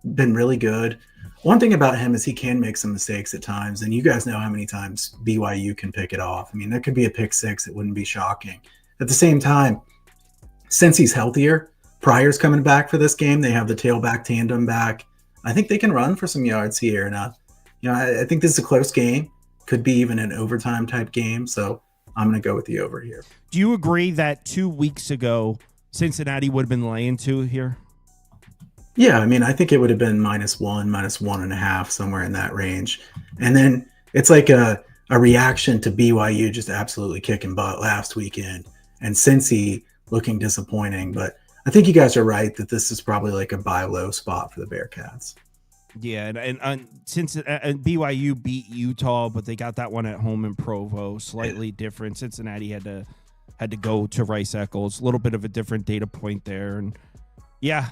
been really good. One thing about him is he can make some mistakes at times, and you guys know how many times BYU can pick it off. I mean, there could be a pick six. It wouldn't be shocking. At the same time, since he's healthier, Pryor's coming back for this game. They have the tailback tandem back. I think they can run for some yards here. And, I think this is a close game. Could be even an overtime type game. So I'm going to go with the over here. Do you agree that 2 weeks ago, Cincinnati would have been laying 2 here? Yeah, I mean, I think it would have been -1, -1.5, somewhere in that range. And then it's like a reaction to BYU just absolutely kicking butt last weekend and Cincy looking disappointing. But I think you guys are right that this is probably like a buy low spot for the Bearcats. Yeah, and since BYU beat Utah, but they got that one at home in Provo, slightly different. Cincinnati had to go to Rice-Eccles, a little bit of a different data point there, and yeah.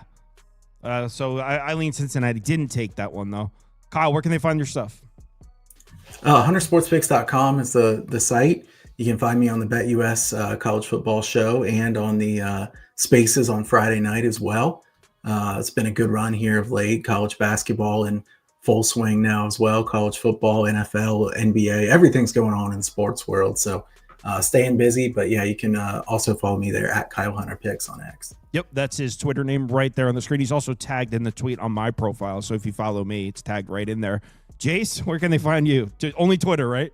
So I lean Cincinnati. Didn't take that one though. Kyle, where can they find your stuff? HunterSportsPicks.com is the site. You can find me on the BetUS college football show and on the Spaces on Friday night as well. It's been a good run here of late. College basketball in full swing now as well. College football, NFL, NBA, everything's going on in the sports world. So staying busy, but yeah, you can also follow me there at Kyle Hunter Picks on X. Yep, that's his Twitter name right there on the screen. He's also tagged in the tweet on my profile, so if you follow me, it's tagged right in there. Jace, where can they find you? Only Twitter, right?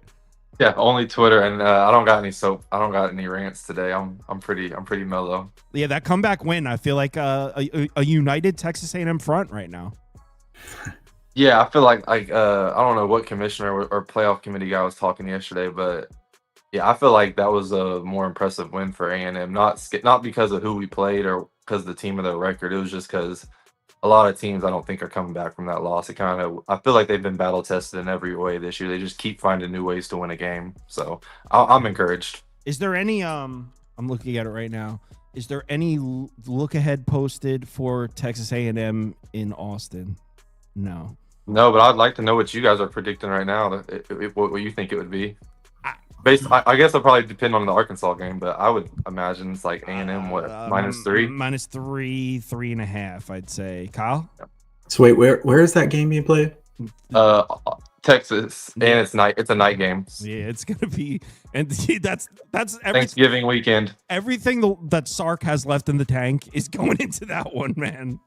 Yeah, only Twitter, and I don't got any soap. I don't got any rants today. I'm pretty mellow. Yeah, that comeback win. I feel like a united Texas A&M front right now. Yeah, I feel like I don't know what commissioner or playoff committee guy was talking yesterday, but yeah, I feel like that was a more impressive win for A&M. Not because of who we played or because of the team or their record. It was just because a lot of teams I don't think are coming back from that loss. I feel like they've been battle tested in every way this year. They just keep finding new ways to win a game. So I'm encouraged. Is there any I'm looking at it right now. Is there any look ahead posted for Texas A&M in Austin? No, but I'd like to know what you guys are predicting right now. What you think it would be. I guess it'll probably depend on the Arkansas game, but I would imagine it's like A&M, -3? -3, 3.5, I'd say. Kyle? So wait, where is that game being played? Texas, and it's night. It's a night game. Yeah, it's gonna be, and that's Thanksgiving weekend. Everything that Sark has left in the tank is going into that one, man.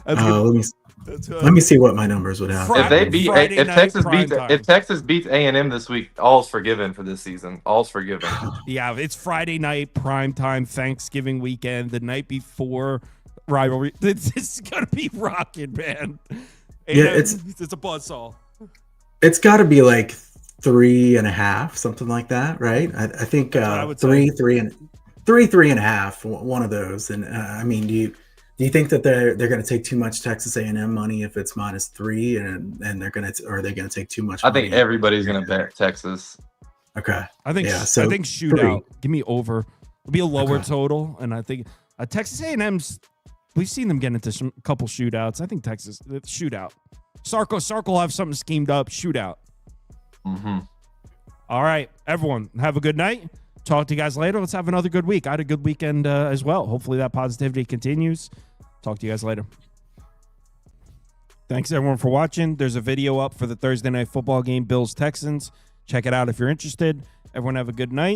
Let me see what my numbers would have. If Texas beats A&M this week, all's forgiven for this season. All's forgiven. Yeah, it's Friday night, prime time, Thanksgiving weekend, the night before rivalry. This is gonna be rocking, man. Yeah, it's a buzzsaw. It's got to be like 3.5, something like that, right? I think 3.5, one of those. And I mean, do you think that they're going to take too much Texas A&M money if it's -3, and are they going to take too much? I think everybody's going to bet Texas. Okay, I think shootout. 3. Give me over. It'll be a lower total, and I think Texas A&M's. We've seen them get into a couple shootouts. I think Texas shootout. Sark will have something schemed up. Shootout. Mm-hmm. All right, everyone, have a good night. Talk to you guys later. Let's have another good week. I had a good weekend as well. Hopefully that positivity continues. Talk to you guys later. Thanks, everyone, for watching. There's a video up for the Thursday night football game, Bills-Texans. Check it out if you're interested. Everyone have a good night.